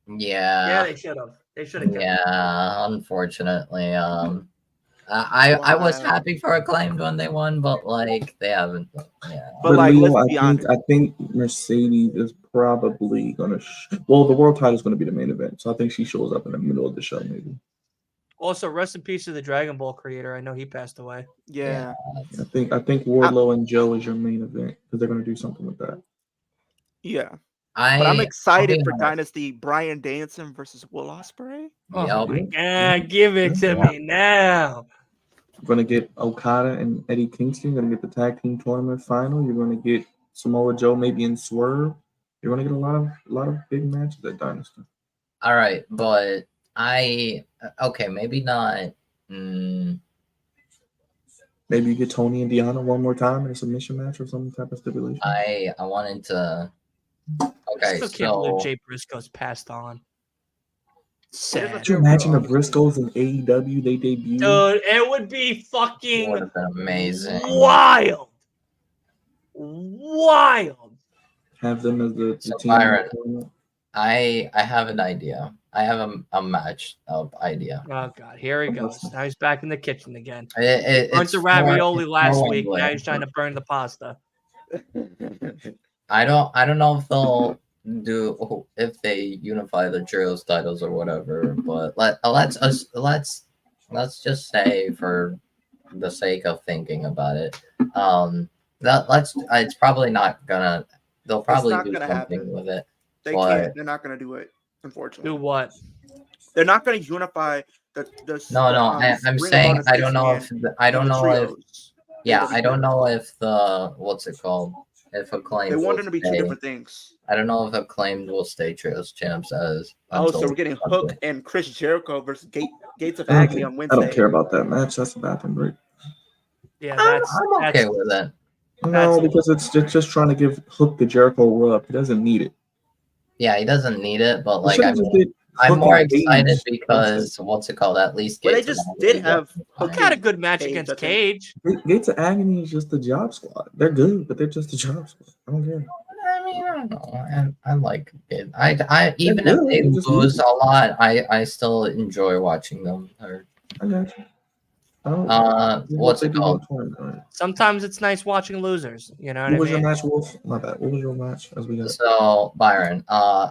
Yeah, Yeah, they should have. They should have kept it. yeah. Unfortunately, I was Wow. happy for Acclaimed when they won, but like they haven't. Yeah, But like, Leo, let's be honest. I think Mercedes is probably gonna. Well, the world title is gonna be the main event, so I think she shows up in the middle of the show, maybe. Also, rest in peace to the Dragon Ball creator. I know he passed away. Yeah. I think Wardlow and Joe is your main event because they're gonna do something with that. Yeah. But I'm I'll excited be for honest. Dynasty. Brian Danielson versus Will Ospreay. Oh Yep. my god, give it to Yeah. me now. You're gonna get Okada and Eddie Kingston. You're gonna get the tag team tournament final. You're gonna get Samoa Joe maybe in Swerve. You're gonna get a lot of big matches at Dynasty. All right, but okay, maybe not. Maybe you get Tony and Deanna one more time in a submission match or some type of stipulation. I wanted to. Okay, Still can't believe so Jay Briscoe's passed on. Could Sad. you imagine the Briscoes in AEW? They debut. Dude, it would be it would fucking have been amazing. wild. Wild. Have them as the So, team. Byron, I have an idea. I have a match of idea. Oh god, here he goes. Now he's back in the kitchen again. It's Burnt the more- ravioli it's last more week. Now Wembley. he's trying to burn the pasta. I don't know if they'll do if they unify the trios titles or whatever, but let's just say for the sake of thinking about it, it's probably not gonna. They'll probably not do gonna something happen. with it. They But- can't. They're not going to do it. Unfortunately, Do what? they're not going to unify the. No, I'm Ring of saying Honor I don't know Six-Man if I don't and the know if trios. I don't know if the what's it called if Acclaimed. They will want them to be two stay- different things. I don't know if Acclaimed will stay trios champs as. Oh, so until we're getting Wembley. Hook and Chris Jericho versus Gates of I Agony on don't Wednesday. care about that match. That's a bathroom break. Yeah, I'm that's okay with it. No, because it's just trying to give Hook the Jericho rub. He doesn't need it. Yeah, he doesn't need it, but They like should've just did I'm Hook more and excited Page. because what's it called? At least Well, they Gates of just Agony did have was Hook fine. got a good match Cage, against I think. Cage. Gates of Agony is just the job squad. They're good, but they're just the job squad. I don't care. I mean, I don't know. I like it. I even if good. they They just lose lose. a lot, I still enjoy watching them. Or, I got you. I don't, what's they it do called? on tournament. Sometimes it's nice watching losers. You know what, What I was your mean? match, Wolf? My bad. What was your match? As we got So Byron,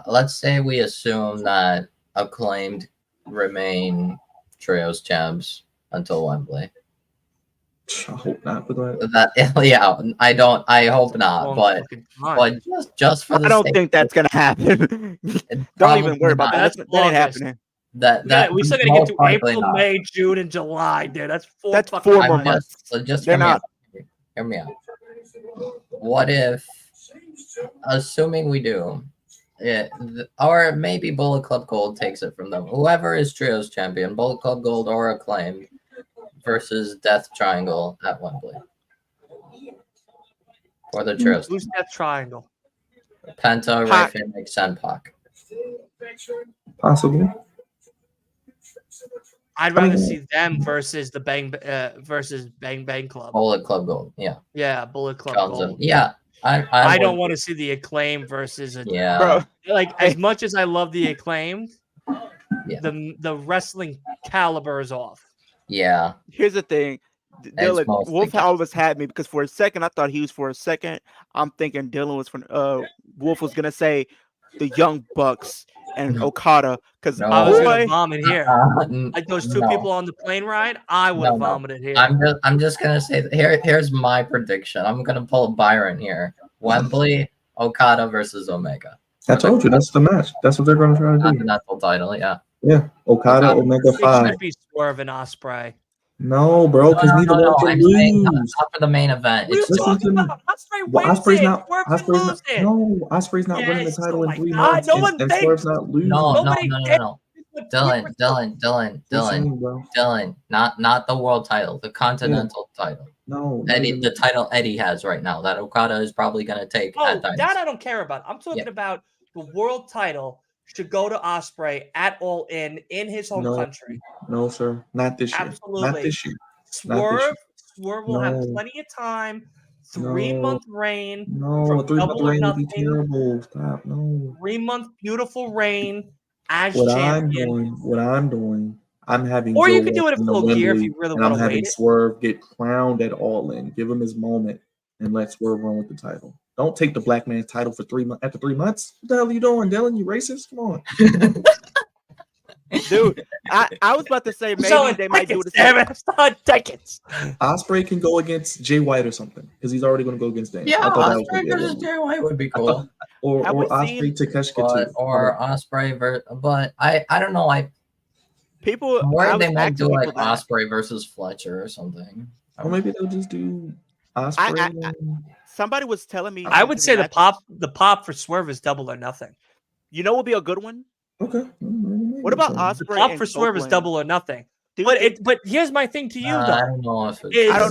let's say we assume that Acclaimed remain trios champs until Wembley. I hope not. But go ahead. That I hope not, Long but fucking time. just for the I don't sake think that's going to happen. Don't probably even worry about not. that. That ain't August. happening. That We still gotta most get to likely April, not. May, June, and July, dude. That's That's fucking 4 more months. months. So just They're hear me not. out. Hear me out. What if, assuming we do, or maybe Bullet Club Gold takes it from them. Whoever is trios champion, Bullet Club Gold or Acclaimed, versus Death Triangle at Wembley for the trios. Who's that triangle? Penta, Ray Pac. Phoenix, and Pac. Possibly. I'd rather see them versus the Bang Bang Club. Bullet Club Gold. Yeah. Yeah, Bullet Club Johnson. Gold. Yeah. I would- don't want to see the Acclaim versus a Yeah. Bro, like as much as I love the Acclaimed, Yeah. the wrestling caliber is off. Yeah. here's the thing. Dylan, mostly Wolf good. always had me because for a second I thought he was for a second. I'm thinking Dylan was for Wolf was gonna say the Young Bucks and Okada because No. I was gonna boy, vomit here. Like those two No. people on the plane ride, I would have No. vomited here. I'm just gonna say that here's my prediction. I'm gonna pull Byron here. Wembley, Okada versus Omega. I told you that's the match. That's what they're going to try to do. Continental title, yeah. Yeah, Okada, Omega It 5. should be Swerve and Ospreay. No, bro, because neither one can I'm saying not lose. for the main event. What are you It's Listen talking to me. about? Ospreay Well, wins Osprey's it. not. Swerve can Osprey's lose not. it. No, Osprey's not winning the Yes, title oh in my 3 God, months. no one and thinks- Swerve's not losing. no, Nobody no. What Dylan, Listen, bro. not the world title, the continental title. No, Eddie, the title Eddie has right now that Okada is probably gonna take Oh, at that Dynasty. I don't care about. I'm talking about the world title should go to Ospreay at All In his home No. country. No, sir, not this year. Absolutely. Not this year. Not this year. Swerve will have No. plenty of time. No. 3-month reign. No, From a 3-month Double or reign would be Nothing. terrible. Stop. No. 3-month beautiful reign as What champion. I'm doing, I'm having Or Joe you could do it at West in the Full Gear if Wembley, you really and I'm want to having wait it. Swerve get crowned at All In. Give him his moment and let Swerve run with the title. Don't take the black man's title for 3 months. After 3 months, what the hell are you doing, Dylan? You racist? Come on. dude, I was about to say maybe they might do the same. Damn it, it's not tickets. Osprey can go against Jay White or something because he's already going to go against Dane. Yeah, I thought that was Osprey gonna be a versus good Jay White would be one. cool. Or Have we Osprey seen- Takeshita too. Or Osprey but I don't know. I People, I'm worried I they was might do asking like people that. Osprey versus Fletcher or something. Or maybe they'll just do Osprey. Somebody was telling me. I would say the matches- pop for Swerve is Double or Nothing. You know, what would be a good one. Okay. What about The Osprey? pop and for Swerve is Copeland? Double or Nothing. Do you But think- but here's my thing to you I though. don't know if Is I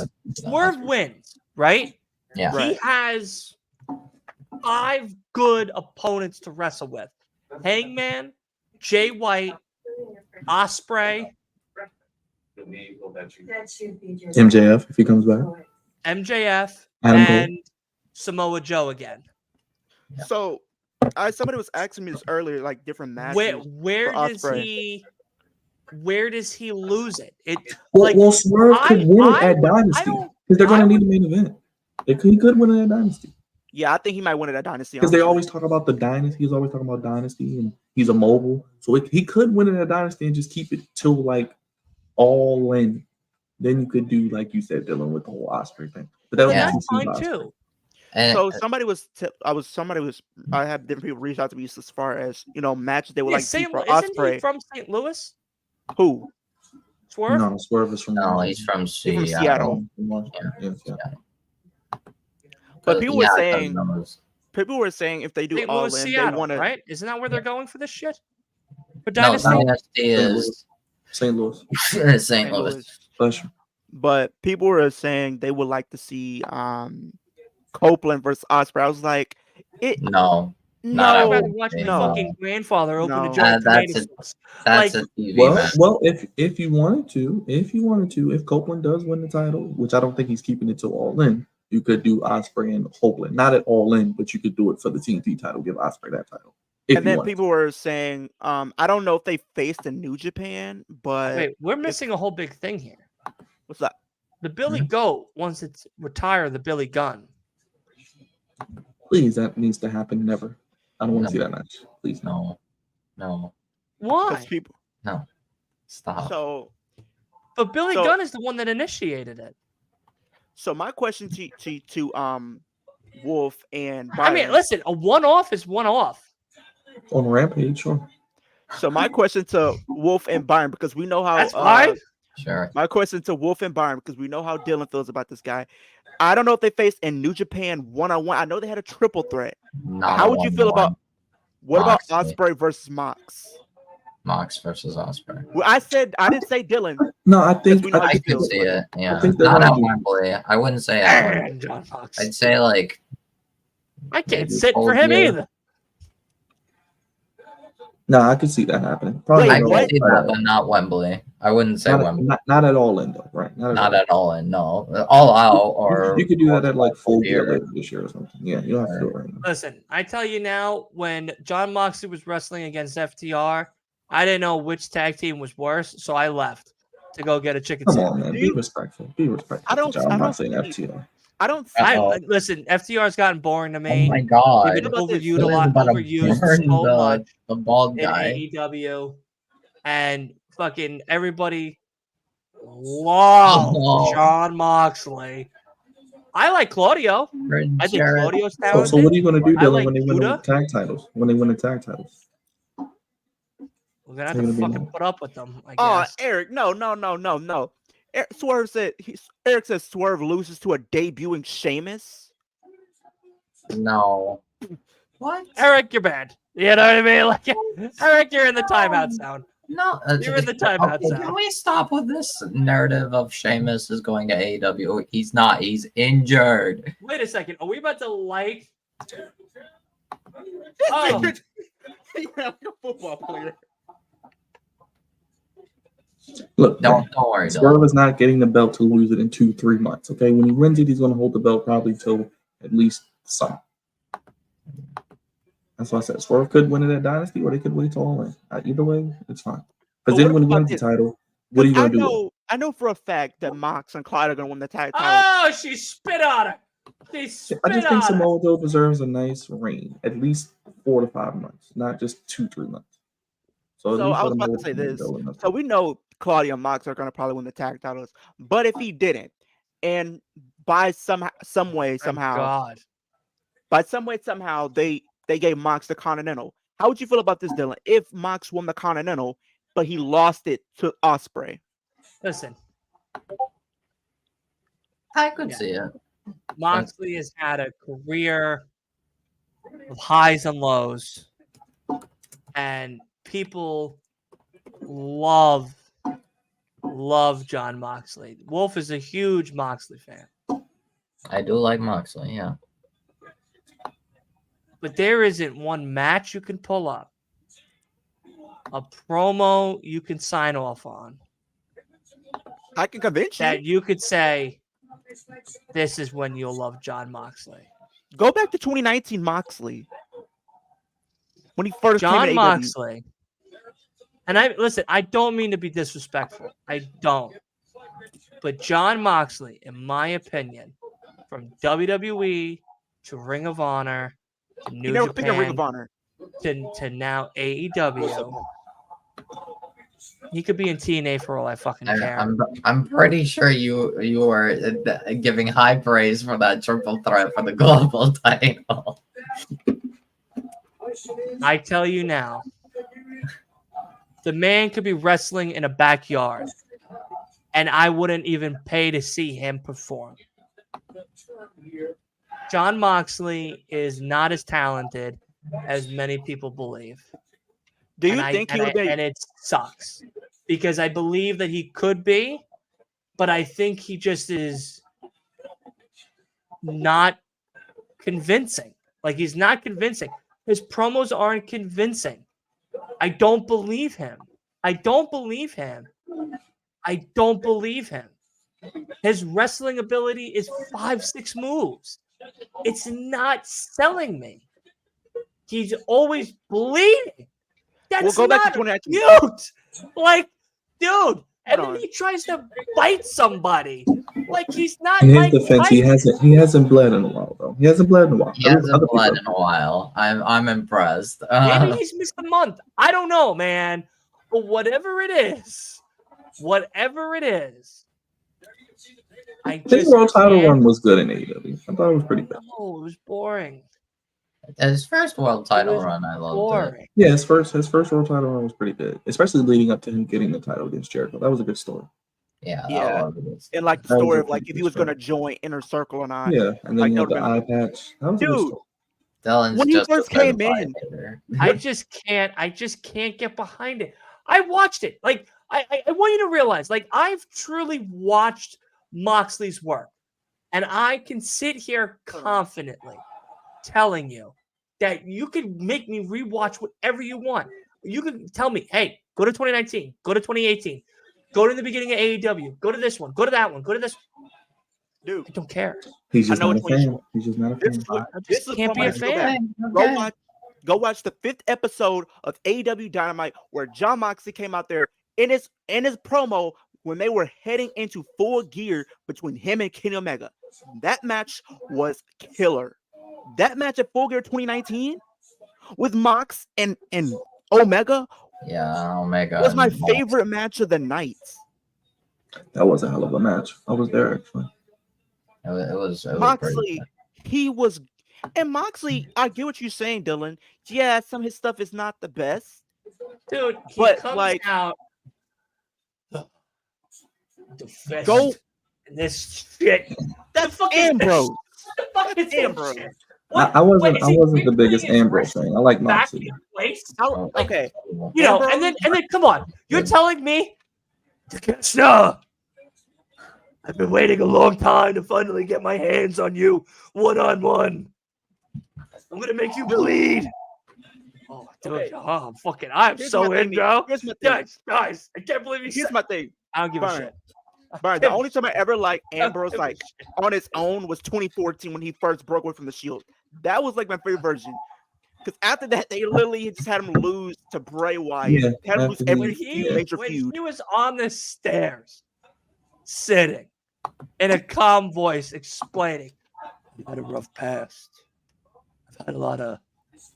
Swerve wins, right? Yeah. Right. He has 5 good opponents to wrestle with. Hangman, Jay White, Ospreay, MJF if he comes back. MJF, Adam Cole. and Samoa Joe again. So, somebody was asking me this earlier, like different matches. Where for does Ospreay. where does he lose it? Well, Swerve could win it at I Dynasty don't- because they're going I to need a main event. He could win it at Dynasty Yeah, I think he might win it at Dynasty. because they honestly. always talk about the Dynasty. He's always talking about Dynasty, and he's a mobile, so he could win it at Dynasty and just keep it till like All In. Then you could do like you said, Dylan, with the whole Osprey thing. But that That's was fine too. And So somebody was, I had different people reach out to me as far as matches they would like to see for Isn't he Osprey. from St. Louis? Who? Swerve? No, Swerve is from no, he's from Seattle. Seattle. Yeah. But people were yeah, saying, those- people were saying if they do St. All Louis, In, they Seattle, want to. right? Isn't that where they're going for this shit? For no, Dynasty? Dynasty is St. Louis. St. Louis. Bless you. But people were saying they would like to see Copeland versus Osprey. I was like, No, I'd no, rather watch my no. fucking grandfather open a No. jar of That's tomato a- sauce. that's Like- a TV Well, match. if you wanted to, if Copeland does win the title, which I don't think he's keeping it till All In, you could do Osprey and Copeland. Not at All In, but you could do it for the TNT title. Give Osprey that title. If And you then wanted. people were saying, I don't know if they faced in New Japan, but Wait, we're missing a whole big thing here. what's that? The Billy Goat wants to retire the Billy Gunn. Please, that needs to happen. Never. I don't want to see that match. Please, no. No, Why? Because people. stop. So But Billy So- Gunn is the one that initiated it. So my question to Wolf and I mean, Byron- listen, a one-off is one-off. On Rampage, sure. So my question to Wolf and Byron, because we know how That's fine. Sure. my question to Wolf and Byron, because we know how Dylan feels about this guy. I don't know if they faced in New Japan one-on-one. I know they had a triple threat. Not How would you feel about what about Moxley. Osprey versus Mox? Mox versus Osprey? Well, I didn't say Dylan. No, I think we know I how you could feel. see it. Yeah, think they're not at gonna do- Wembley. I wouldn't say at Wembley. And John Fox. I'd say like I can't maybe sit for Full him Gear. either. no, I could see that happening. Probably Wait, I not, what? could see that, but not Wembley. I wouldn't say Wembley. not at All In though, right? Not all. at all in. No, all out or You could do that at like Full Gear Gear. later this year or something. Yeah, you don't have to do it right now. Listen, I tell you now, when John Moxley was wrestling against FTR, I didn't know which tag team was worse, so I left to go get a chicken Come sandwich. on, man. Do Be you- respectful. Be respectful. I don't- to John I don't Moxley and see- FTR. I don't see. Listen, FTR's gotten boring to Oh me. my god. They've been What about this? overused so much the bald in guy. AEW, and fucking everybody loves Oh. John Moxley. I like Claudio. I think Jared. Claudio's So talented. what are you going to do, I Dylan, like when they win the Buddha. tag titles? When they win the tag titles? We're gonna have They're to gonna be fucking mad. put up with them. I Oh, guess. Eric, no. Swerve said Eric says Swerve loses to a debuting Sheamus. No. What? Eric, you're bad. You know what I mean? Like, Eric, you're in the timeout zone. No. You're in the timeout Okay, zone. can we stop with this narrative of Sheamus is going to AEW? He's not. He's injured. Wait a second. Are we about to like? Oh, You're like a football player. Look, Don't worry, Swerve Dylan. is not getting the belt to lose it in 2-3 months. Okay, when he wins it, he's going to hold the belt probably till at least summer. That's why I said Swerve could win it at Dynasty, or they could wait till All In. Either way, it's fine. Because But then what when he about wins the this? title, what are you going to do? I know for a fact that Mox and Clyde are going to win the tag title. oh, she spit on her. She spit I just think on her. Samoa Joe deserves a nice reign, at least 4 to 5 months, not just 2-3 months. So, at So least I let was him about know to say what to this. do, Dylan. So we know Claudio and Mox are going to probably win the tag titles, but if he didn't, and by some way Thank God. somehow they gave Mox the Continental. How would you feel about this, Dylan? If Mox won the Continental, but he lost it to Ospreay? Listen, I could Yeah. see it. Moxley has had a career of highs and lows, and people love John Moxley. Wolf is a huge Moxley fan, I do like Moxley, yeah. but there isn't one match you can pull up, a promo you can sign off on I can convince you. that you could say, this is when you'll love John Moxley. Go back to 2019 Moxley when he first John came to AEW. Moxley. And I don't mean to be disrespectful. I don't. But John Moxley, in my opinion, from WWE to Ring of Honor to He New never picked a Ring Japan of Honor. to now AEW, he could be in TNA for all I fucking care. I'm pretty sure you were giving high praise for that triple threat for the global title. I tell you now, the man could be wrestling in a backyard, and I wouldn't even pay to see him perform. John Moxley is not as talented as many people believe. Do you think he would be? And it sucks because I believe that he could be, but I think he just is not convincing. Like, he's not convincing. His promos aren't convincing. I don't believe him. I don't believe him. I don't believe him. His wrestling ability is 5-6 moves. It's not selling me. He's always bleeding. That's We'll go back to not 2019. cute. Like, dude. And Hold then on. he tries to bite somebody. Like, he's not In his like defense, he hasn't bled in a while though. He hasn't bled in a while. He hasn't bled in a while. I'm impressed. Maybe he's missed a month. I don't know, man. But whatever it is, His world title run was good in AEW. I thought it was pretty good. No, it was boring. His first world title was run, I loved it. Boring. Yeah, his first world title run was pretty good, especially leading up to him getting the title against Jericho. That was a good story. Yeah, Yeah. I loved it. And like the That was story a of like pretty if he good was going to story. join Inner Circle or not. Yeah, and then Like, you had that the would've eye patch. That was a Dude. good story. Dylan's When he just first a better came in, fighter. I just can't get behind it. I watched it. Like, I want you to realize, like, I've truly watched Moxley's work. And I can sit here confidently telling you that you could make me rewatch whatever you want. You can tell me, hey, go to 2019, go to 2018, go to the beginning of AEW, go to this one, go to that one, go to this one. dude. I don't care. He's just I know not a which one you fan. want. He's just not a This fan. is what I this just is can't be a the promo. fan. Go watch the 5th episode of AEW Dynamite where John Moxley came out there in his promo when they were heading into full gear between him and Kenny Omega. That match was killer. That match at Full Gear 2019 with Mox and Omega Yeah, Omega was my and Mox. favorite match of the night. That was a hell of a match. I was there actually. It was pretty Moxley, good. he was, and Moxley, I get what you're saying, Dylan. Yeah, some of his stuff is not the best, Dude, he but comes like, out the go. and this shit. That's fuck Ambrose. What the fuck is Ambrose. this shit? I wasn't is he the biggest putting his Ambrose wrist fan. I like back Moxley. in place? Oh, Okay, You know, Ambrose- and then come on. You're telling me Takeshita, I've been waiting a long time to finally get my hands on you one-on-one. I'm gonna make you bleed. Oh, dude, Okay. oh, I'm Here's so my in, thing, bro. Here's my thing. Guys, I can't believe he Here's said. my thing. I don't give a Byron. shit. Byron, the only time I ever liked Ambrose give a like on his own was 2014 when he first broke away from the Shield. That was like my favorite version. Because after that, they literally just had him lose to Bray Wyatt. Yeah, They had him lose after every he- major when feud. he was on the stairs, sitting in a calm voice, explaining, "I've had a rough past. I've had a lot of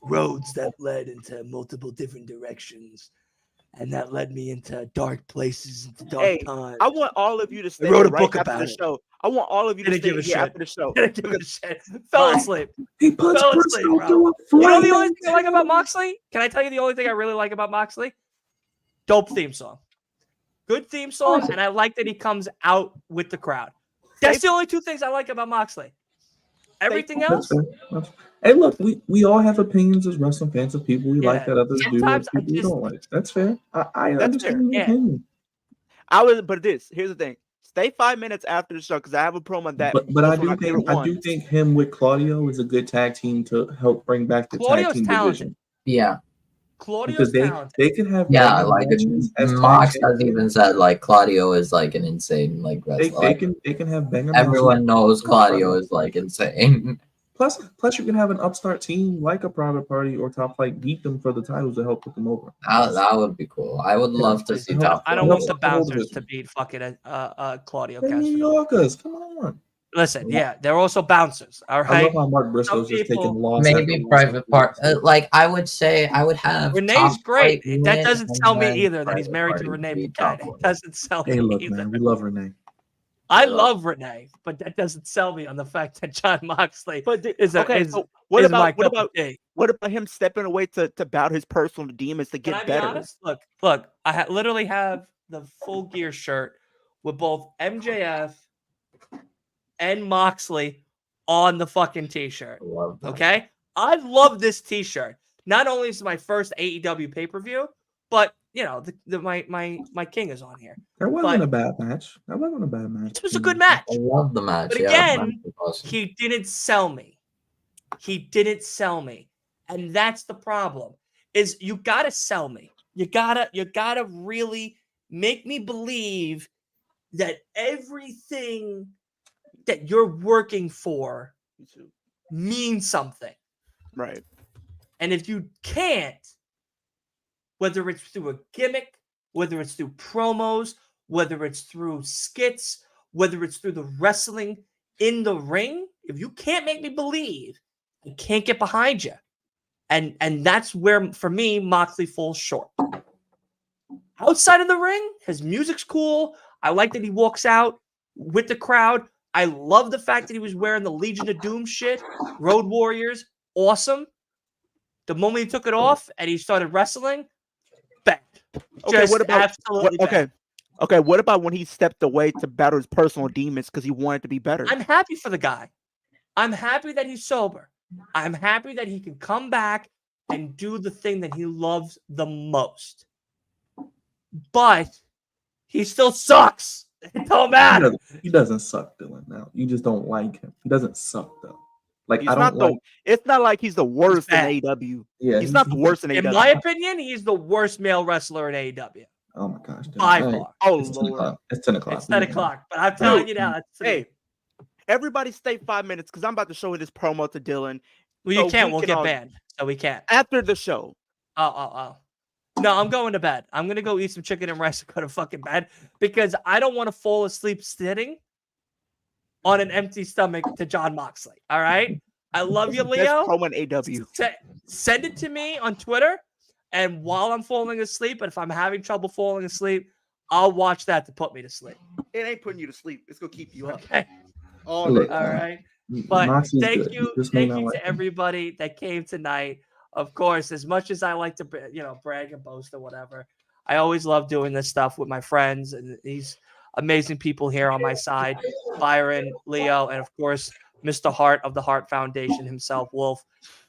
roads that led into multiple different directions, and that led me into dark places, into dark Hey, times." I want all of you to stay wrote a right book after the about it. show. I want all of you to Didn't stay give a here shit. after the show. Didn't give a shit. Fell Fine. asleep. He puts Fell asleep, Briscoe bro. through a You know the flaming only thing I like about table. Moxley? Can I tell you the only thing I really like about Moxley? Dope theme song. Good theme song, and I like that he comes out with the crowd. That's the only two things I like about Moxley. Everything That's else, fair. Hey, look, we all have opinions as wrestling fans of people we like Yeah, that others do, sometimes and I people we just- don't like. That's fair. I That's understand your fair, yeah. opinion. But here's the thing. Stay 5 minutes after the show because I have a promo on that. But I Those were do my favorite ones. think him with Claudio is a good tag team to help bring back the Claudio's tag team talented. division. Yeah, Claudio's Because talented. they can have yeah. banging Like matches as tag Mox has champions. even said, like Claudio is like an insane like They wrestler. can have banger Everyone matches. knows Claudio is like insane. Plus you can have an upstart team like a Private Party or Top Flight beat them for the titles to help put them over. That would be cool. I would love to see Top I don't Flight. want the bouncers to beat fucking Claudio They're New Castro. Yorkers, come on. Listen, yeah, they're also bouncers. All I right. love how Mark Briscoe's Some just people- taking loss. Maybe after loss Private after Part. loss. Like I would say, I would have. Renee's Top great. Flight That win doesn't and tell me then either that he's Private married to Party Renee beat Paquette. Top It Flight. doesn't sell me Hey, look, either. man, we love Renee. I love Renee, but that doesn't sell me on the fact that John Moxley But is okay, is so what my about cup of tea. what about him stepping away to battle his personal demons to Can I get be better? honest? Look. I literally have the Full Gear shirt with both MJF and Moxley on the fucking t-shirt. Love that. Okay, I love this t-shirt. Not only is it my first AEW pay-per-view, but you know, my king is on here. That wasn't But- a bad match. That wasn't a bad match. It was a good match. I love the match. But yeah, again, the match was awesome. He didn't sell me. He didn't sell me. And that's the problem. Is you gotta sell me. You gotta really make me believe that everything that you're working for means something. Right. And if you can't, whether it's through a gimmick, whether it's through promos, whether it's through skits, whether it's through the wrestling in the ring, if you can't make me believe, I can't get behind you. And that's where, for me, Moxley falls short. Outside of the ring, his music's cool. I like that he walks out with the crowd. I love the fact that he was wearing the Legion of Doom shit. Road Warriors, awesome. The moment he took it off and he started wrestling, bad. Okay, Just what about absolutely bad. Okay, what about when he stepped away to battle his personal demons because he wanted to be better? I'm happy for the guy. I'm happy that he's sober. I'm happy that he can come back and do the thing that he loves the most. But he still sucks. It don't matter. He doesn't suck, Dylan. Now you just don't like him. He doesn't suck though. Like He's I not don't like. It's not like he's the worst in bad. AEW. Yeah, He's not the worst in In AEW. my opinion, he's the worst male wrestler in AEW. Oh my gosh, Dylan. By All right. far. Oh It's 10 Lord. o'clock. It's 10 o'clock. It's 10 o'clock. But I'm telling you now, that's Hey, everybody stay 5 minutes because I'm about to show you this promo to Dylan well, you so can't. we We'll can get all- banned. So we can't. after the show. Oh. No, I'm going to bed. I'm going to go eat some chicken and rice and go to fucking bed because I don't want to fall asleep sitting on an empty stomach to John Moxley. All right. I love you, Best Leo. promo in AW. Send it to me on Twitter. And while I'm falling asleep, and if I'm having trouble falling asleep, I'll watch that to put me to sleep. It ain't putting you to sleep. It's gonna keep you up Okay. all Look, day. All right. But Moxie's thank good. you, This may thank not you like to him. everybody that came tonight. Of course, as much as I like to, brag and boast or whatever, I always love doing this stuff with my friends and these amazing people here on my side, Byron, Leo, and of course, Mr. Hart of the Hart Foundation himself, Wolf.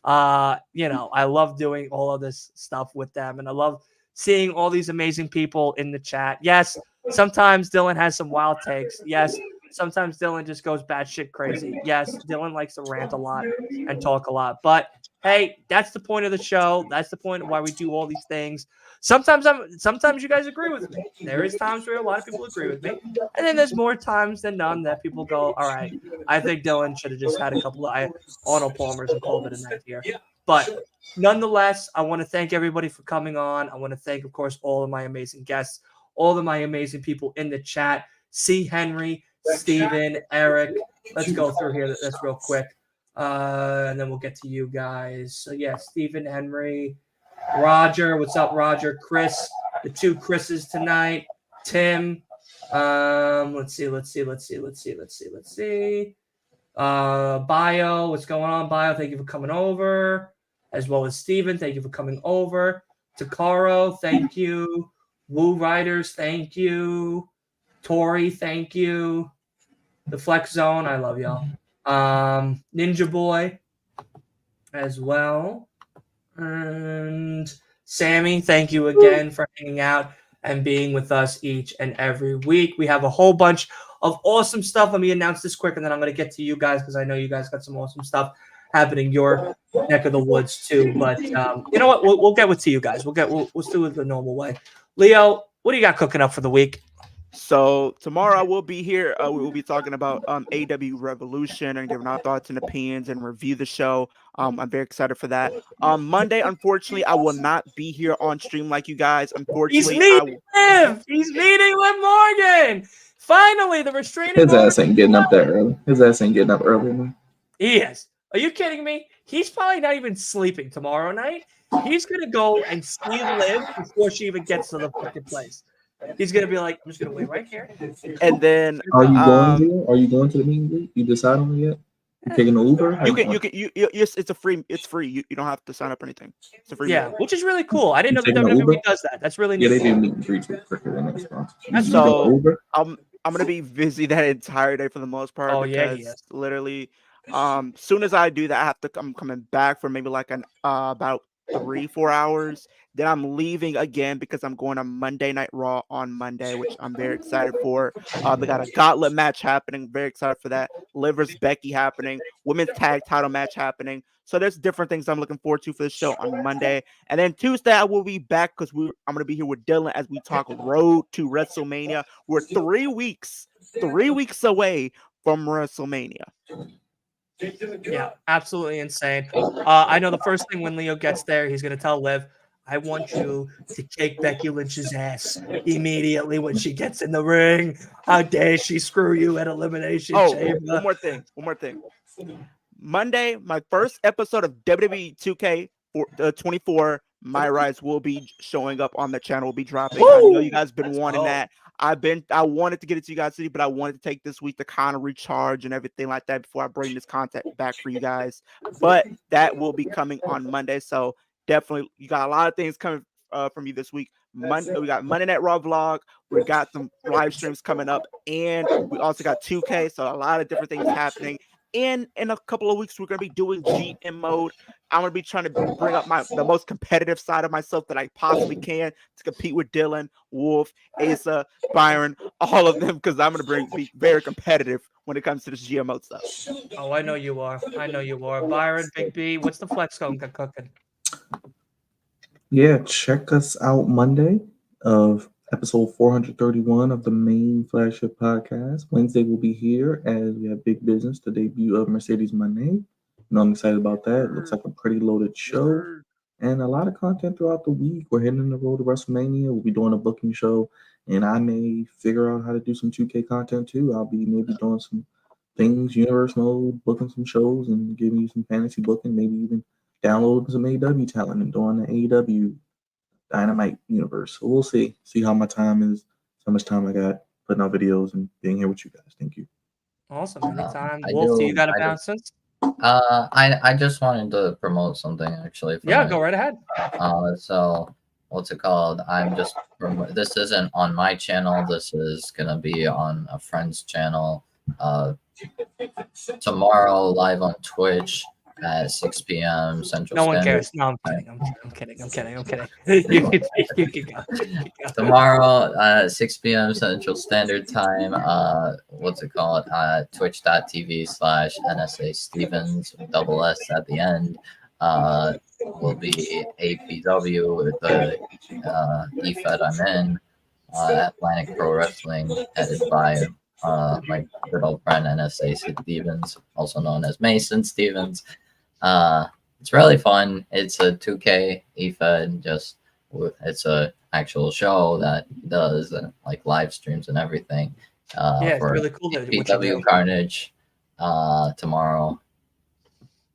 I love doing all of this stuff with them, and I love seeing all these amazing people in the chat. Yes, sometimes Dylan has some wild takes. Yes, sometimes Dylan just goes batshit crazy. Yes, Dylan likes to rant a lot and talk a lot. But hey, that's the point of the show. That's the point of why we do all these things. Sometimes you guys agree with me. There is times where a lot of people agree with me. And then there's more times than none that people go, all right, I think Dylan should have just had a couple of Arnold Palmers and called it a night here. But nonetheless, I want to thank everybody for coming on. I want to thank, of course, all of my amazing guests, all of my amazing people in the chat. C. Henry, Steven, Eric. Let's go through here. That's real quick. And then we'll get to you guys. So, yeah, Steven, Henry, Roger. What's up, Roger? Chris, the two Chris's tonight. Tim. Let's see. Bio, what's going on, Bio? Thank you for coming over. As well as Steven, thank you for coming over. Takaro, thank you. Woo Riders, thank you. Tori, thank you. The Flex Zone, I love y'all. Ninja Boy as well. And Sammy, thank you again for hanging out and being with us each and every week. We have a whole bunch of awesome stuff. Let me announce this quick, and then I'm going to get to you guys because I know you guys got some awesome stuff happening your neck of the woods too. But you know what? We'll get to you guys. We'll do it the normal way. Leo, what do you got cooking up for the week? So tomorrow I will be here. We will be talking about AEW Revolution and giving our thoughts and opinions and review the show. I'm very excited for that. Monday, unfortunately, I will not be here on stream like you guys. Unfortunately, He's meeting Liv Morgan. Finally, the restraining His order. ass ain't getting up that early. His ass ain't getting up early enough. He is. Are you kidding me? He's probably not even sleeping tomorrow night. He's gonna go and see Liv before she even gets to the fucking place. He's gonna be like, I'm just gonna wait right here. And then Are you going to? Are you going to the meet and greet? You decide on it yet? You taking an Uber? It's free. It's free. You don't have to sign up or anything. It's a free. Yeah, meal. which is really cool. I didn't know taking the an Uber? WWE does that. That's really neat. Yeah, they do meet and greets with quicker than Xbox. So Uber? I'm gonna be busy that entire day for the most part. Oh, yeah, because he is. literally, soon as I do that, I'm coming back for maybe like an about 3-4 hours. Then I'm leaving again because I'm going on Monday Night Raw on Monday, which I'm very excited for. They got a gauntlet match happening. Very excited for that. Liv vs. Becky happening. Women's tag title match happening. So there's different things I'm looking forward to for the show on Monday. And then Tuesday I will be back because I'm gonna be here with Dylan as we talk Road to WrestleMania. We're 3 weeks away from WrestleMania. Yeah, absolutely insane. I know the first thing when Leo gets there, he's gonna tell Liv, I want you to kick Becky Lynch's ass immediately when she gets in the ring. How dare she screw you at Elimination Chamber? One more thing. Monday, my first episode of WWE 2K24, My Rise will be showing up on the channel. Will be dropping. Woo! I know you guys been wanting that. I wanted to get it to you guys today, but I wanted to take this week to kind of recharge and everything like that before I bring this content back for you guys. But that will be coming on Monday. So definitely, you got a lot of things coming from you this week. We got Monday Night Raw vlog. We got some live streams coming up, and we also got 2K. So a lot of different things happening. And in a couple of weeks, we're going to be doing GM mode. I'm going to be trying to bring up the most competitive side of myself that I possibly can to compete with Dylan, Wolf, Asa, Byron, all of them, because I'm going to be very competitive when it comes to this GM mode stuff. Oh, I know you are. Byron, Big B, what's the flex cooking? Yeah, check us out Monday of episode 431 of the main flagship podcast. Wednesday we'll be here as we have Big Business, the debut of Mercedes Moné. I'm excited about that. It looks like a pretty loaded show and a lot of content throughout the week. We're heading on the road to WrestleMania. We'll be doing a booking show, and I may figure out how to do some 2K content too. I'll be maybe doing some things, universe mode, booking some shows and giving you some fantasy booking, maybe even downloading some AEW talent and doing the AEW Dynamite universe. So we'll see how my time is, how much time I got putting out videos and being here with you guys. Thank you. Awesome. Anytime. I Wolf, do you do. got a I do. bounce since? I just wanted to promote something actually for Yeah, my go right ahead. so what's it called? This isn't on my channel. This is gonna be on a friend's channel. Tomorrow live on Twitch at 6 p.m. Central No one Standard cares. No, I'm Time. kidding. I'm kidding. You can go. Tomorrow, 6 p.m. Central Standard Time. What's it called? Twitch.tv/NSA Stevens with double S at the end. Will be APW with the EFED I'm in. Atlantic Pro Wrestling, headed by my good old friend NSA Stevens, also known as Mason Stevens. It's really fun. It's a 2K EFED, just it's a actual show that he does like live streams and everything. Yeah, it's For really cool what you PW do. Carnage tomorrow.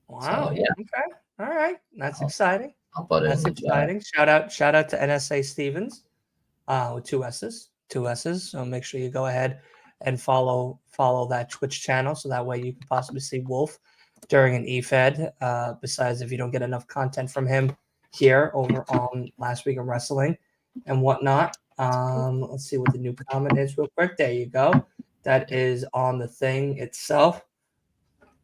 Wow. So, yeah. Okay. All right. That's exciting. I'll put it That's in the chat. exciting. Shout out to NSA Stevens with two S's. So make sure you go ahead and follow that Twitch channel so that way you can possibly see Wolf during an EFED. Besides, if you don't get enough content from him here over on Last Week in Wrestling and whatnot. Let's see what the new comment is real quick. There you go. That is on the thing itself.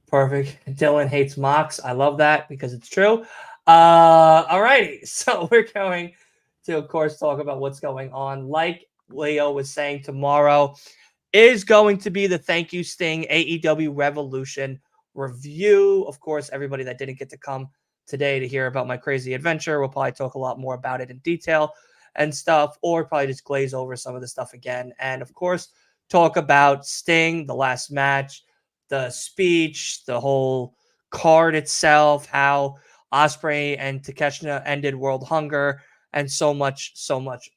Perfect. Dylan hates Mox. I love that because it's true. All righty. So we're going to, of course, talk about what's going on. Like Leo was saying, tomorrow is going to be the Thank You Sting AEW Revolution review. Of course, everybody that didn't get to come today to hear about my crazy adventure, we'll probably talk a lot more about it in detail and stuff, or probably just glaze over some of the stuff again. And of course, talk about Sting, the last match, the speech, the whole card itself, how Ospreay and Takeshita ended World Hunger, and so much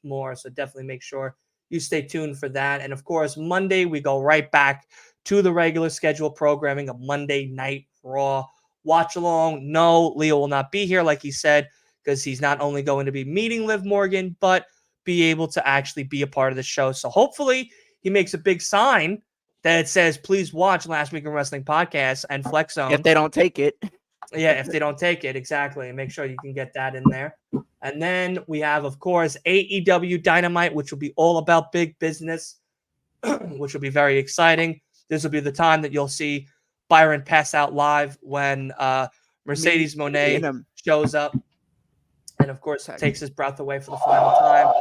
more. So definitely make sure you stay tuned for that. And of course, Monday, we go right back to the regular schedule programming of Monday Night Raw. Watch along. No, Leo will not be here, like he said, because he's not only going to be meeting Liv Morgan, but be able to actually be a part of the show. So hopefully he makes a big sign that says, please watch Last Week in Wrestling podcast and Flex Zone. If they don't take it. Yeah, if they don't take it, exactly. Make sure you can get that in there. And then we have, of course, AEW Dynamite, which will be all about big business, which will be very exciting. This will be the time that you'll see Byron pass out live when Mercedes Moné shows up and, of course, takes his breath away for the final time.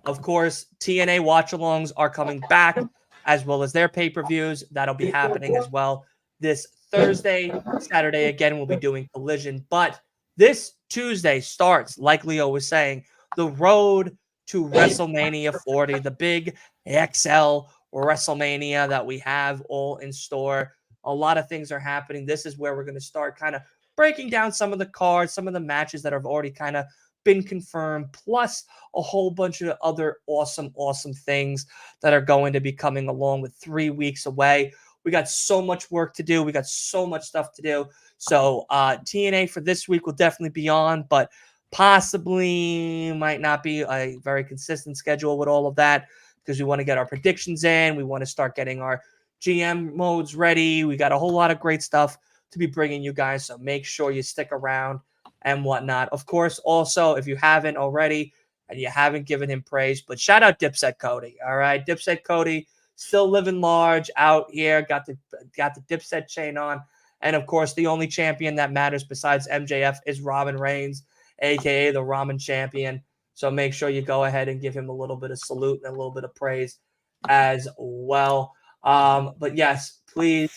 Of course, TNA watch-alongs are coming back, as well as their pay-per-views. That'll be happening as well this Thursday. Saturday, again, we'll be doing Collision. But this Tuesday starts, like Leo was saying, the road to WrestleMania 40, the big XL WrestleMania that we have all in store. A lot of things are happening. This is where we're going to start kind of breaking down some of the cards, some of the matches that have already kind of been confirmed, plus a whole bunch of other awesome things that are going to be coming along with 3 weeks away. We got so much work to do. We got so much stuff to do. So TNA for this week will definitely be on, but possibly might not be a very consistent schedule with all of that because we want to get our predictions in. We want to start getting our GM modes ready. We got a whole lot of great stuff to be bringing you guys. So make sure you stick around and whatnot. Of course, also, if you haven't already and you haven't given him praise, but shout out Dipset Cody. All right. Dipset Cody still living large out here. Got the Dipset chain on. And of course, the only champion that matters besides MJF is Roman Reigns, aka the Ramen champion. So make sure you go ahead and give him a little bit of salute and a little bit of praise as well. But yes, please,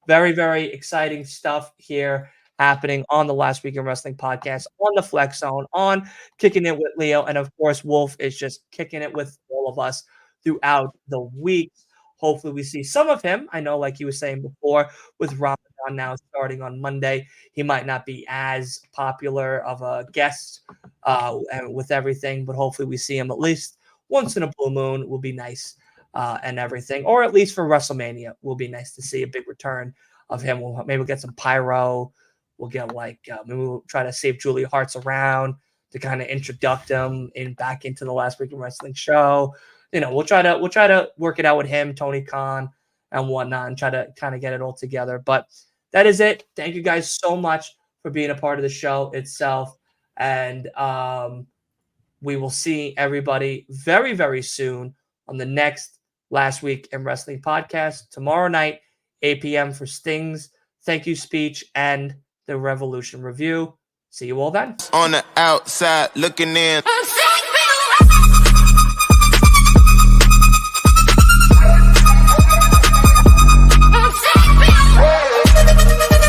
very, very exciting stuff here happening on the Last Week in Wrestling podcast, on the Flex Zone, on Kicking It with Leo. And of course, Wolf is just kicking it with all of us throughout the week. Hopefully we see some of him. I know, like he was saying before, with Ramadan now starting on Monday, he might not be as popular of a guest with everything, but hopefully we see him at least once in a blue moon will be nice and everything, or at least for WrestleMania, will be nice to see a big return of him. Maybe we'll get some pyro. We'll get maybe we'll try to save Julia Hart's around to kind of introduce him back into the Last Week in Wrestling show. We'll try to work it out with him, Tony Khan, and whatnot, and try to kind of get it all together. But that is it. Thank you guys so much for being a part of the show itself. And we will see everybody very, very soon on the next Last Week in Wrestling podcast tomorrow night, 8 p.m. for Sting's thank you speech and the Revolution review. See you all then. On the outside looking in.